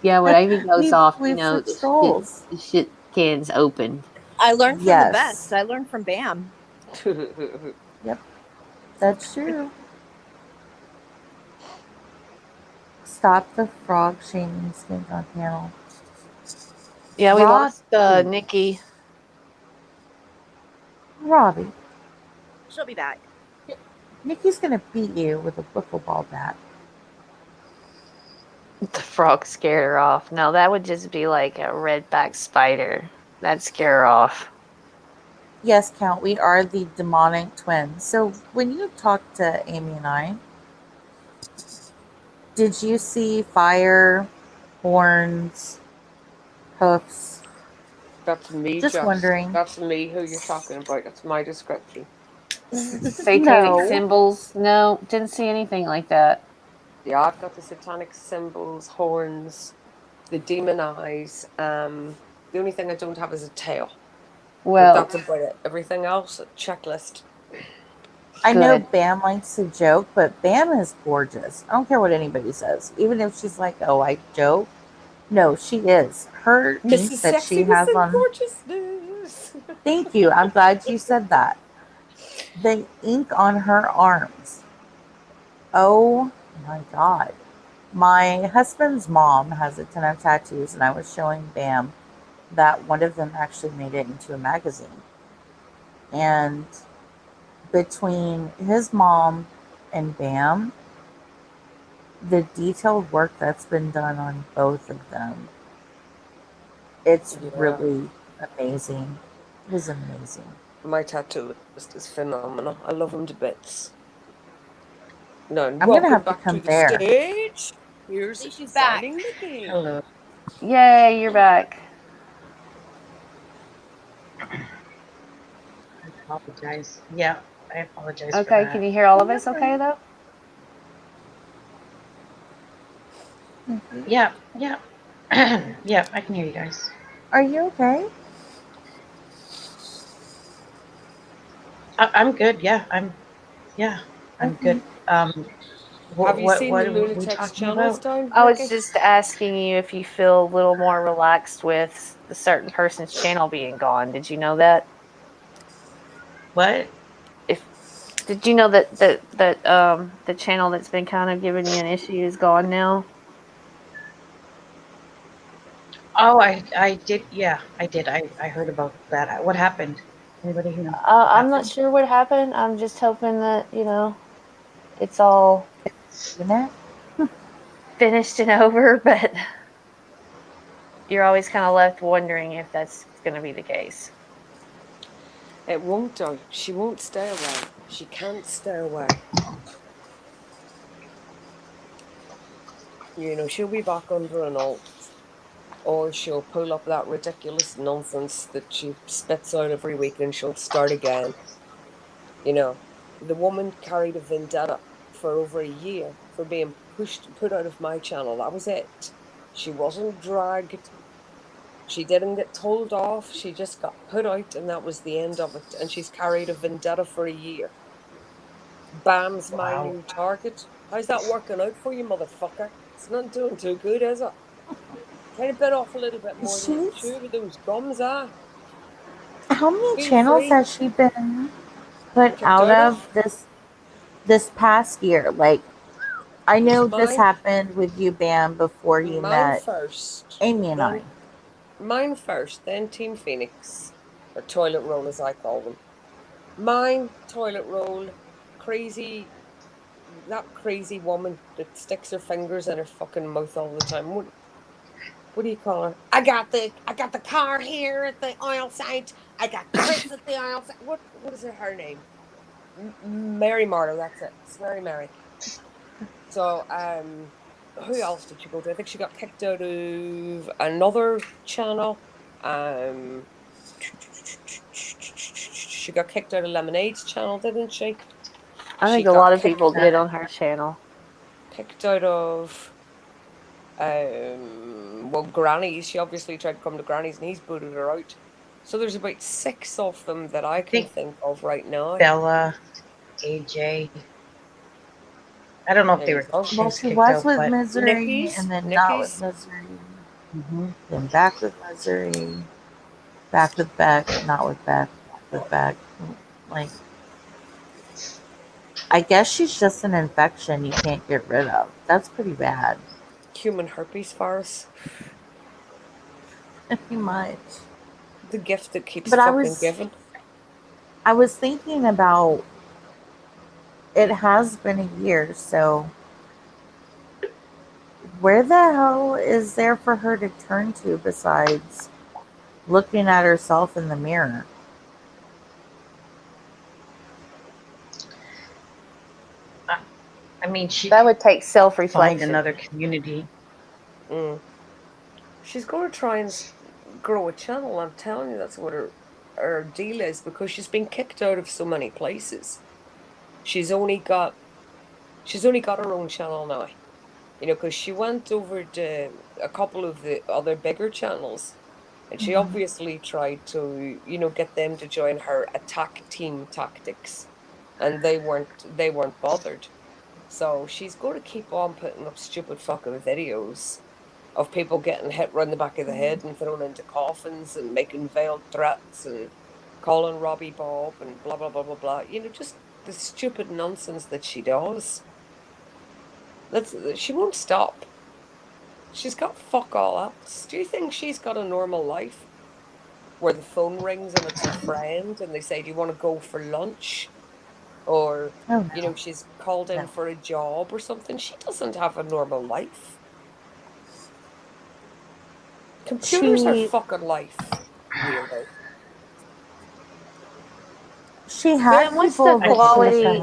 Speaker 3: Yeah, when Amy goes off, you
Speaker 5: we've
Speaker 3: know,
Speaker 5: switched roles.
Speaker 3: the shit can's open.
Speaker 6: I learned from the
Speaker 5: Yes.
Speaker 6: best. I learned from Bam.
Speaker 5: Yep, that's true. Stop the frog shaming skins on panel.
Speaker 3: Yeah, we lost
Speaker 5: Robbie.
Speaker 3: Nikki.
Speaker 5: Robbie,
Speaker 6: She'll be back.
Speaker 5: Nikki's gonna beat you with a wiffle ball bat.
Speaker 3: The frog scared her off. No, that would just be like a redback spider. That'd scare her off.
Speaker 5: Yes, Count, we are the demonic twins. So when you talked to Amy and I, did you see fire, horns, hoofs?
Speaker 7: That's me,
Speaker 5: Just
Speaker 7: Jess.
Speaker 5: wondering.
Speaker 7: That's me who you're talking about. That's my description.
Speaker 3: Satanic
Speaker 5: No.
Speaker 3: symbols? No, didn't see anything like that.
Speaker 7: Yeah, I've got the satanic symbols, horns, the demon eyes. The only thing I don't have is a tail.
Speaker 3: Well,
Speaker 7: But that's about it. Everything else, checklist.
Speaker 5: I know
Speaker 3: Good.
Speaker 5: Bam likes to joke, but Bam is gorgeous. I don't care what anybody says. Even if she's like, oh, I joke. No, she is. Her ink
Speaker 7: Mrs.
Speaker 5: that she has
Speaker 7: Sexiness and
Speaker 5: on.
Speaker 7: gorgeousness.
Speaker 5: Thank you. I'm glad you said that. The ink on her arms. Oh my God. My husband's mom has a ton of tattoos, and I was showing Bam that one of them actually made it into a magazine. And between his mom and Bam, the detailed work that's been done on both of them, it's really amazing. It is amazing.
Speaker 7: My tattooist is phenomenal. I love him to bits. No,
Speaker 5: I'm gonna have to compare.
Speaker 7: To the stage. Here's
Speaker 6: She's back.
Speaker 7: exciting Nikki.
Speaker 8: Hello.
Speaker 3: Yay, you're back.
Speaker 8: I apologize. Yeah, I apologize for
Speaker 3: Okay,
Speaker 8: that.
Speaker 3: can you hear all of us okay, though?
Speaker 8: Yeah, yeah. Yeah, I can hear you guys.
Speaker 5: Are you okay?
Speaker 8: I'm good. Yeah, I'm good.
Speaker 7: Have you seen the
Speaker 8: What are we
Speaker 7: Lunatics
Speaker 8: talking
Speaker 7: channels
Speaker 8: about?
Speaker 7: down,
Speaker 3: I was
Speaker 7: Ricky?
Speaker 3: just asking you if you feel a little more relaxed with a certain person's channel being gone. Did you know that?
Speaker 8: What?
Speaker 3: If did you know that the channel that's been kind of giving you an issue is gone now?
Speaker 8: Oh, I did. Yeah, I did. I heard about that. What happened? Anybody know? What
Speaker 3: I'm not
Speaker 8: happened?
Speaker 3: sure what happened. I'm just hoping that it's all finished and over, but you're always kind of left wondering if that's going to be the case.
Speaker 7: It won't do. She won't stay away. She can't stay away. She'll be back under an alt, or she'll pull up that ridiculous nonsense that she spits out every week and she'll start again. The woman carried a vendetta for over a year for being put out of my channel. That was it. She wasn't dragged. She didn't get told off. She just got put out, and that was the end of it. And she's carried a vendetta for a year. Bam's my
Speaker 8: Wow.
Speaker 7: new target. How's that working out for you, motherfucker? It's not doing too good, is it? Kind of bit off a little bit more than you can
Speaker 5: She's
Speaker 7: chew with those gums, ah.
Speaker 5: how many
Speaker 7: Feel
Speaker 5: channels
Speaker 7: free.
Speaker 5: has she been put
Speaker 7: Kicked
Speaker 5: out
Speaker 7: out
Speaker 5: of
Speaker 7: of
Speaker 5: this past year? Like, I know this
Speaker 7: mine.
Speaker 5: happened with you, Bam, before you
Speaker 7: Mine
Speaker 5: met
Speaker 7: first.
Speaker 5: Amy and I.
Speaker 7: Then mine first. Then Team Phoenix, or Toilet Roll as I call them. Mine, Toilet Roll, crazy. That crazy woman that sticks her fingers in her fucking mouth all the time. What do you call her? I got the car here at the oil site. I got Chris at the oil site. What is her name? Mary Marlowe. That's it. It's Mary. So who else did she go to? I think she got kicked out of another channel. Um, she got kicked out of Lemonade's channel, didn't she?
Speaker 3: I
Speaker 7: She
Speaker 3: think a
Speaker 7: got
Speaker 3: lot of people did on her channel.
Speaker 7: kicked out of Granny's. She obviously tried to come to Granny's and he's booted her out. So there's about 6 of them that I can think of right now.
Speaker 8: Bella, AJ. I don't know if
Speaker 7: There
Speaker 8: they
Speaker 7: you
Speaker 8: were
Speaker 7: go.
Speaker 5: Well,
Speaker 8: kicked
Speaker 5: she was
Speaker 8: out,
Speaker 5: with
Speaker 8: but
Speaker 5: Misery and then not with
Speaker 7: Nikki's.
Speaker 5: Misery. Then back with Misery. Back with Beck, not with Beck. With Beck. Like, I guess she's just an infection you can't get rid of. That's pretty bad.
Speaker 7: Human herpes virus.
Speaker 5: Pretty much.
Speaker 7: The gift that keeps
Speaker 5: But
Speaker 7: fucking giving.
Speaker 5: I was thinking about it has been a year, so where the hell is there for her to turn to besides looking at herself in the mirror?
Speaker 8: I mean,
Speaker 3: that would take self-reflection.
Speaker 8: Find another community.
Speaker 7: She's going to try and grow a channel. I'm telling you, that's what her deal is, because she's been kicked out of so many places. She's only got her own channel now. Because she went over to a couple of the other bigger channels, and she obviously tried to, get them to join her attack team tactics, and they weren't bothered. So she's going to keep on putting up stupid fucking videos of people getting hit round the back of the head and thrown into coffins and making veiled threats and calling Robbie Bob and blah blah blah blah blah. Just the stupid nonsense that she does. She won't stop. She's got fuck all else. Do you think she's got a normal life where the phone rings and it's her friend and they say, "Do you want to go for lunch?" Or she's called in for a job or something. She doesn't have a normal life. Computers are fucking life, weirdo.
Speaker 5: She had
Speaker 3: Ben, what's the
Speaker 5: people
Speaker 3: quality?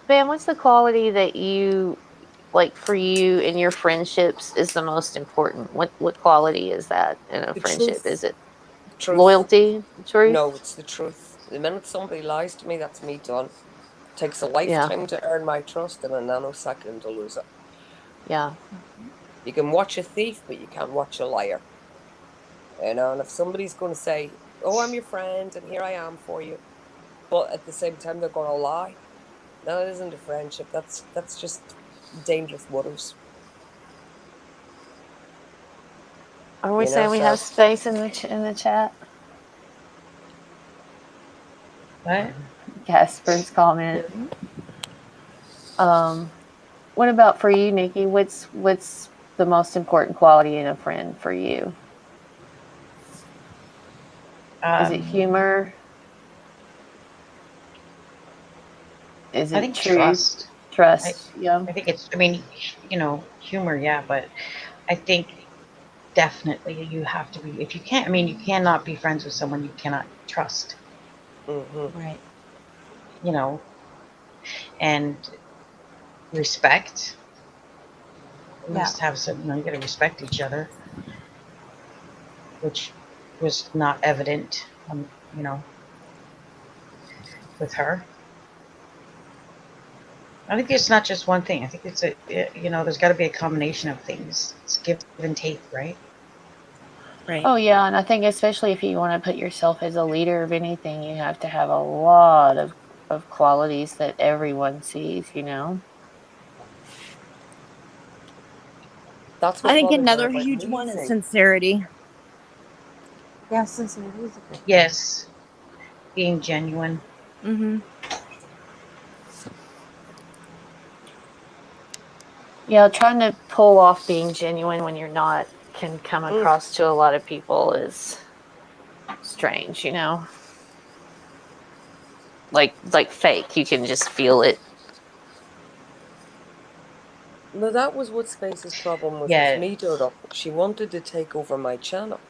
Speaker 3: Ben, what's the quality that you like for you in your friendships is the most important? What quality is that in a friendship?
Speaker 7: Truth.
Speaker 3: Is it
Speaker 7: Truth.
Speaker 3: loyalty, truth?
Speaker 7: No, it's the truth. The minute somebody lies to me, that's me done. It takes a lifetime to earn my trust and a nanosecond to lose it.
Speaker 3: Yeah.
Speaker 7: You can watch a thief, but you can't watch a liar. And if somebody's going to say, "Oh, I'm your friend, and here I am for you," but at the same time they're going to lie, that isn't a friendship. That's just dangerous waters.
Speaker 3: Are we saying we have space in the chat?
Speaker 8: What?
Speaker 3: Casper's comment. What about for you, Nikki? What's the most important quality in a friend for you? Is it humor? Is it
Speaker 8: I think trust?
Speaker 3: Yeah.
Speaker 8: I think it's, I mean, humor, yeah, but I think definitely you have to be, if you can't, I mean, you cannot be friends with someone you cannot trust.
Speaker 7: Mm-hmm.
Speaker 5: Right.
Speaker 8: And respect. You
Speaker 5: Yeah.
Speaker 8: must have some, you got to respect each other, which was not evident, with her. I think it's not just one thing. I think it's there's got to be a combination of things. It's give and take, right?
Speaker 6: Right.
Speaker 3: Oh yeah, and I think especially if you want to put yourself as a leader of anything, you have to have a lot of qualities that everyone sees,
Speaker 7: That's what
Speaker 6: I think
Speaker 7: bothered her
Speaker 6: another
Speaker 7: about
Speaker 6: huge
Speaker 7: me.
Speaker 6: one is sincerity.
Speaker 5: Yeah, sincerity is a good.
Speaker 8: Yes, being genuine.
Speaker 6: Mm-hmm.
Speaker 3: Yeah, trying to pull off being genuine when you're not can come across to a lot of people is strange, like fake. You can just feel it.
Speaker 7: No, that was what Space's problem was with me,
Speaker 8: Yes.
Speaker 7: Dodo. She wanted to take over my channel.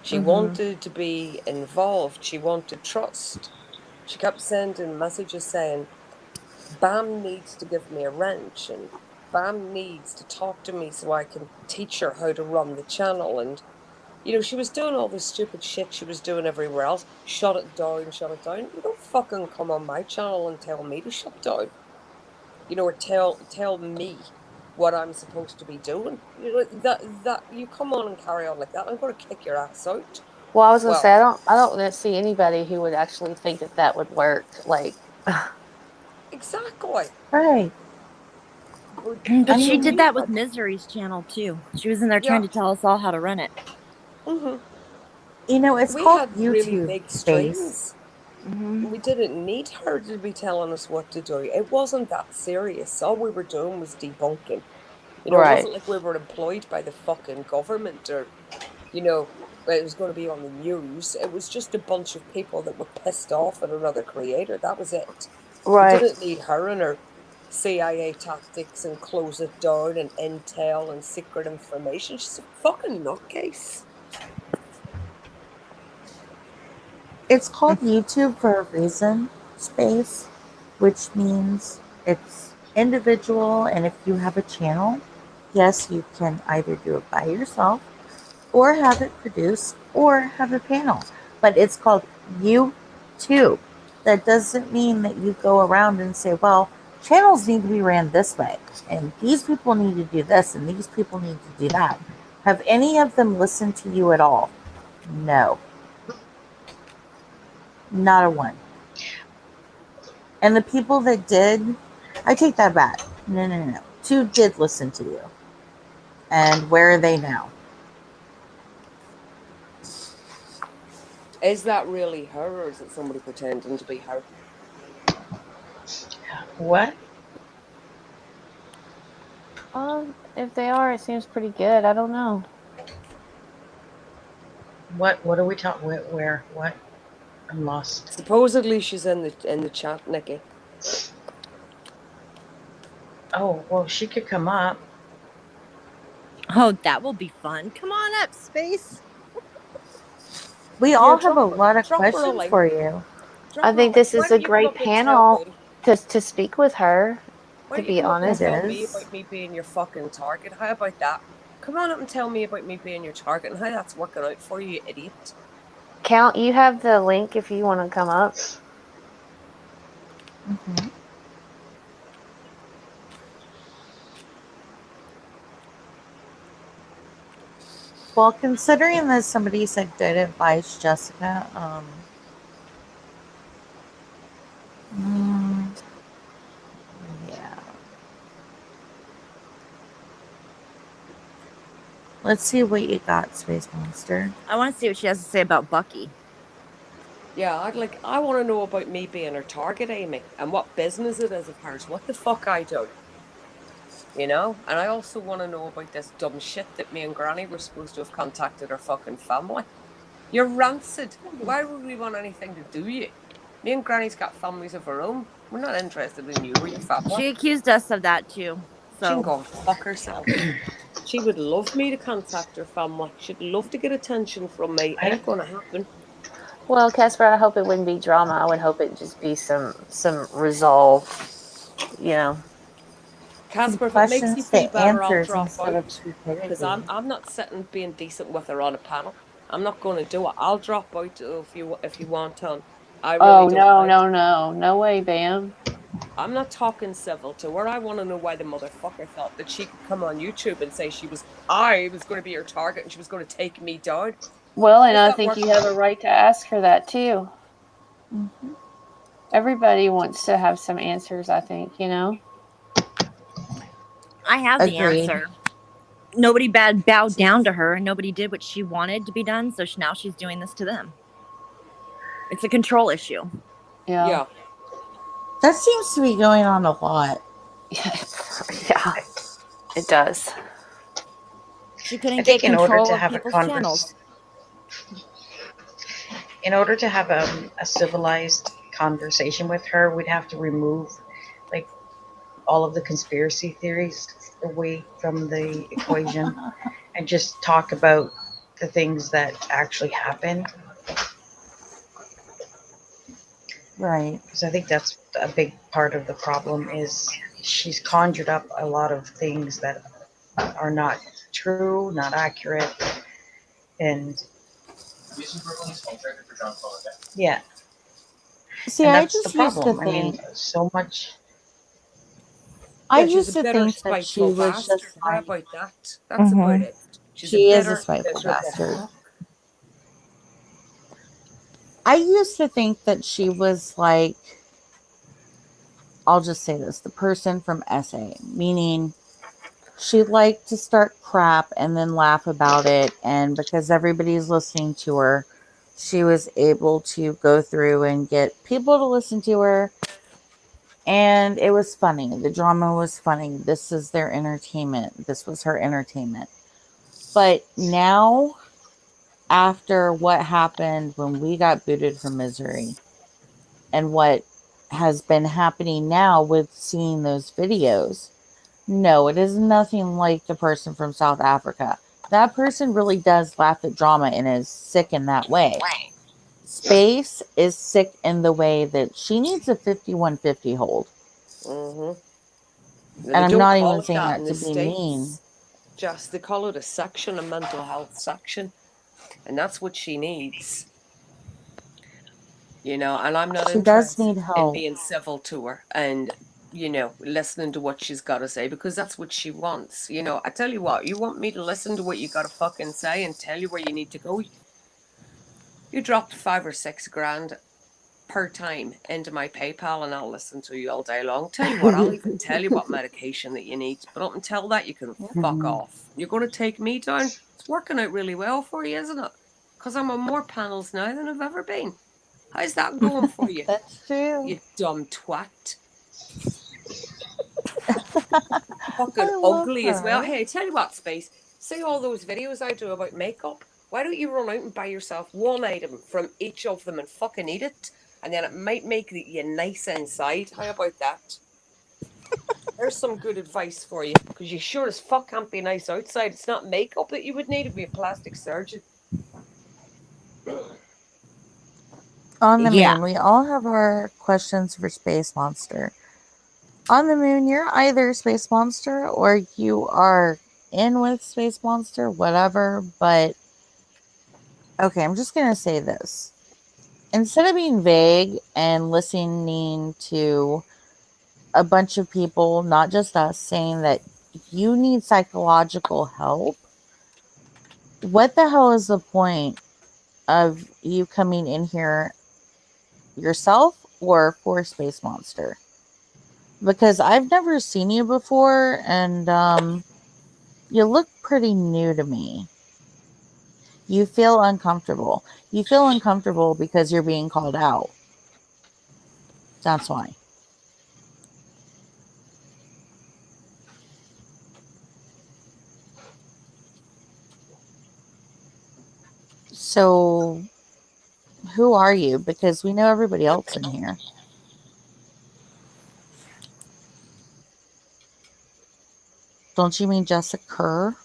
Speaker 7: She wanted to be involved. She wanted trust. She kept sending messages saying, "Bam needs to give me a wrench," and "Bam needs to talk to me so I can teach her how to run the channel." And, she was doing all this stupid shit she was doing everywhere else. Shut it down, shut it down. You don't fucking come on my channel and tell me to shut down. Or tell me what I'm supposed to be doing. That you come on and carry on like that, I'm going to kick your ass out.
Speaker 3: Well, I was gonna say I don't see anybody who would actually think that would work. Like,
Speaker 7: exactly.
Speaker 5: Right.
Speaker 6: But she did that with Misery's channel too. She was in there trying to tell us all how to run it.
Speaker 7: Mm-hmm.
Speaker 5: It's
Speaker 7: We
Speaker 5: called
Speaker 7: had
Speaker 5: YouTube
Speaker 7: really big
Speaker 5: Space.
Speaker 7: streams. We didn't need her to be telling us what to do. It wasn't that serious. All we were doing was debunking. It wasn't like we were employed by the fucking government or, it was going to be on the news. It was just a bunch of people that were pissed off at another creator. That was it. We didn't need her and her CIA tactics and close it down and intel and secret information. She's a fucking nutcase.
Speaker 5: It's called YouTube for a reason, Space, which means it's individual. And if you have a channel, yes, you can either do it by yourself or have it produced or have a panel. But it's called YouTube. That doesn't mean that you go around and say, well, channels need to be ran this way, and these people need to do this, and these people need to do that. Have any of them listened to you at all? No. Not a one. And the people that did, I take that back. No. 2 did listen to you. And where are they now?
Speaker 7: Is that really her, or is it somebody pretending to be her?
Speaker 8: What?
Speaker 3: If they are, it seems pretty good. I don't know.
Speaker 8: What are we talking? Where? What? I'm lost.
Speaker 7: Supposedly she's in the chat, Nikki.
Speaker 8: Oh, well, she could come up.
Speaker 6: Oh, that will be fun. Come on up, Space.
Speaker 5: We all have a lot of questions for you.
Speaker 3: I think this is a great panel to speak with her, to be honest.
Speaker 7: Tell me about me being your fucking target. How about that? Come on up and tell me about me being your target and how that's working out for you, you idiot.
Speaker 3: Count, you have the link if you want to come up.
Speaker 5: Mm-hmm. Well, considering that somebody said good advice, Jessica, yeah. Let's see what you got, Space Monster.
Speaker 6: I want to see what she has to say about Bucky.
Speaker 7: Yeah, I want to know about me being her target, Amy, and what business it is of hers. What the fuck I do, you know? And I also want to know about this dumb shit that me and Granny were supposed to have contacted her fucking family. You're rancid. Why would we want anything to do with you? Me and Granny's got families of her own. We're not interested in you or your family.
Speaker 6: She accused us of that too.
Speaker 7: She can
Speaker 6: So
Speaker 7: go and fuck herself. She would love me to contact her family. She'd love to get attention from me. Ain't gonna happen.
Speaker 3: Well, Casper, I hope it wouldn't be drama. I would hope it just be some resolve. You know.
Speaker 7: Casper, if it makes you
Speaker 5: Questions
Speaker 7: feel
Speaker 5: to
Speaker 7: better, I'll
Speaker 5: answers
Speaker 7: drop
Speaker 5: instead of
Speaker 7: out.
Speaker 5: stupidity.
Speaker 7: Because I'm not sitting being decent with her on a panel. I'm not going to do it. I'll drop out if you want on. I really
Speaker 3: Oh
Speaker 7: don't
Speaker 3: no,
Speaker 7: mind.
Speaker 3: no way, Bam.
Speaker 7: I'm not talking civil to her. I want to know why the motherfucker thought that she could come on YouTube and say I was going to be her target and she was going to take me down.
Speaker 3: Well, and
Speaker 7: How's
Speaker 3: I
Speaker 7: that
Speaker 3: think
Speaker 7: work?
Speaker 3: you have a right to ask her that too.
Speaker 5: Mm-hmm.
Speaker 3: Everybody wants to have some answers, I think, you know?
Speaker 6: I have the
Speaker 5: Agreed.
Speaker 6: answer. Nobody bowed down to her, and nobody did what she wanted to be done. So now she's doing this to them. It's a control issue.
Speaker 3: Yeah.
Speaker 5: That seems to be going on a lot.
Speaker 3: Yeah, it does.
Speaker 6: She
Speaker 8: I
Speaker 6: couldn't
Speaker 8: think
Speaker 6: get control of people's channels.
Speaker 8: In order to have a civilized conversation with her, we'd have to remove like all of the conspiracy theories away from the equation and just talk about the things that actually happened.
Speaker 5: Right.
Speaker 8: Because I think that's a big part of the problem is she's conjured up a lot of things that are not true, not accurate, and yeah.
Speaker 5: See,
Speaker 8: And
Speaker 5: I
Speaker 8: that's the
Speaker 5: just used to
Speaker 8: problem. I mean,
Speaker 5: think.
Speaker 8: so much.
Speaker 5: I
Speaker 7: Yeah, she's
Speaker 5: used
Speaker 7: a
Speaker 5: to
Speaker 7: bitter,
Speaker 5: think that she
Speaker 7: spiteful
Speaker 5: was
Speaker 7: bastard.
Speaker 5: just
Speaker 7: How
Speaker 5: like.
Speaker 7: about that? That's about it. She's a
Speaker 5: She is a
Speaker 7: bitter,
Speaker 5: spiteful
Speaker 7: miserable
Speaker 5: bastard.
Speaker 7: fuck.
Speaker 5: I used to think that she was like. I'll just say this: the person from SA, meaning she liked to start crap and then laugh about it, and because everybody's listening to her, she was able to go through and get people to listen to her. And it was funny. The drama was funny. This is their entertainment. This was her entertainment. But now, after what happened when we got booted from Misery and what has been happening now with seeing those videos, no, it is nothing like the person from South Africa. That person really does laugh at drama and is sick in that way. Space is sick in the way that she needs a 5150 hold.
Speaker 7: Mm-hmm.
Speaker 5: And
Speaker 7: They
Speaker 5: I'm
Speaker 7: don't
Speaker 5: not
Speaker 7: call
Speaker 5: even
Speaker 7: it
Speaker 5: saying
Speaker 7: that in
Speaker 5: that
Speaker 7: the
Speaker 5: to be mean.
Speaker 7: States. Just they call it a section, a mental health section. And that's what she needs. You know, and I'm not
Speaker 5: She does
Speaker 7: interested
Speaker 5: need
Speaker 7: in
Speaker 5: help.
Speaker 7: being civil to her and, you know, listening to what she's got to say because that's what she wants. You know, I tell you what, you want me to listen to what you got to fucking say and tell you where you need to go. You dropped 5 or 6 grand per time into my PayPal and I'll listen to you all day long. Tell you what, I'll even tell you what medication that you need. But up until that, you can fuck off. You're going to take me down. It's working out really well for you, isn't it? Because I'm on more panels now than I've ever been. How's that going for you?
Speaker 5: That's true.
Speaker 7: You dumb twat.
Speaker 5: I
Speaker 7: Fucking
Speaker 5: love
Speaker 7: ugly as well.
Speaker 5: her.
Speaker 7: Hey, tell you what, Space. See all those videos I do about makeup? Why don't you run out and buy yourself one item from each of them and fucking eat it? And then it might make you nice inside. How about that? There's some good advice for you. Because you sure as fuck can't be nice outside. It's not makeup that you would need. It'd be a plastic surgeon.
Speaker 5: On the
Speaker 6: Yeah.
Speaker 5: moon, we all have our questions for Space Monster. On the moon, you're either Space Monster or you are in with Space Monster, whatever, but Okay, I'm just going to say this. Instead of being vague and listening to a bunch of people, not just us, saying that you need psychological help, what the hell is the point of you coming in here yourself or for Space Monster? Because I've never seen you before, and you look pretty new to me. You feel uncomfortable. You feel uncomfortable because you're being called out. That's why. So, who are you? Because we know everybody else in here. Don't you mean Jessica Kerr?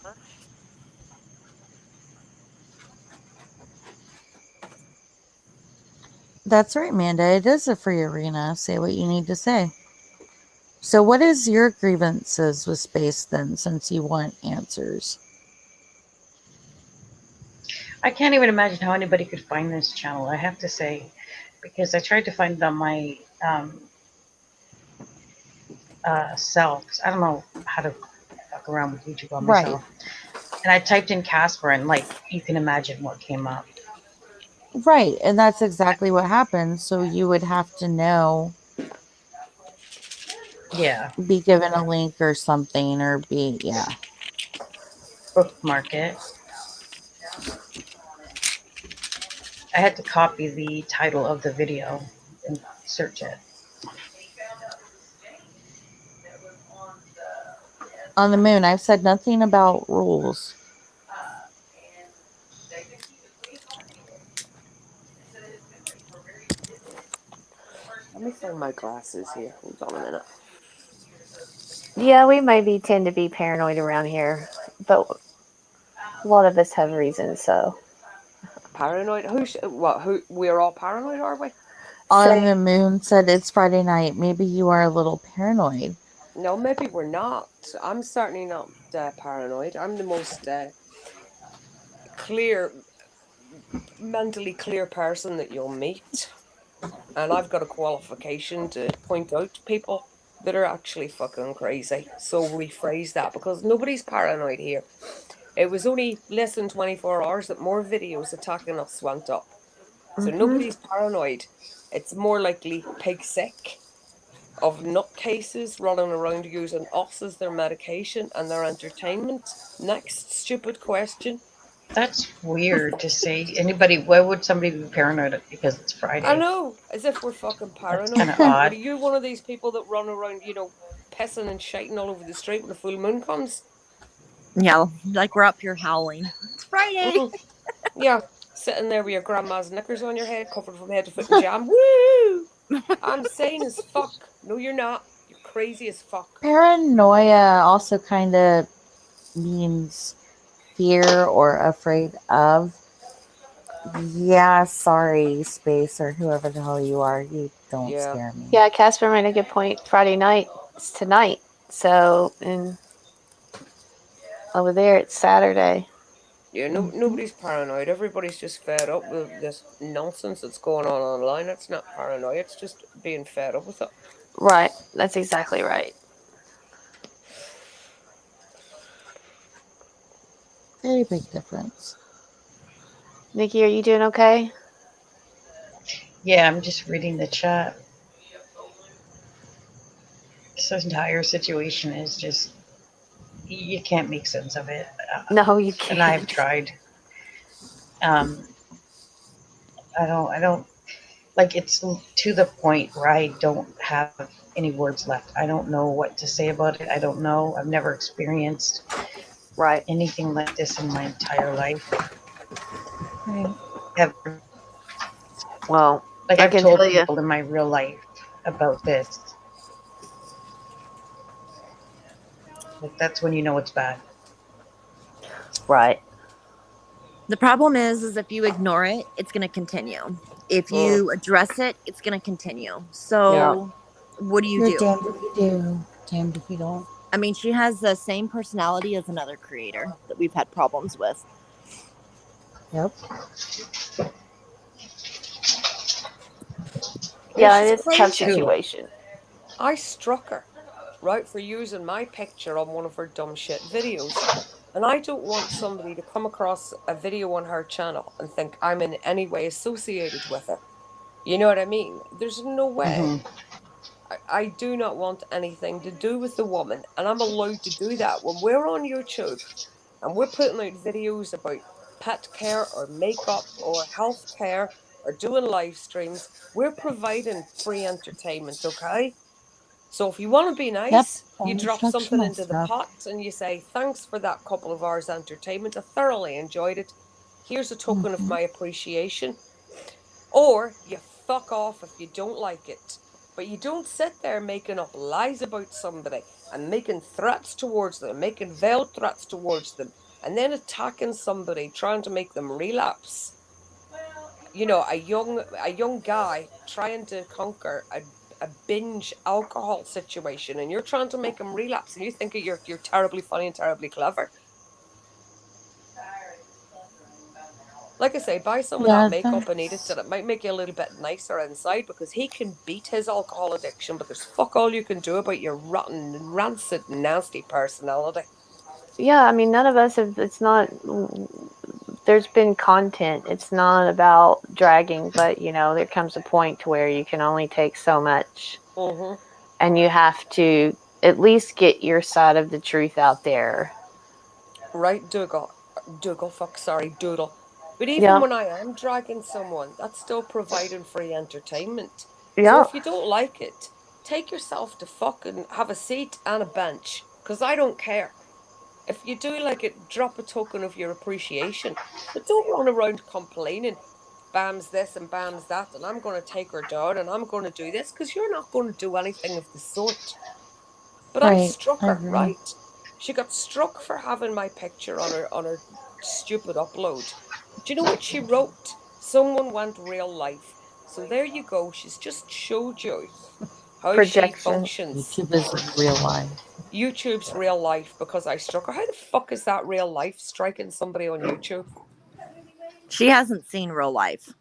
Speaker 5: That's right, Amanda. It is a free arena. Say what you need to say. So what is your grievances with space then, since you want answers?
Speaker 8: I can't even imagine how anybody could find this channel, I have to say, because I tried to find it on my self. I don't know how to fuck around with YouTube on myself. And I typed in Casper, and like you can imagine what came up.
Speaker 5: Right, and that's exactly what happened. So you would have to know.
Speaker 8: Yeah.
Speaker 5: Be given a link or something, or be, yeah.
Speaker 8: Bookmark it. I had to copy the title of the video and search it.
Speaker 5: On the moon, I've said nothing about rules.
Speaker 7: Let me find my glasses here. Hold on a minute.
Speaker 3: Yeah, we maybe tend to be paranoid around here, but a lot of us have reasons. So
Speaker 7: paranoid? Who? We're all paranoid, are we?
Speaker 5: On the moon said it's Friday night. Maybe you are a little paranoid.
Speaker 7: No, maybe we're not. I'm certainly not paranoid. I'm the most mentally clear person that you'll meet. And I've got a qualification to point out people that are actually fucking crazy. So rephrase that, because nobody's paranoid here. It was only less than 24 hours that more videos attacking us went up. So nobody's paranoid. It's more likely pig sick of nutcases running around using us as their medication and their entertainment. Next stupid question.
Speaker 8: That's weird to say. Why would somebody be paranoid because it's Friday?
Speaker 7: I know, as if we're fucking paranoid.
Speaker 8: That's kind of odd.
Speaker 7: Are you one of these people that run around, pissing and shiting all over the street when the full moon comes?
Speaker 6: Yeah, like we're up here howling. It's Friday.
Speaker 7: Yeah, sitting there with your grandma's knickers on your head, covered from head to foot in jam. Woo! I'm sane as fuck. No, you're not. You're crazy as fuck.
Speaker 5: Paranoia also kind of means fear or afraid of. Yeah, sorry, Space, or whoever the hell you are. You don't scare me.
Speaker 3: Yeah, Casper made a good point. Friday night is tonight. So, and over there it's Saturday.
Speaker 7: Yeah, nobody's paranoid. Everybody's just fed up with this nonsense that's going on online. It's not paranoia. It's just being fed up with it.
Speaker 3: Right. That's exactly right.
Speaker 5: Very big difference.
Speaker 3: Nikki, are you doing okay?
Speaker 8: Yeah, I'm just reading the chat. This entire situation is just, you can't make sense of it.
Speaker 3: No, you can't.
Speaker 8: And I've tried. I don't, like, it's to the point where I don't have any words left. I don't know what to say about it. I don't know. I've never experienced anything like this in my entire life. Ever.
Speaker 3: Well,
Speaker 8: like,
Speaker 3: I
Speaker 8: I've
Speaker 3: can
Speaker 8: told
Speaker 3: tell
Speaker 8: people in my real life about this. Like, that's when you know it's bad.
Speaker 3: Right.
Speaker 6: The problem is if you ignore it, it's going to continue. If you address it, it's going to continue. So what do you
Speaker 5: You're
Speaker 6: do?
Speaker 5: damned if you do, damned if you don't.
Speaker 6: I mean, she has the same personality as another creator that we've had problems with.
Speaker 5: Yep.
Speaker 3: Yeah,
Speaker 7: She's
Speaker 3: it's a tough
Speaker 7: crazy.
Speaker 3: situation.
Speaker 7: I struck her, right, for using my picture on one of her dumb shit videos. And I don't want somebody to come across a video on her channel and think I'm in any way associated with her. You know what I mean? There's no way.
Speaker 8: Mm-hmm.
Speaker 7: I do not want anything to do with the woman, and I'm allowed to do that. When we're on YouTube and we're putting out videos about pet care or makeup or health care or doing live streams, we're providing free entertainment, okay? So if you want to be
Speaker 5: Yep.
Speaker 7: nice, you
Speaker 5: All
Speaker 7: drop something
Speaker 5: instructional
Speaker 7: into the
Speaker 5: stuff.
Speaker 7: pot and you say, thanks for that couple of hours entertainment. I thoroughly enjoyed it. Here's a token of
Speaker 5: Mm-hmm.
Speaker 7: my appreciation. Or you fuck off if you don't like it. But you don't sit there making up lies about somebody and making threats towards them, making veiled threats towards them, and then attacking somebody, trying to make them relapse. You know, a young guy trying to conquer a binge alcohol situation, and you're trying to make him relapse, and you think you're terribly funny and terribly clever. Like I say, buy some of that
Speaker 5: Yeah,
Speaker 7: makeup and eat it,
Speaker 5: that's
Speaker 7: and it might make you a little bit nicer inside because he can beat his alcohol addiction, but there's fuck all you can do about your rotten, rancid, nasty personality.
Speaker 3: Yeah, I mean, none of us have. It's not. There's been content. It's not about dragging, but there comes a point to where you can only take so much,
Speaker 7: Mm-hmm.
Speaker 3: and you have to at least get your side of the truth out there.
Speaker 7: Right, Dougal, fuck, sorry, Doodle. But even
Speaker 3: Yeah,
Speaker 7: when I am dragging someone, that's still providing free entertainment. So
Speaker 3: yeah,
Speaker 7: if you don't like it, take yourself to fucking have a seat and a bench, because I don't care. If you do like it, drop a token of your appreciation. But don't run around complaining, bams this and bams that, and I'm going to take her down and I'm going to do this, because you're not going to do anything of the sort. But I
Speaker 5: right.
Speaker 7: struck
Speaker 5: I
Speaker 7: her,
Speaker 5: agree.
Speaker 7: right? She got struck for having my picture on her stupid upload. Do you know what she wrote? Someone went real life. So there you go. She's just showed you how she
Speaker 3: projection.
Speaker 7: functions.
Speaker 5: YouTube is real life.
Speaker 7: YouTube's real life because I struck her. How the fuck is that real life striking somebody on YouTube?
Speaker 6: She hasn't seen real life.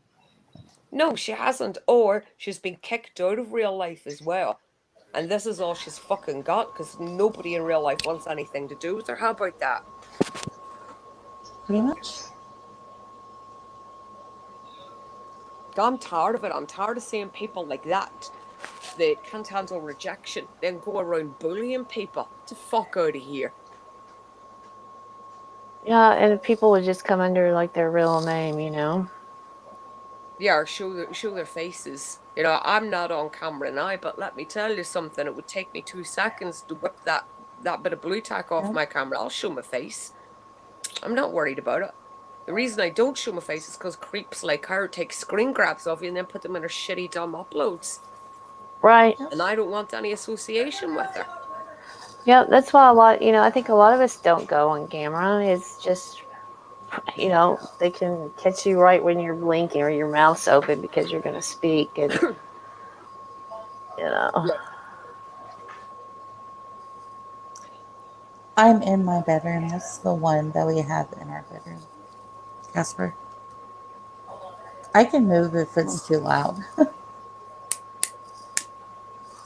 Speaker 7: No, she hasn't. Or she's been kicked out of real life as well. And this is all she's fucking got because nobody in real life wants anything to do with her. How about that?
Speaker 5: Pretty much.
Speaker 7: I'm tired of it. I'm tired of seeing people like that. They can't handle rejection, then go around bullying people. Get the fuck out of here.
Speaker 3: Yeah, and people would just come under like their real name.
Speaker 7: Yeah, or show their faces. You know, I'm not on camera now, but let me tell you something. It would take me 2 seconds to whip that bit of blue tack off
Speaker 5: Yep.
Speaker 7: my camera. I'll show my face. I'm not worried about it. The reason I don't show my face is because creeps like her take screen grabs of you and then put them in her shitty dumb uploads.
Speaker 3: Right.
Speaker 7: And I don't want any association with her.
Speaker 3: Yeah, that's why I think a lot of us don't go on camera. It's just, they can catch you right when you're blinking or your mouth's open because you're going to speak. And,
Speaker 5: I'm in my bedroom. That's the one that we have in our bedroom. Casper. I can move if it's too loud.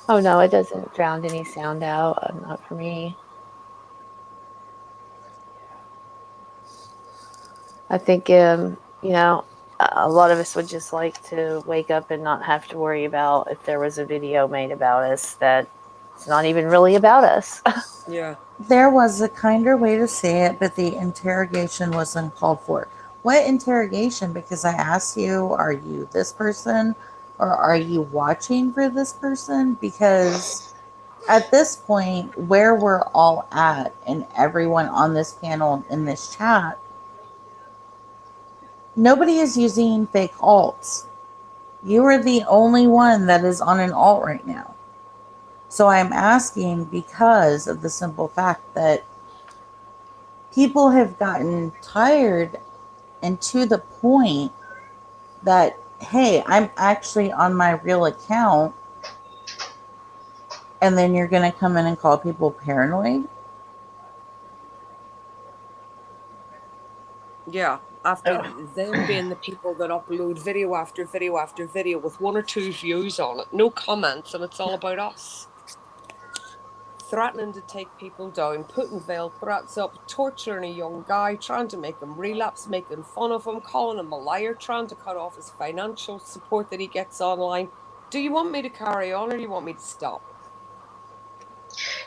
Speaker 3: Oh, no, it doesn't drown any sound out. Not for me. I think, a lot of us would just like to wake up and not have to worry about if there was a video made about us that it's not even really about us.
Speaker 7: Yeah.
Speaker 5: There was a kinder way to say it, but the interrogation was uncalled for. What interrogation? Because I asked you, are you this person? Or are you watching for this person? Because at this point, where we're all at, and everyone on this panel in this chat, nobody is using fake alts. You are the only one that is on an alt right now. So I'm asking because of the simple fact that people have gotten tired and to the point that, hey, I'm actually on my real account, and then you're going to come in and call people paranoid?
Speaker 7: Yeah, after them being the people that upload video after video after video with 1 or 2 views on it, no comments, and it's all about us. Threatening to take people down, putting veiled threats up, torturing a young guy, trying to make him relapse, making fun of him, calling him a liar, trying to cut off his financial support that he gets online. Do you want me to carry on, or do you want me to stop?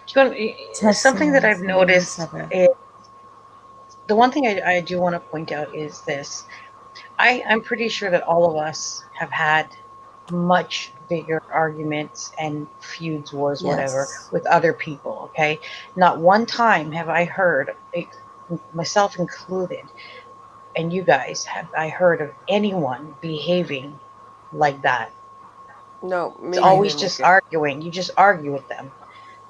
Speaker 8: Something that I've noticed is, the one thing I do want to point out is this. I'm pretty sure that all of us have had much bigger arguments and feuds, wars, whatever, with other people, okay? Not one time have I heard, myself included, and you guys, have I heard of anyone behaving like that.
Speaker 7: No,
Speaker 8: it's always just arguing. You just argue with them.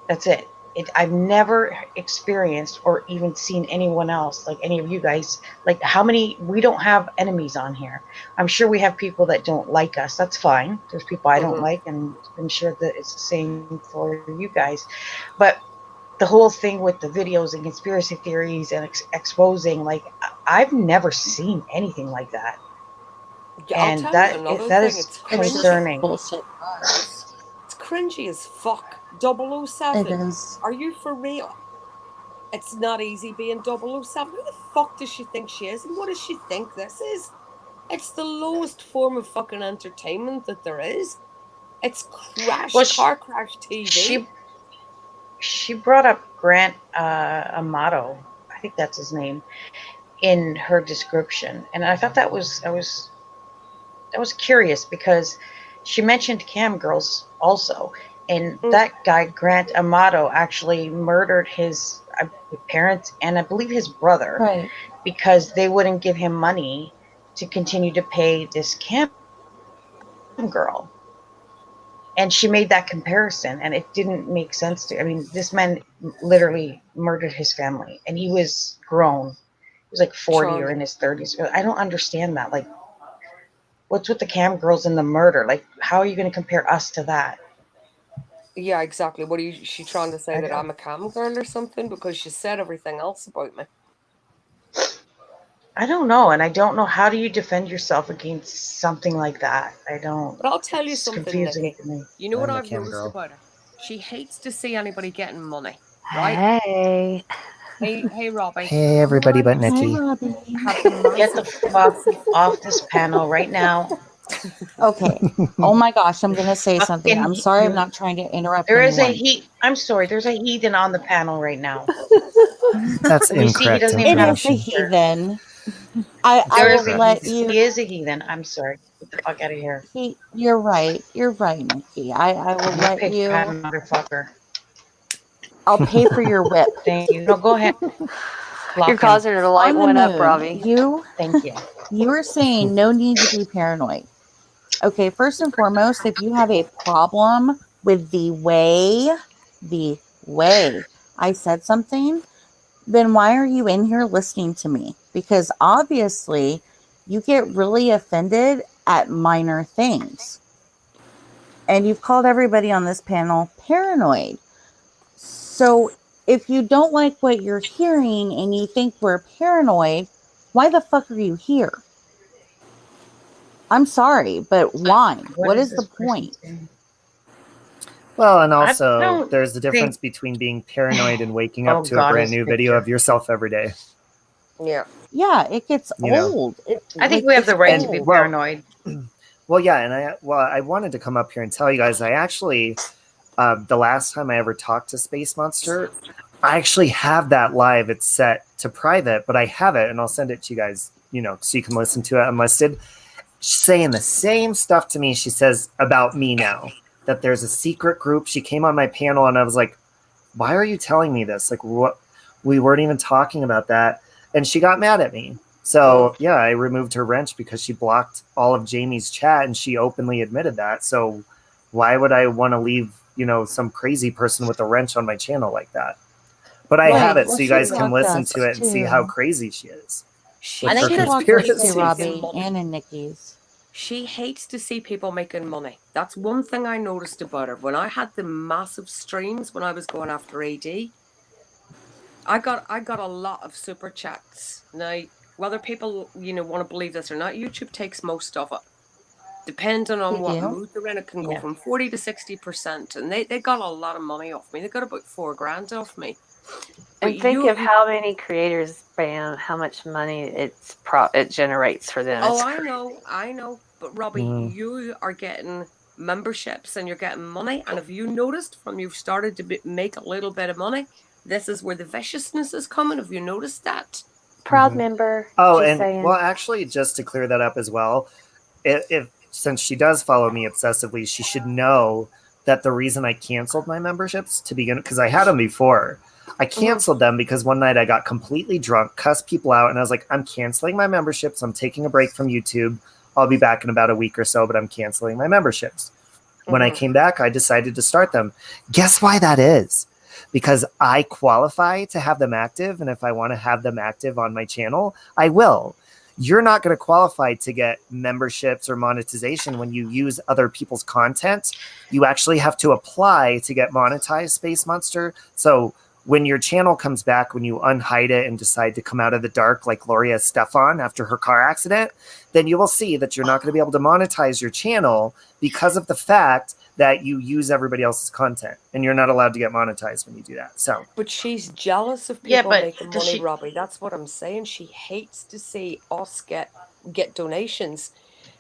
Speaker 8: That's it. I've never experienced or even seen anyone else, like any of you guys, like we don't have enemies on here. I'm sure we have people that don't like us. That's fine. There's people I don't like, and I'm sure that it's the same for you guys. But the whole thing with the videos and conspiracy theories and exposing, like, I've never seen anything like that.
Speaker 7: Yeah,
Speaker 8: and that is concerning.
Speaker 3: Bullshit.
Speaker 7: It's cringy as fuck. 007.
Speaker 5: It is.
Speaker 7: Are you for real? It's not easy being 007. Who the fuck does she think she is? And what does she think this is? It's the lowest form of fucking entertainment that there is. It's car crash TV.
Speaker 8: She brought up Grant Amato, I think that's his name, in her description, and I thought that was curious, because she mentioned cam girls also. And that guy, Grant Amato, actually murdered his parents and I believe his brother, because they wouldn't give him money to continue to pay this cam girl. And she made that comparison, and it didn't make sense to. I mean, this man literally murdered his family, and he was grown. He was like 40 or in his 30s. I don't understand that. Like, what's with the cam girls and the murder? Like, how are you going to compare us to that?
Speaker 7: Yeah, exactly. What is she trying to say, that I'm a cam girl or something? Because she said everything else about me.
Speaker 8: I don't know, and I don't know, how do you defend yourself against something like that? I don't.
Speaker 7: But I'll tell you something, Nikki. You know what
Speaker 9: I'm a
Speaker 7: I've
Speaker 9: cam
Speaker 7: noticed
Speaker 9: girl.
Speaker 7: about her? She hates to see anybody getting money, right? Hey, Robbie.
Speaker 9: Hey, everybody but Nikki.
Speaker 8: Get the fuck off this panel right now.
Speaker 5: Okay. Oh my gosh, I'm gonna say something. I'm sorry, I'm not trying to interrupt.
Speaker 8: There is
Speaker 5: anyone.
Speaker 8: I'm sorry. There's a heathen on the panel right now.
Speaker 9: That's incorrect.
Speaker 5: It is a heathen. I will let you.
Speaker 8: He is a heathen. I'm sorry. Get the fuck out of here.
Speaker 5: You're right. You're right, Nikki. I will let you.
Speaker 8: Motherfucker.
Speaker 5: I'll pay for your whip.
Speaker 8: Thank you. No, go ahead.
Speaker 3: You're causing her to light one up, Robbie.
Speaker 8: Thank you.
Speaker 5: You were saying no need to be paranoid. Okay, first and foremost, if you have a problem with the way I said something, then why are you in here listening to me? Because obviously you get really offended at minor things. And you've called everybody on this panel paranoid. So if you don't like what you're hearing and you think we're paranoid, why the fuck are you here? I'm sorry, but why? What is the point?
Speaker 9: Well, and also there's the difference between being paranoid and waking up to a brand new video of yourself every day.
Speaker 7: Yeah.
Speaker 5: Yeah, it gets old.
Speaker 8: I think we have the right to be paranoid.
Speaker 9: Well, yeah, and I wanted to come up here and tell you guys, I actually, the last time I ever talked to Space Monster, I actually have that live. It's set to private, but I have it, and I'll send it to you guys, so you can listen to it unlisted. She's saying the same stuff to me. She says about me now, that there's a secret group. She came on my panel, and I was like, why are you telling me this? Like, what? We weren't even talking about that. And she got mad at me. So, yeah, I removed her wrench because she blocked all of Jamie's chat, and she openly admitted that. So why would I want to leave, some crazy person with a wrench on my channel like that? But I have it, so you guys can listen to it and see how crazy she is.
Speaker 5: I think she walked us to Robbie and in Nikki's.
Speaker 7: She hates to see people making money. That's one thing I noticed about her. When I had the massive streams when I was going after AD, I got a lot of super chats. Now, whether people, want to believe this or not, YouTube takes most of it. Depending on what mood they're in, it can go from 40 to 60%. And they got a lot of money off me. They got about $4,000 off me.
Speaker 3: And think of how many creators, Bam, how much money it generates for them.
Speaker 7: Oh, I know. But Robbie, you are getting memberships and you're getting money. And if you noticed from you've started to make a little bit of money, this is where the viciousness is coming. Have you noticed that?
Speaker 3: Proud member.
Speaker 9: Oh, and well, actually, just to clear that up as well, if since she does follow me obsessively, she should know that the reason I canceled my memberships to begin, because I had them before, I canceled them because one night I got completely drunk, cussed people out, and I was like, I'm canceling my memberships. I'm taking a break from YouTube. I'll be back in about a week or so, but I'm canceling my memberships. When I came back, I decided to start them. Guess why that is? Because I qualify to have them active, and if I want to have them active on my channel, I will. You're not going to qualify to get memberships or monetization when you use other people's content. You actually have to apply to get monetized, Space Monster. So when your channel comes back, when you unhide it and decide to come out of the dark like Gloria Estefan after her car accident, then you will see that you're not going to be able to monetize your channel because of the fact that you use everybody else's content, and you're not allowed to get monetized when you do that. So,
Speaker 7: but she's jealous of people making money, Robbie. That's what I'm saying. She hates to see us get donations.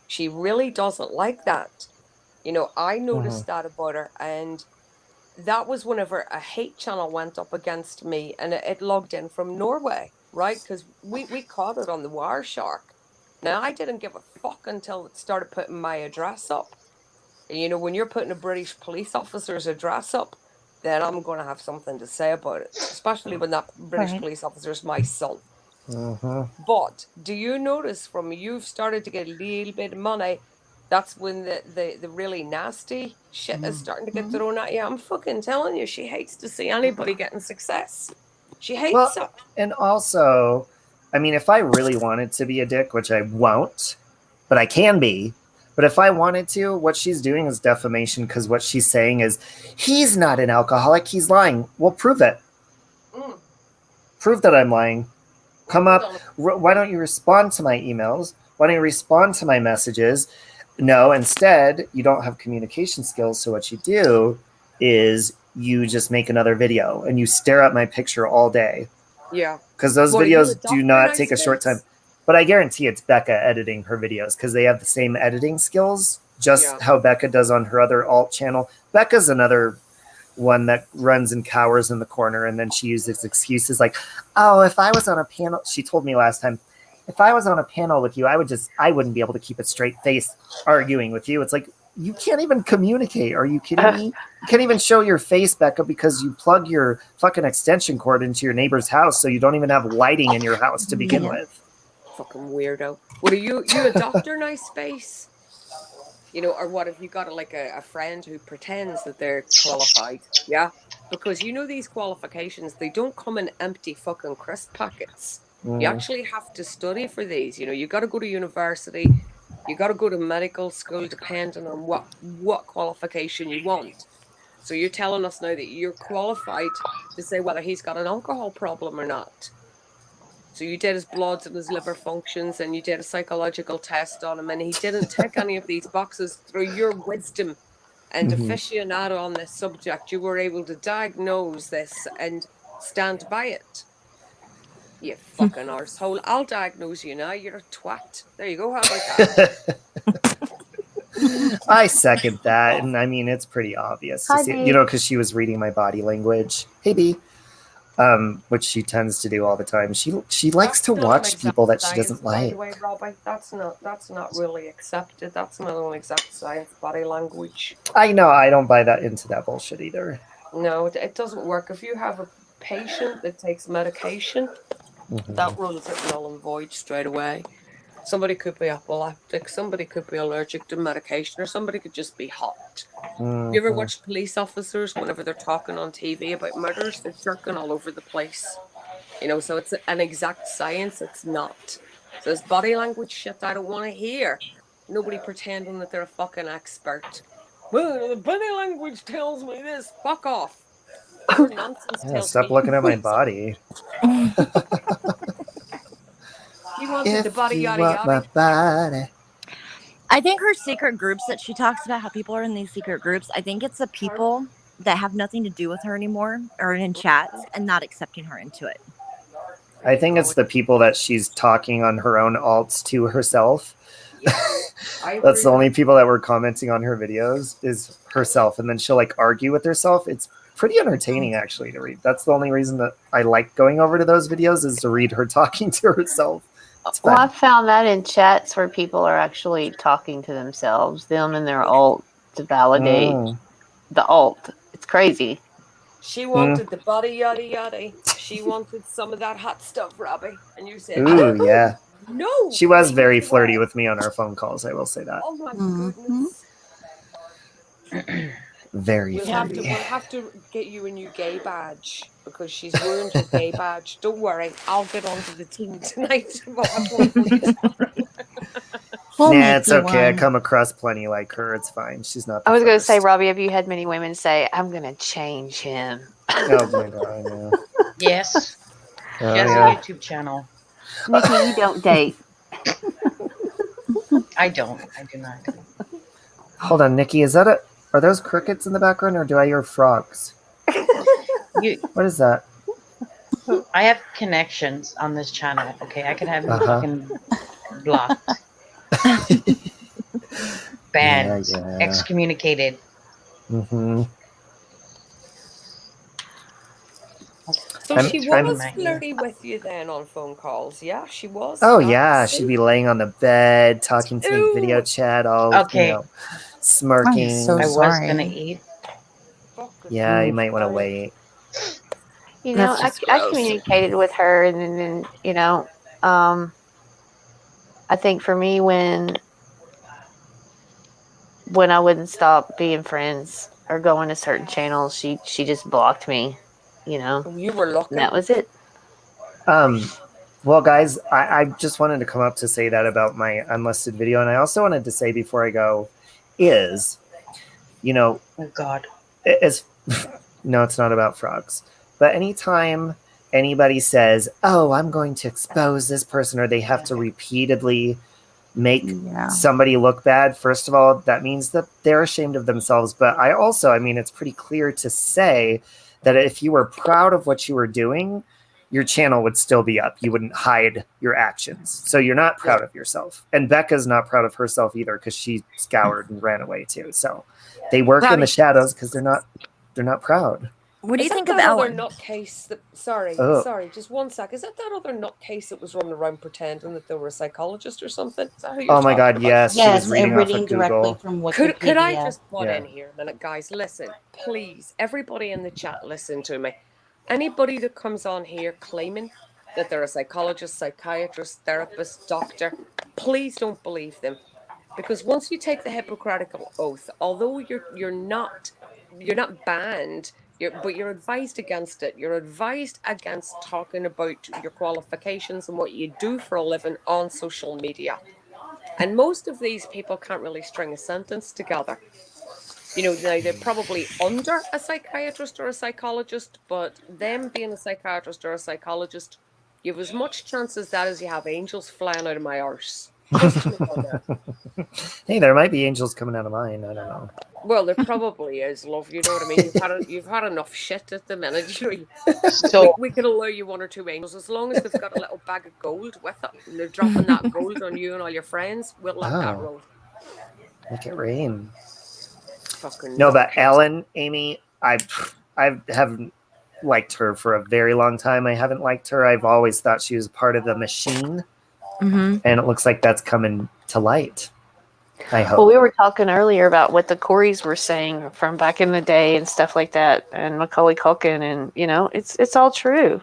Speaker 7: She really doesn't like that. I noticed that about her, and that was whenever a hate channel went up against me, and it logged in from Norway, right? Because we caught it on the Wireshark. Now, I didn't give a fuck until it started putting my address up. When you're putting a British police officer's address up, then I'm going to have something to say about it, especially when that British police officer is my son. But do you notice from you've started to get a little bit of money, that's when the really nasty shit is starting to get thrown at you? I'm fucking telling you, she hates to see anybody getting success. She hates it.
Speaker 9: And also, I mean, if I really wanted to be a dick, which I won't, but I can be. But if I wanted to, what she's doing is defamation, because what she's saying is, he's not an alcoholic, he's lying. Well, prove it. Prove that I'm lying. Come up. Why don't you respond to my emails? Why don't you respond to my messages? No, instead, you don't have communication skills. So what you do is you just make another video and you stare at my picture all day.
Speaker 7: Yeah.
Speaker 9: Because those videos do not take a short time. But I guarantee it's Becca editing her videos because they have the same editing skills, just how Becca does on her other alt channel. Becca's another one that runs and cowers in the corner, and then she uses excuses like, oh, if I was on a panel, she told me last time, if I was on a panel with you, I wouldn't be able to keep a straight face arguing with you. It's like, you can't even communicate. Are you kidding me? You can't even show your face, Becca, because you plug your fucking extension cord into your neighbor's house, so you don't even have lighting in your house to begin with.
Speaker 7: Fucking weirdo. What are you a doctor, nice face? Or what if you got a friend who pretends that they're qualified? Yeah, because these qualifications, they don't come in empty fucking crisp packets. You actually have to study for these. You got to go to university, you got to go to medical school, depending on what qualification you want. So you're telling us now that you're qualified to say whether he's got an alcohol problem or not. So you did his bloods and his liver functions, and you did a psychological test on him, and he didn't tick any of these boxes. Through your wisdom and aficionado on this subject, you were able to diagnose this and stand by it. You fucking arsehole. I'll diagnose you now. You're a twat. There you go. How about that?
Speaker 9: I second that. And I mean, it's pretty obvious to see, because she was reading my body language. Hey, B. Which she tends to do all the time. She likes to watch people that she doesn't like.
Speaker 7: By the way, Robbie, that's not really accepted. That's not an exact science, body language.
Speaker 9: I know. I don't buy that into that bullshit either.
Speaker 7: No, it doesn't work. If you have a patient that takes medication, that rules it null and void straight away. Somebody could be epileptic, somebody could be allergic to medication, or somebody could just be hot. You ever watch police officers whenever they're talking on TV about murders? They're jerking all over the place. So it's an exact science. It's not. So this body language shit I don't want to hear. Nobody pretending that they're a fucking expert. Well, the body language tells me this. Fuck off.
Speaker 9: Stop looking at my body.
Speaker 7: You wanted the
Speaker 9: If
Speaker 7: body
Speaker 9: you
Speaker 7: yada
Speaker 9: want my
Speaker 7: yada.
Speaker 9: body.
Speaker 6: I think her secret groups that she talks about, how people are in these secret groups, I think it's the people that have nothing to do with her anymore or in chats and not accepting her into it.
Speaker 9: I think it's the people that she's talking on her own alts to herself.
Speaker 7: Yeah,
Speaker 9: That's the only people that were commenting on her videos is herself, and then she'll like argue with herself. It's pretty entertaining actually to read. That's the only reason that I like going over to those videos is to read her talking to herself. It's fun.
Speaker 3: Well, I found that in chats where people are actually talking to themselves, them and their alt to validate the alt. It's crazy.
Speaker 7: She wanted the body yada yada. She wanted some of that hot stuff, Robbie. And you said,
Speaker 9: Ooh, yeah.
Speaker 7: No.
Speaker 9: She was very flirty with me on our phone calls, I will say that.
Speaker 7: Oh my goodness.
Speaker 9: Very
Speaker 7: We'll
Speaker 9: flirty.
Speaker 7: have to get you a new gay badge because she's ruined your gay badge. Don't worry, I'll get onto the team tonight.
Speaker 9: Nah, it's okay. I come across plenty like her. It's fine. She's not the
Speaker 3: I was going to say,
Speaker 9: first.
Speaker 3: Robbie, have you had many women say, I'm going to change him?
Speaker 9: Oh my god, yeah.
Speaker 8: Yes.
Speaker 9: Oh,
Speaker 8: She has
Speaker 9: yeah.
Speaker 8: a YouTube channel.
Speaker 3: Nikki, you don't date.
Speaker 8: I don't. I do not.
Speaker 9: Hold on, Nikki, are those crickets in the background or do I hear frogs? What is that?
Speaker 8: I have connections on this channel. Okay, I could have you fucking blocked, banned, excommunicated.
Speaker 9: Mm-hmm.
Speaker 7: So she was flirty with you then on phone calls, yeah? She was.
Speaker 9: Oh yeah, she'd be laying on the bed, talking to me video chat, all smirking.
Speaker 5: I'm so
Speaker 8: I was
Speaker 5: sorry.
Speaker 8: gonna eat.
Speaker 9: Yeah, you might want to wait.
Speaker 3: You know, I communicated with her, and then you know, I think for me when I wouldn't stop being friends or going to certain channels, she just blocked me. You know,
Speaker 7: you were lucky.
Speaker 3: That was it.
Speaker 9: Well, guys, I just wanted to come up to say that about my unlisted video, and I also wanted to say before I go, oh
Speaker 8: God,
Speaker 9: no, it's not about frogs. But anytime anybody says, "Oh, I'm going to expose this person," or they have to repeatedly make somebody look bad, first of all, that means that they're ashamed of themselves. But it's pretty clear to say that if you were proud of what you were doing, your channel would still be up. You wouldn't hide your actions. So you're not proud of yourself. And Becca's not proud of herself either because she scoured and ran away too. So they work in the shadows because they're not proud.
Speaker 6: What do you think of
Speaker 7: that other
Speaker 6: Ellen?
Speaker 7: nutcase that, sorry, just one sec. Is that other nutcase that was running around pretending that they were a psychologist or something? Is that who you're
Speaker 9: Oh my God,
Speaker 7: about?
Speaker 9: yes. She was reading off of
Speaker 5: directly
Speaker 9: Google.
Speaker 5: from Wikipedia.
Speaker 7: Could I just butt in here a minute, guys? Listen, please, everybody in the chat, listen to me. Anybody that comes on here claiming that they're a psychologist, psychiatrist, therapist, doctor, please don't believe them. Because once you take the Hippocratic Oath, although you're not banned, but you're advised against it. You're advised against talking about your qualifications and what you do for a living on social media. And most of these people can't really string a sentence together. Now they're probably under a psychiatrist or a psychologist, but them being a psychiatrist or a psychologist, you have as much chance as that as you have angels flying out of my arse.
Speaker 9: Hey, there might be angels coming out of mine. I don't know.
Speaker 7: Well, there probably is, love. You know what I mean? You've had enough shit at the minute.
Speaker 8: So
Speaker 7: we could allow you one or two angels as long as they've got a little bag of gold with it and they're dropping that gold on you and all your friends. We'll let that roll.
Speaker 9: Make it rain.
Speaker 7: Fucking
Speaker 9: no, but Ellen, Amy, I haven't liked her for a very long time. I haven't liked her. I've always thought she was part of the machine, and it looks like that's coming to light. I hope.
Speaker 3: Well, we were talking earlier about what the Coreys were saying from back in the day and stuff like that, and Macaulay Culkin, and it's all true.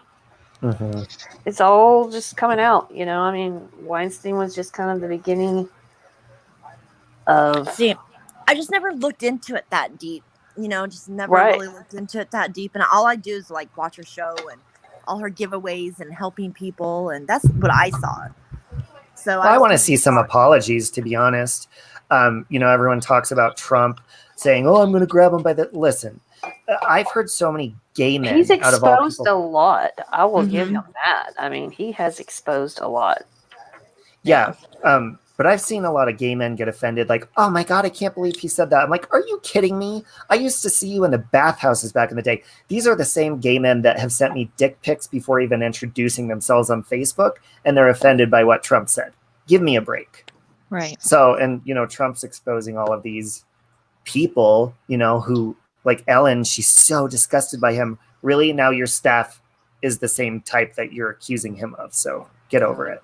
Speaker 9: Mm-hmm.
Speaker 3: It's all just coming out. I mean, Weinstein was just kind of the beginning of.
Speaker 6: See, I just never looked into it that deep. Just never really looked into it that deep, and all I do is like watch her show and all her giveaways and helping people, and that's what I saw. So
Speaker 9: I want to see some apologies, to be honest. Everyone talks about Trump saying, "Oh, I'm going to grab him by the..." Listen, I've heard so many gay men.
Speaker 3: He's
Speaker 9: exposed
Speaker 3: a lot. I will give him that. I mean, he has exposed a lot.
Speaker 9: Yeah. But I've seen a lot of gay men get offended, like, oh my God, I can't believe he said that. I'm like, are you kidding me? I used to see you in the bathhouses back in the day. These are the same gay men that have sent me dick pics before even introducing themselves on Facebook, and they're offended by what Trump said. Give me a break.
Speaker 6: Right.
Speaker 9: So, and, Trump's exposing all of these people, who, like Ellen, she's so disgusted by him. Really? Now your staff is the same type that you're accusing him of. So get over it.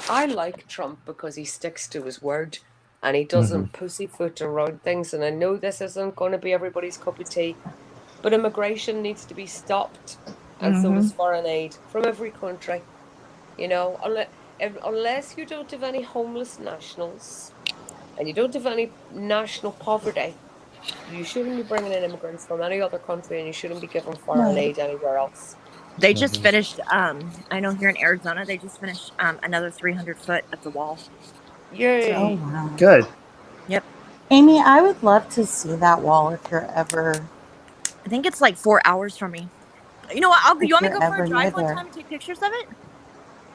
Speaker 7: I like Trump because he sticks to his word and he doesn't pussyfoot around things. And I know this isn't going to be everybody's cup of tea, but immigration needs to be stopped, and so does foreign aid from every country. Unless you don't have any homeless nationals and you don't have any national poverty, you shouldn't be bringing in immigrants from any other country, and you shouldn't be giving foreign aid anywhere else.
Speaker 6: They just finished, I know here in Arizona, they just finished another 300 foot of the wall.
Speaker 7: Yay.
Speaker 5: Oh, wow.
Speaker 9: Good.
Speaker 6: Yep.
Speaker 5: Amy, I would love to see that wall if you're ever...
Speaker 6: I think it's like 4 hours from me. You know what? You want to go for
Speaker 5: ever
Speaker 6: a drive
Speaker 5: near
Speaker 6: one
Speaker 5: there.
Speaker 6: time and take pictures of it?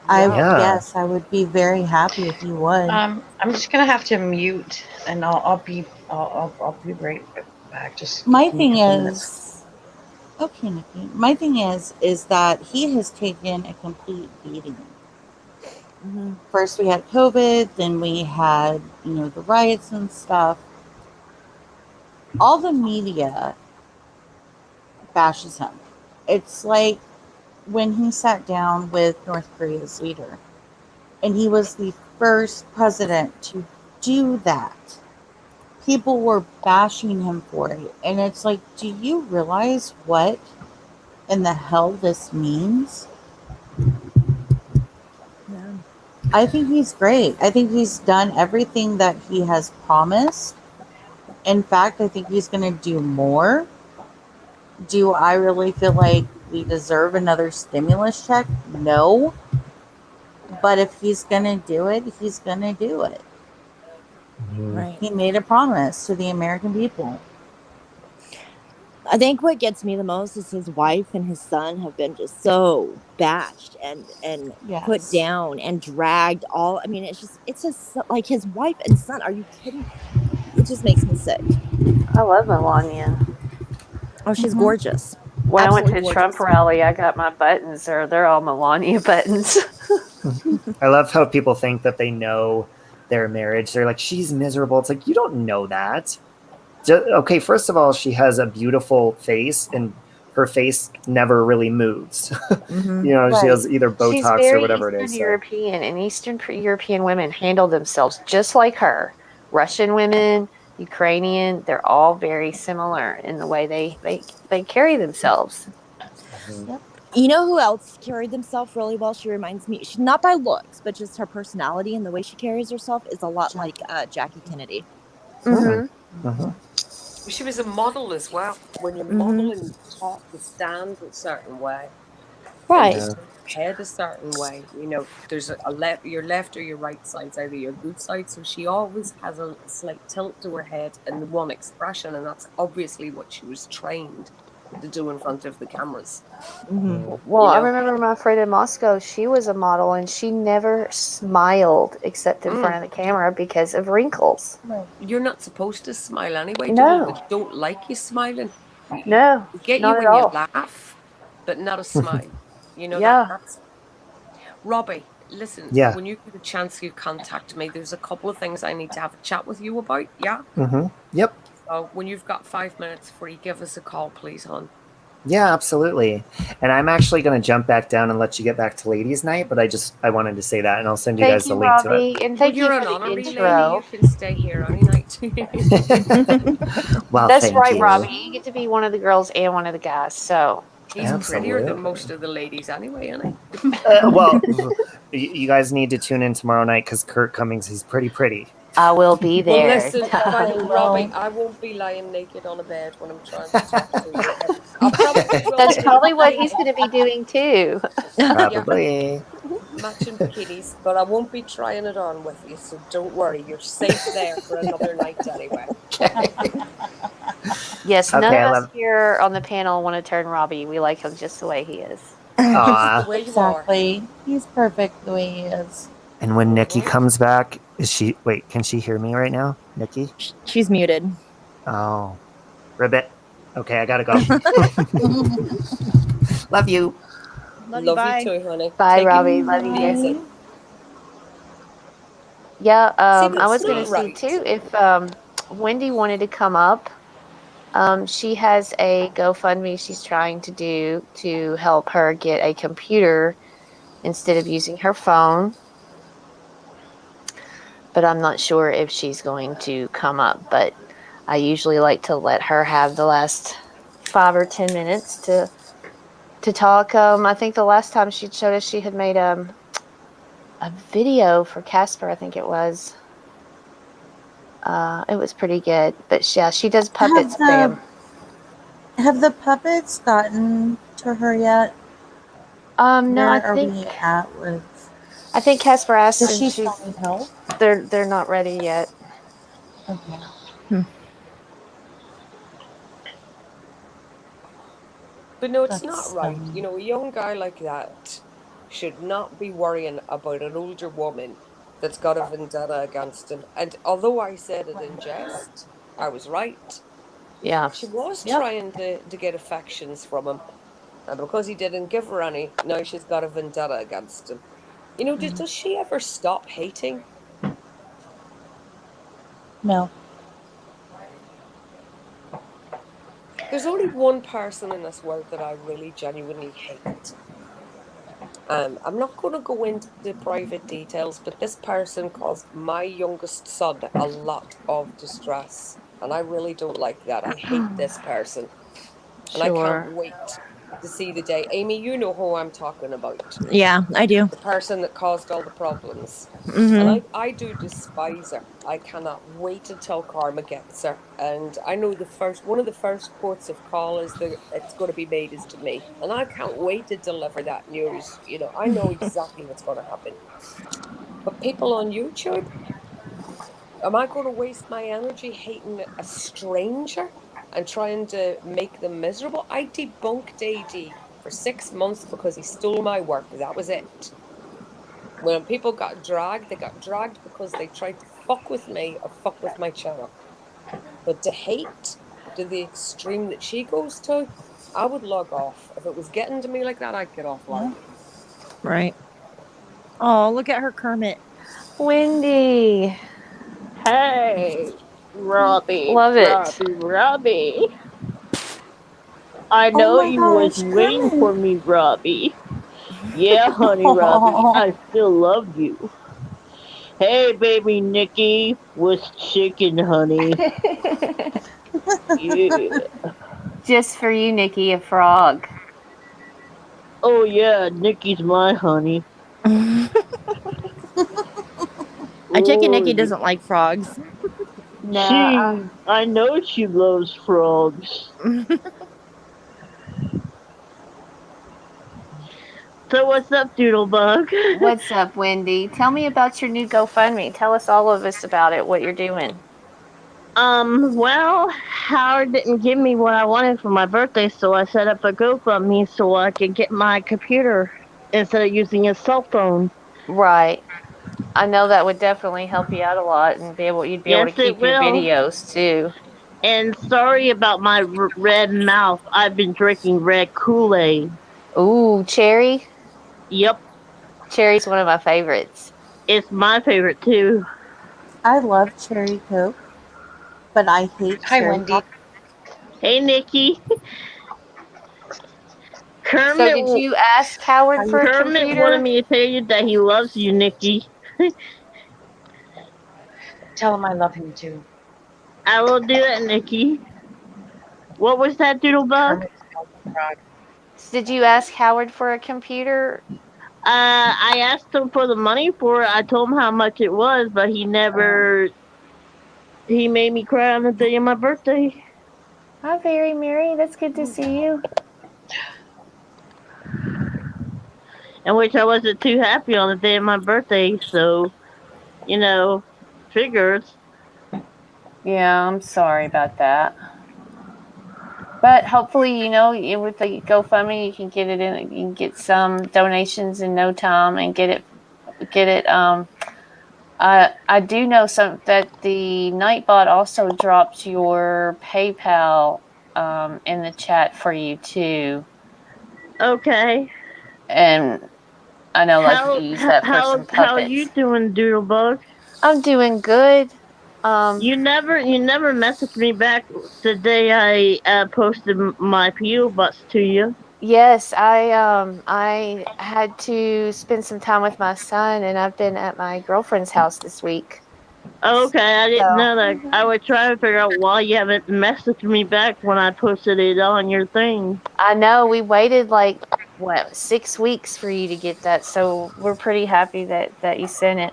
Speaker 5: Yes, I would be very happy if you would.
Speaker 8: I'm just gonna have to mute, and I'll be right back. Just
Speaker 5: My
Speaker 8: give me a
Speaker 5: thing
Speaker 8: couple minutes.
Speaker 5: is, okay, Nikki. My thing is that he has taken a complete beating. First we had COVID, then we had the riots and stuff. All the media bashes him. It's like when he sat down with North Korea's leader, and he was the first president to do that. People were bashing him for it, and it's like, do you realize what in the hell this means?
Speaker 6: Yeah.
Speaker 5: I think he's great. I think he's done everything that he has promised. In fact, I think he's going to do more. Do I really feel like we deserve another stimulus check? No. But if he's going to do it, he's going to do it.
Speaker 6: Right.
Speaker 5: He made a promise to the American people.
Speaker 6: I think what gets me the most is his wife and his son have been just so bashed and put down and dragged all. I mean, it's just like his wife and son. Are you kidding? It just makes me sick.
Speaker 3: I love Melania.
Speaker 6: Oh, she's gorgeous.
Speaker 3: When
Speaker 6: Absolutely
Speaker 3: I went to a
Speaker 6: gorgeous.
Speaker 3: Trump rally, I got my buttons. They're all Melania buttons.
Speaker 9: I love how people think that they know their marriage. They're like, she's miserable. It's like, you don't know that. Okay, first of all, she has a beautiful face, and her face never really moves. She has either Botox or whatever it is.
Speaker 3: Eastern European, and Eastern European women handle themselves just like her. Russian women, Ukrainian, they're all very similar in the way they carry themselves.
Speaker 5: Yep.
Speaker 6: You know who else carried themselves really well? She reminds me, she's not by looks, but just her personality and the way she carries herself is a lot like Jackie Kennedy.
Speaker 7: She was a model as well. When you model and you talk, you stand a certain way.
Speaker 3: Right.
Speaker 7: And you head a certain way. There's your left or your right side's either your good side. So she always has a slight tilt to her head and one expression, and that's obviously what she was trained to do in front of the cameras.
Speaker 3: Well, I remember my friend in Moscow, she was a model and she never smiled except in front of the camera because of wrinkles.
Speaker 7: You're not supposed to smile anyway.
Speaker 3: No.
Speaker 7: People don't like you smiling.
Speaker 3: No,
Speaker 7: Get
Speaker 3: not
Speaker 7: you when
Speaker 3: at
Speaker 7: you
Speaker 3: all.
Speaker 7: laugh, but not a smile.
Speaker 3: Yeah.
Speaker 7: That's... Robbie, listen, when you get a chance, you contact me. There's a couple of things I need to have a chat with you about, yeah?
Speaker 9: Yep.
Speaker 7: So when you've got 5 minutes free, give us a call, please, hon.
Speaker 9: Yeah, absolutely. And I'm actually going to jump back down and let you get back to ladies' night, but I wanted to say that, and I'll send you guys the link to it.
Speaker 3: And thank you
Speaker 7: You're
Speaker 3: for
Speaker 7: an
Speaker 3: the
Speaker 7: honorary
Speaker 3: intro.
Speaker 7: lady. You can stay here any night.
Speaker 9: Well,
Speaker 3: That's
Speaker 9: thank
Speaker 3: right,
Speaker 9: you.
Speaker 3: Robbie. You get to be one of the girls and one of the guys. So
Speaker 7: he's prettier than most of the ladies anyway, isn't he?
Speaker 9: Well, you guys need to tune in tomorrow night because Kurt Cummings is pretty.
Speaker 3: I will be there.
Speaker 7: Well, listen, by the Robbie, I won't be lying naked on a bed when I'm trying to talk to you.
Speaker 3: That's probably what he's going to be doing too.
Speaker 9: Probably.
Speaker 7: Matching bikinis, but I won't be trying it on with you, so don't worry. You're safe there for another night anyway.
Speaker 3: Yes, none of us here on the panel want to turn Robbie. We like him just the way he is.
Speaker 9: Aww.
Speaker 5: Exactly. He's perfect the way he is.
Speaker 9: And when Nikki comes back, can she hear me right now? Nikki?
Speaker 6: She's muted.
Speaker 9: Oh. Ribbit. Okay, I gotta go. Love you.
Speaker 6: Love you, bye.
Speaker 7: Too, honey.
Speaker 3: Bye,
Speaker 7: Take
Speaker 3: Robbie.
Speaker 7: it
Speaker 3: Love you guys.
Speaker 7: easy.
Speaker 3: Yeah, I
Speaker 7: that's
Speaker 3: was going
Speaker 7: not
Speaker 3: to
Speaker 7: right.
Speaker 3: see too if Wendy wanted to come up. She has a GoFundMe she's trying to do to help her get a computer instead of using her phone. But I'm not sure if she's going to come up. But I usually like to let her have the last 5 or 10 minutes to talk. I think the last time she showed us, she had made a video for Casper, I think it was. It was pretty good. But yeah, she does puppets, Bam.
Speaker 5: Have the puppets gotten to her yet?
Speaker 3: No,
Speaker 5: Where are we at with?
Speaker 3: I think Casper asked.
Speaker 5: Does she still need help?
Speaker 3: They're not ready yet.
Speaker 5: Okay.
Speaker 7: But no, it's not right. You know, a young guy like that should not be worrying about an older woman that's got a vendetta against him. And although I said it in jest, I was right.
Speaker 3: Yeah.
Speaker 7: She was trying to get affections from him. And because he didn't give her any, now she's got a vendetta against him. You know, does she ever stop hating?
Speaker 5: No.
Speaker 7: There's only one person in this world that I really genuinely hate. I'm not going to go into the private details, but this person caused my youngest son a lot of distress. And I really don't like that. I hate this person. And I can't wait to see the day. Amy, you know who I'm talking about.
Speaker 6: Yeah, I do.
Speaker 7: The person that caused all the problems.
Speaker 6: Mm-hmm.
Speaker 7: And I do despise her. I cannot wait until karma gets her. And I know one of the first ports of call is that it's going to be made is to me. And I can't wait to deliver that news. You know, I know exactly what's going to happen. But people on YouTube, am I going to waste my energy hating a stranger and trying to make them miserable? I debunked AD for 6 months because he stole my work. That was it. When people got dragged, they got dragged because they tried to fuck with me or fuck with my channel. But to hate to the extreme that she goes to, I would log off. If it was getting to me like that, I'd get offline.
Speaker 6: Right. Oh, look at her, Kermit.
Speaker 3: Wendy.
Speaker 10: Hey, Robbie.
Speaker 3: Love it.
Speaker 10: Robbie. I know you was waiting for me, Robbie. Yeah, honey, Robbie. I still love you. Hey, baby Nikki. What's chicken, honey? Yeah.
Speaker 3: Just for you, Nikki, a frog.
Speaker 10: Oh, yeah, Nikki's my honey.
Speaker 6: I take it Nikki doesn't like frogs.
Speaker 10: Nah. I know she loves frogs. So what's up, Doodlebug?
Speaker 3: What's up, Wendy? Tell me about your new GoFundMe. Tell us all of us about it, what you're doing.
Speaker 10: Well, Howard didn't give me what I wanted for my birthday, so I set up a GoFundMe so I could get my computer instead of using his cell phone.
Speaker 3: Right. I know that would definitely help you out a lot, and you'd be able to keep your videos too.
Speaker 10: And sorry about my red mouth. I've been drinking red Kool-Aid.
Speaker 3: Ooh, cherry?
Speaker 10: Yep.
Speaker 3: Cherry's one of my favorites.
Speaker 10: It's my favorite too.
Speaker 5: I love cherry Coke, but I hate cherry
Speaker 8: Wendy.
Speaker 5: Coke.
Speaker 10: Hey, Nikki. Kermit,
Speaker 3: so did you ask Howard for a computer?
Speaker 10: Kermit wanted me to tell you that he loves you, Nikki.
Speaker 8: Tell him I love him too.
Speaker 10: I will do that, Nikki. What was that, Doodlebug?
Speaker 3: Did you ask Howard for a computer?
Speaker 10: I asked him for the money for it. I told him how much it was, but he never... He made me cry on the day of my birthday.
Speaker 3: Hi, Very Mary. That's good to see you.
Speaker 10: In which I wasn't too happy on the day of my birthday, so, you know, figures.
Speaker 3: Yeah, I'm sorry about that. But hopefully, you know, with the GoFundMe, you can get it in. You can get some donations in no time and get it get it. I do know some that the Nightbot also dropped your PayPal in the chat for you too.
Speaker 10: Okay.
Speaker 3: And I know, like, you use that for some puppets.
Speaker 10: How you doing, Doodlebug?
Speaker 3: I'm doing good.
Speaker 10: You never messaged me back the day I posted my PO box to you.
Speaker 3: Yes, I had to spend some time with my son, and I've been at my girlfriend's house this week.
Speaker 10: Okay, I didn't know that. I would try to figure out why you haven't messaged me back when I posted it on your thing.
Speaker 3: I know, we waited like 6 weeks for you to get that, so we're pretty happy that you sent it.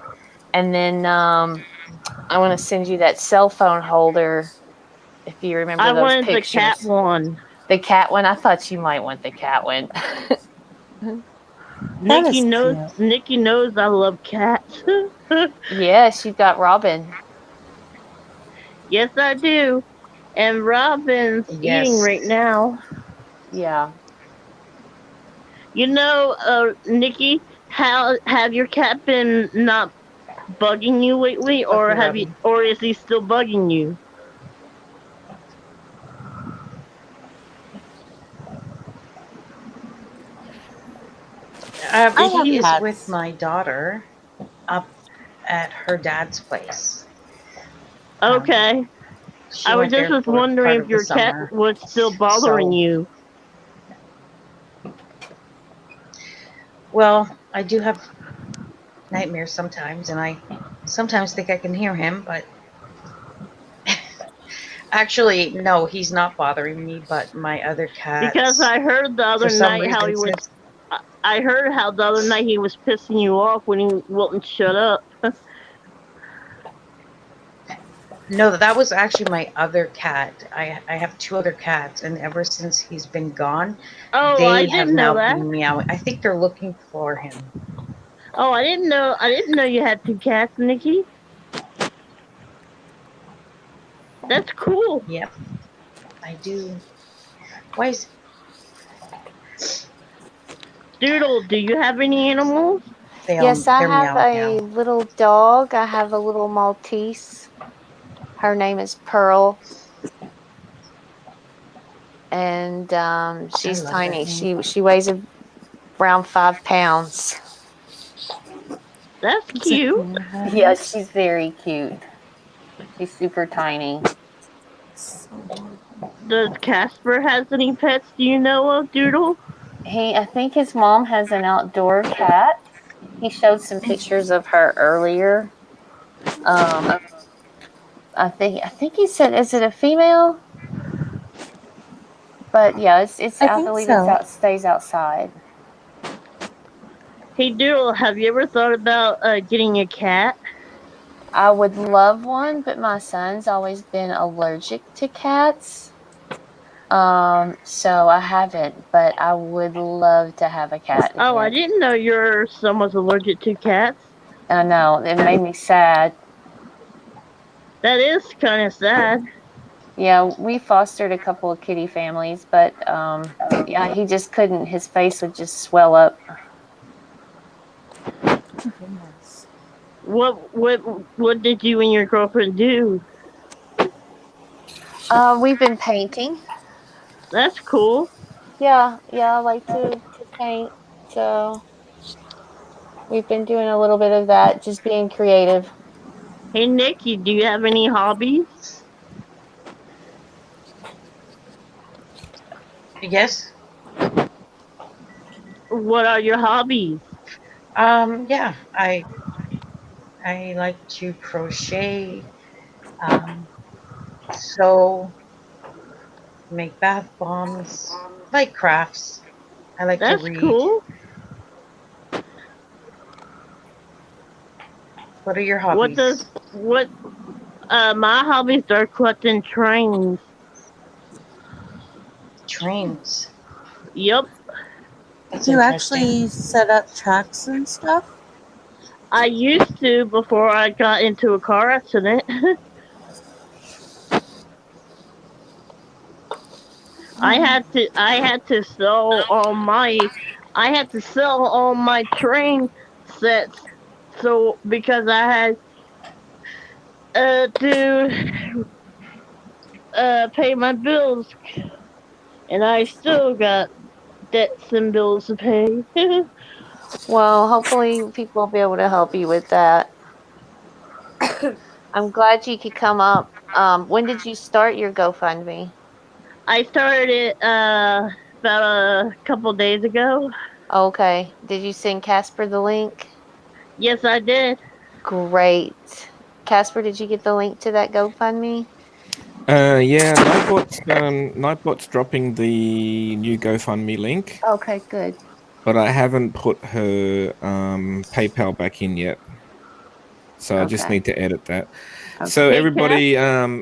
Speaker 3: And then I want to send you that cell phone holder if you remember
Speaker 10: I
Speaker 3: those
Speaker 10: wanted
Speaker 3: pictures.
Speaker 10: the cat one.
Speaker 3: The cat one? I thought you might want the cat one.
Speaker 10: Nikki knows I love cats.
Speaker 3: Yes, you've got Robin.
Speaker 10: Yes, I do. And Robin's eating right now.
Speaker 3: Yeah.
Speaker 10: You know, Nikki, how have your cat been not bugging you lately, or is he still bugging you?
Speaker 8: He is with my daughter up at her dad's place.
Speaker 10: Okay. I was just wondering if your cat was still bothering you.
Speaker 8: Well, I do have nightmares sometimes, and I sometimes think I can hear him, but actually, no, he's not bothering me, but my other cats.
Speaker 10: Because I heard the other night how he was. I heard how the other night he was pissing you off when he wouldn't shut up.
Speaker 8: No, that was actually my other cat. I have 2 other cats, and ever since he's been gone, they have now been meowing. I think they're looking for him.
Speaker 10: Oh, I didn't know you had 2 cats, Nikki. That's cool.
Speaker 8: Yep, I do. Why is
Speaker 10: Doodle, do you have any animals?
Speaker 3: Yes, I have a little dog. I have a little Maltese. Her name is Pearl. And she's tiny. She weighs around 5 pounds.
Speaker 10: That's cute.
Speaker 3: Yeah, she's very cute. She's super tiny.
Speaker 10: Does Casper has any pets? Do you know of, Doodle?
Speaker 3: I think his mom has an outdoor cat. He showed some pictures of her earlier. I think he said, is it a female? But yeah, I believe it stays outside.
Speaker 10: Hey Doodle, have you ever thought about getting a cat?
Speaker 3: I would love one, but my son's always been allergic to cats. So I haven't, but I would love to have a cat.
Speaker 10: Oh, I didn't know your son was allergic to cats.
Speaker 3: I know, it made me sad.
Speaker 10: That is kind of sad.
Speaker 3: Yeah, we fostered a couple of kitty families, but yeah, he just couldn't. His face would just swell up.
Speaker 10: What did you and your girlfriend do?
Speaker 3: We've been painting.
Speaker 10: That's cool.
Speaker 3: Yeah, I like to paint. So we've been doing a little bit of that, just being creative.
Speaker 10: Hey Nikki, do you have any hobbies?
Speaker 8: Yes.
Speaker 10: What are your hobbies?
Speaker 8: Yeah, I like to crochet, sew, make bath bombs, like crafts. I like to read.
Speaker 10: That's cool.
Speaker 8: What are your hobbies?
Speaker 10: My hobbies are collecting trains.
Speaker 8: Trains?
Speaker 10: Yep.
Speaker 5: Do you actually set up tracks and stuff?
Speaker 10: I used to before I got into a car accident. I had to sell all my train sets so because I had to pay my bills, and I still got debts and bills to pay.
Speaker 3: Well, hopefully people will be able to help you with that. I'm glad you could come up. When did you start your GoFundMe?
Speaker 10: I started it about a couple days ago.
Speaker 3: Okay. Did you send Casper the link?
Speaker 10: Yes, I did.
Speaker 3: Great. Casper, did you get the link to that GoFundMe?
Speaker 2: Yeah, Nightbot's dropping the new GoFundMe link.
Speaker 3: Okay, good.
Speaker 2: But I haven't put her PayPal back in yet. So I just need to edit that.
Speaker 3: Okay.
Speaker 2: So
Speaker 10: Hey,
Speaker 2: everybody,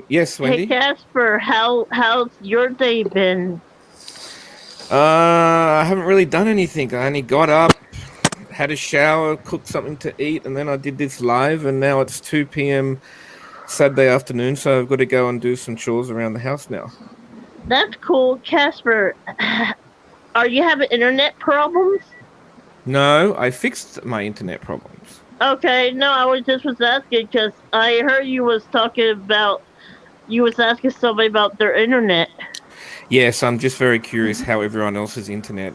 Speaker 2: yes, Wendy.
Speaker 10: Hey Casper, how's your day been?
Speaker 2: I haven't really done anything. I only got up, had a shower, cooked something to eat, and then I did this live, and now it's 2 p.m. Saturday afternoon, so I've got to go and do some chores around the house now.
Speaker 10: That's cool, Casper. Are you having internet problems?
Speaker 2: No, I fixed my internet problems.
Speaker 10: Okay, no, I was asking because I heard you was asking somebody about their internet.
Speaker 2: Yes, I'm just very curious how everyone else's internet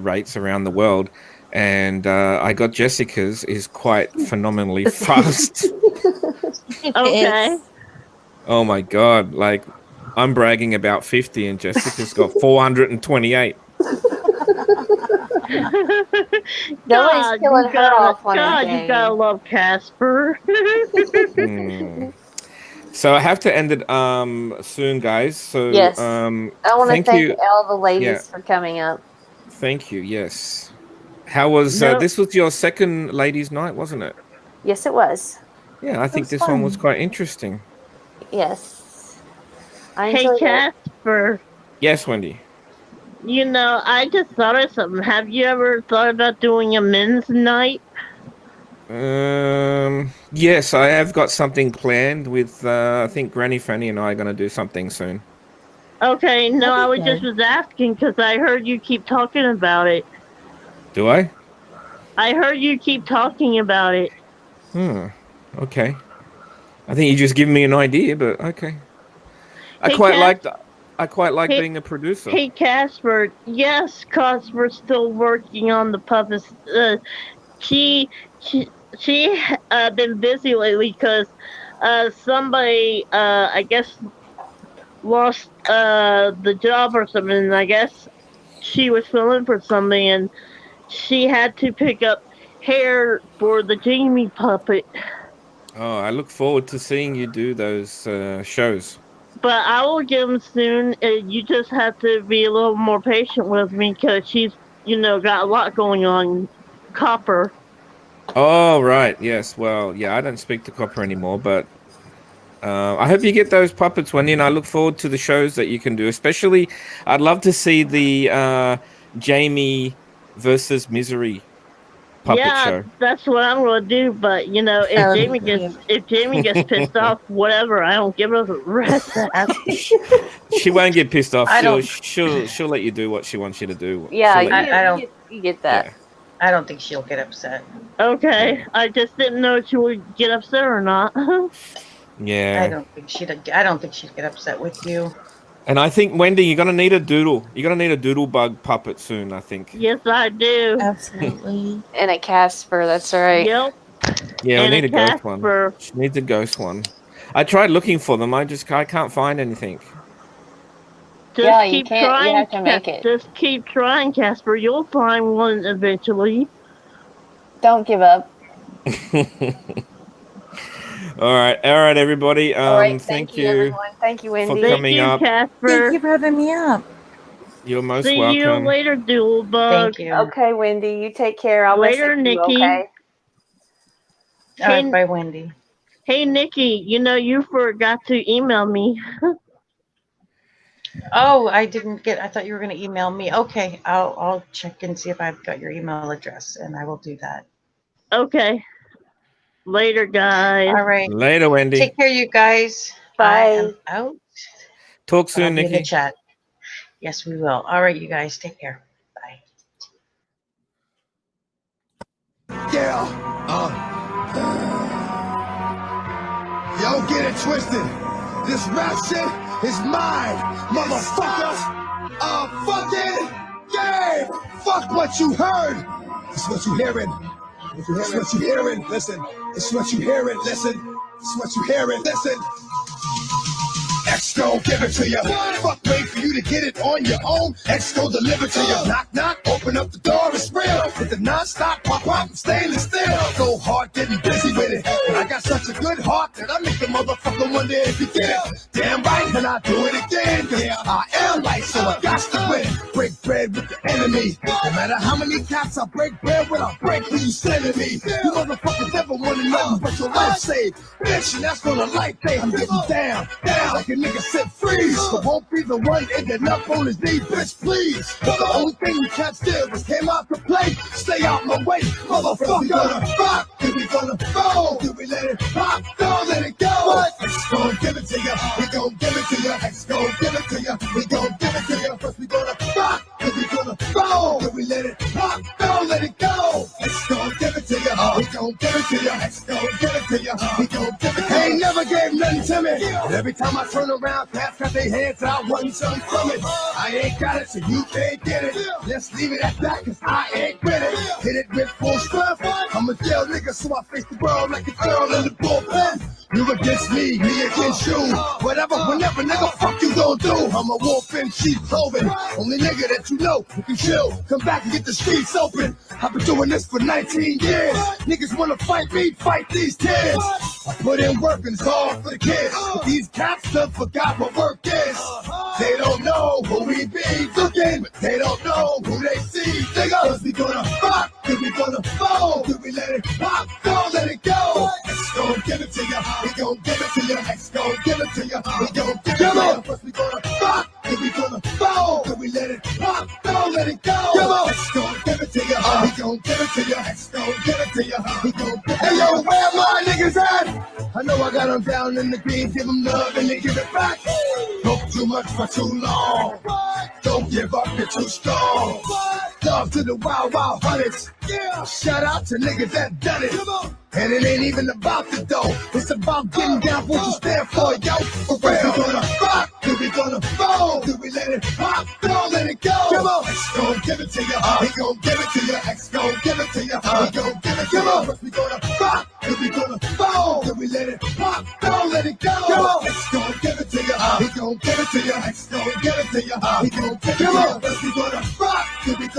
Speaker 2: rates around the world. And I got Jessica's is quite phenomenally fast.
Speaker 10: Okay.
Speaker 2: Oh my God. Like, I'm bragging about 50 and Jessica's got 428.
Speaker 3: Nobody's killing her off on
Speaker 10: God,
Speaker 3: her
Speaker 10: you
Speaker 3: game.
Speaker 10: gotta love Casper.
Speaker 2: So I have to end it soon, guys. So
Speaker 3: Yes. I want to thank all the ladies for coming up.
Speaker 2: Thank you. Yes. How was this? Was your second ladies' night, wasn't it?
Speaker 3: Yes, it was.
Speaker 2: Yeah, I think this one was quite interesting.
Speaker 3: Yes.
Speaker 10: Hey, Casper.
Speaker 2: Yes, Wendy.
Speaker 10: You know, I just thought of something. Have you ever thought about doing a men's night?
Speaker 2: Yes, I have got something planned with. I think Granny Fanny and I are going to do something soon.
Speaker 10: Okay, no, I was just asking because I heard you keep talking about it.
Speaker 2: Do I?
Speaker 10: I heard you keep talking about it.
Speaker 2: Okay. I think you just giving me an idea, but okay. I
Speaker 10: Hey,
Speaker 2: quite like being a producer.
Speaker 10: Hey, Casper. Yes, cause we're still working on the puppets. She been busy lately because somebody I guess lost the job or something. And I guess she was filling for something and she had to pick up hair for the Jamie puppet.
Speaker 2: Oh, I look forward to seeing you do those shows.
Speaker 10: But I will get them soon. You just have to be a little more patient with me because she's, got a lot going on. Copper.
Speaker 2: Oh, right. Yes. Well, yeah, I don't speak to Copper anymore, but I hope you get those puppets, Wendy, and I look forward to the shows that you can do. Especially, I'd love to see the Jamie versus Misery puppet show.
Speaker 10: That's what I'm gonna do. But if Jamie gets pissed off, whatever, I don't give a rat's ass.
Speaker 2: She won't get pissed off. She'll let you do what she wants you to do.
Speaker 3: Yeah, I don't. You get that.
Speaker 8: Yeah. I don't think she'll get upset.
Speaker 10: Okay, I just didn't know if she would get upset or not.
Speaker 2: Yeah.
Speaker 8: I don't think she'd get upset with you.
Speaker 2: And I think, Wendy, you're gonna need a doodle. You're gonna need a doodle bug puppet soon, I think.
Speaker 10: Yes, I do.
Speaker 5: Absolutely.
Speaker 3: And a Casper, that's right.
Speaker 10: Yep.
Speaker 2: Yeah,
Speaker 10: and
Speaker 2: we need a ghost
Speaker 10: Casper.
Speaker 2: one. She needs a ghost one. I tried looking for them. I can't find anything.
Speaker 10: Just
Speaker 3: you can't. You have to make it.
Speaker 10: Just keep trying, Casper. You'll find one eventually.
Speaker 3: Don't give up.
Speaker 2: All right, everybody.
Speaker 3: All right,
Speaker 2: thank
Speaker 3: you, everyone. Thank you, Wendy.
Speaker 2: for coming up.
Speaker 10: Casper.
Speaker 5: Thank you for having me up.
Speaker 2: You're most
Speaker 10: See
Speaker 2: welcome.
Speaker 10: you later, Doodlebug.
Speaker 8: Thank you.
Speaker 3: Okay, Wendy, you take care. I'll
Speaker 10: Later,
Speaker 3: message you,
Speaker 10: Nikki.
Speaker 3: okay?
Speaker 8: All right, bye, Wendy.
Speaker 10: Hey, Nikki, you forgot to email me.
Speaker 8: Oh, I didn't get. I thought you were going to email me. Okay, I'll check and see if I've got your email address, and I will do that.
Speaker 10: Okay. Later, guys.
Speaker 8: All right.
Speaker 2: Later, Wendy.
Speaker 8: Take care, you guys.
Speaker 3: Bye.
Speaker 8: I am out.
Speaker 2: Talk soon,
Speaker 8: I'll be in the
Speaker 2: Nikki.
Speaker 8: chat. Yes, we will. All right, you guys. Take care. Bye.
Speaker 1: Yeah.
Speaker 11: Don't get it twisted. This rap shit is mine, motherfucker. Fucking game. Fuck what you heard. It's what you hearing. It's what you hearing. Listen. It's what you hearing. Listen. It's what you hearing. Listen. X gon' give it to you. Fuck, wait for you to get it on your own. X gon' deliver to you. Knock, knock, open up the door, it's real. With the non-stop pop, pop, stainless steel. Go hard, getting busy with it. But I got such a good heart that I make the motherfucker wonder if you get it. Damn right, and I do it again. Yeah, I am right, so I got to win. Break bread with the enemy. No matter how many cats I break bread with, I break who you sending me. You motherfuckers never wanted nothing but your life saved. Bitch, and that's gonna like day. I'm getting down, down. Like a nigga said freeze, but won't be the one ending up on his knee, bitch, please. But the only thing you can't steal was came out to play. Stay out my way, motherfucker. We gonna rock, then we gonna go. Then we let it pop, don't let it go. X gon' give it to ya, we gon' give it to ya. X gon' give it to ya, we gon' give it to ya. First we gonna rock, then we gonna go. Then we let it pop, don't let it go. X gon' give it to ya, we gon' give it to ya. X gon' give it to ya, we gon' give it to ya. Ain't never gave nothing to me. And every time I turn around, cats got their hands out, wanting something from it. I ain't got it, so you can't get it. Let's leave it at that, cause I ain't with it. Hit it with full strength. I'm a jail nigga, so I face the world like a girl in the bullpen. You against me against you. Whatever, whenever, nigga, fuck you gon' do. I'm a wolf in sheep clothing. Only nigga that you know who can chill. Come back and get the streets open. I've been doing this for 19 years. Niggas wanna fight me, fight these kids. I put in work and it's all for the kids. But these cats done forgot what work is. They don't know who we be looking, but they don't know who they see. Nigga, cause we gonna rock, then we gonna fall, then we let it pop, don't let it go. X gon' give it to ya, we gon' give it to ya. X gon' give it to ya, we gon' give it to ya. First we gonna rock, then we gonna fall, then we let it pop, don't let it go. X gon' give it to ya, we gon' give it to ya. X gon' give it to ya, we gon' give it to ya. Hey yo, where my niggas at? I know I got them down in the green, give them love and they give it back. Don't too much for too long. Don't give up, you're too strong. Love to the wild, wild hunters. Shout out to niggas that done it. And it ain't even about the dough. It's about getting down for what you stand for, yo. For real. We gonna rock, then we gonna fall, then we let it pop, don't let it go. Come on. X gon' give it to ya, we gon' give it to ya. X gon' give it to ya, we gon' give it to ya. First we gonna rock, then we gonna fall, then we let it pop, don't let it go. Come on. X gon' give it to ya, we gon' give it to ya. X gon' give it to ya, we gon' give it to ya. First we gonna rock, then we gonna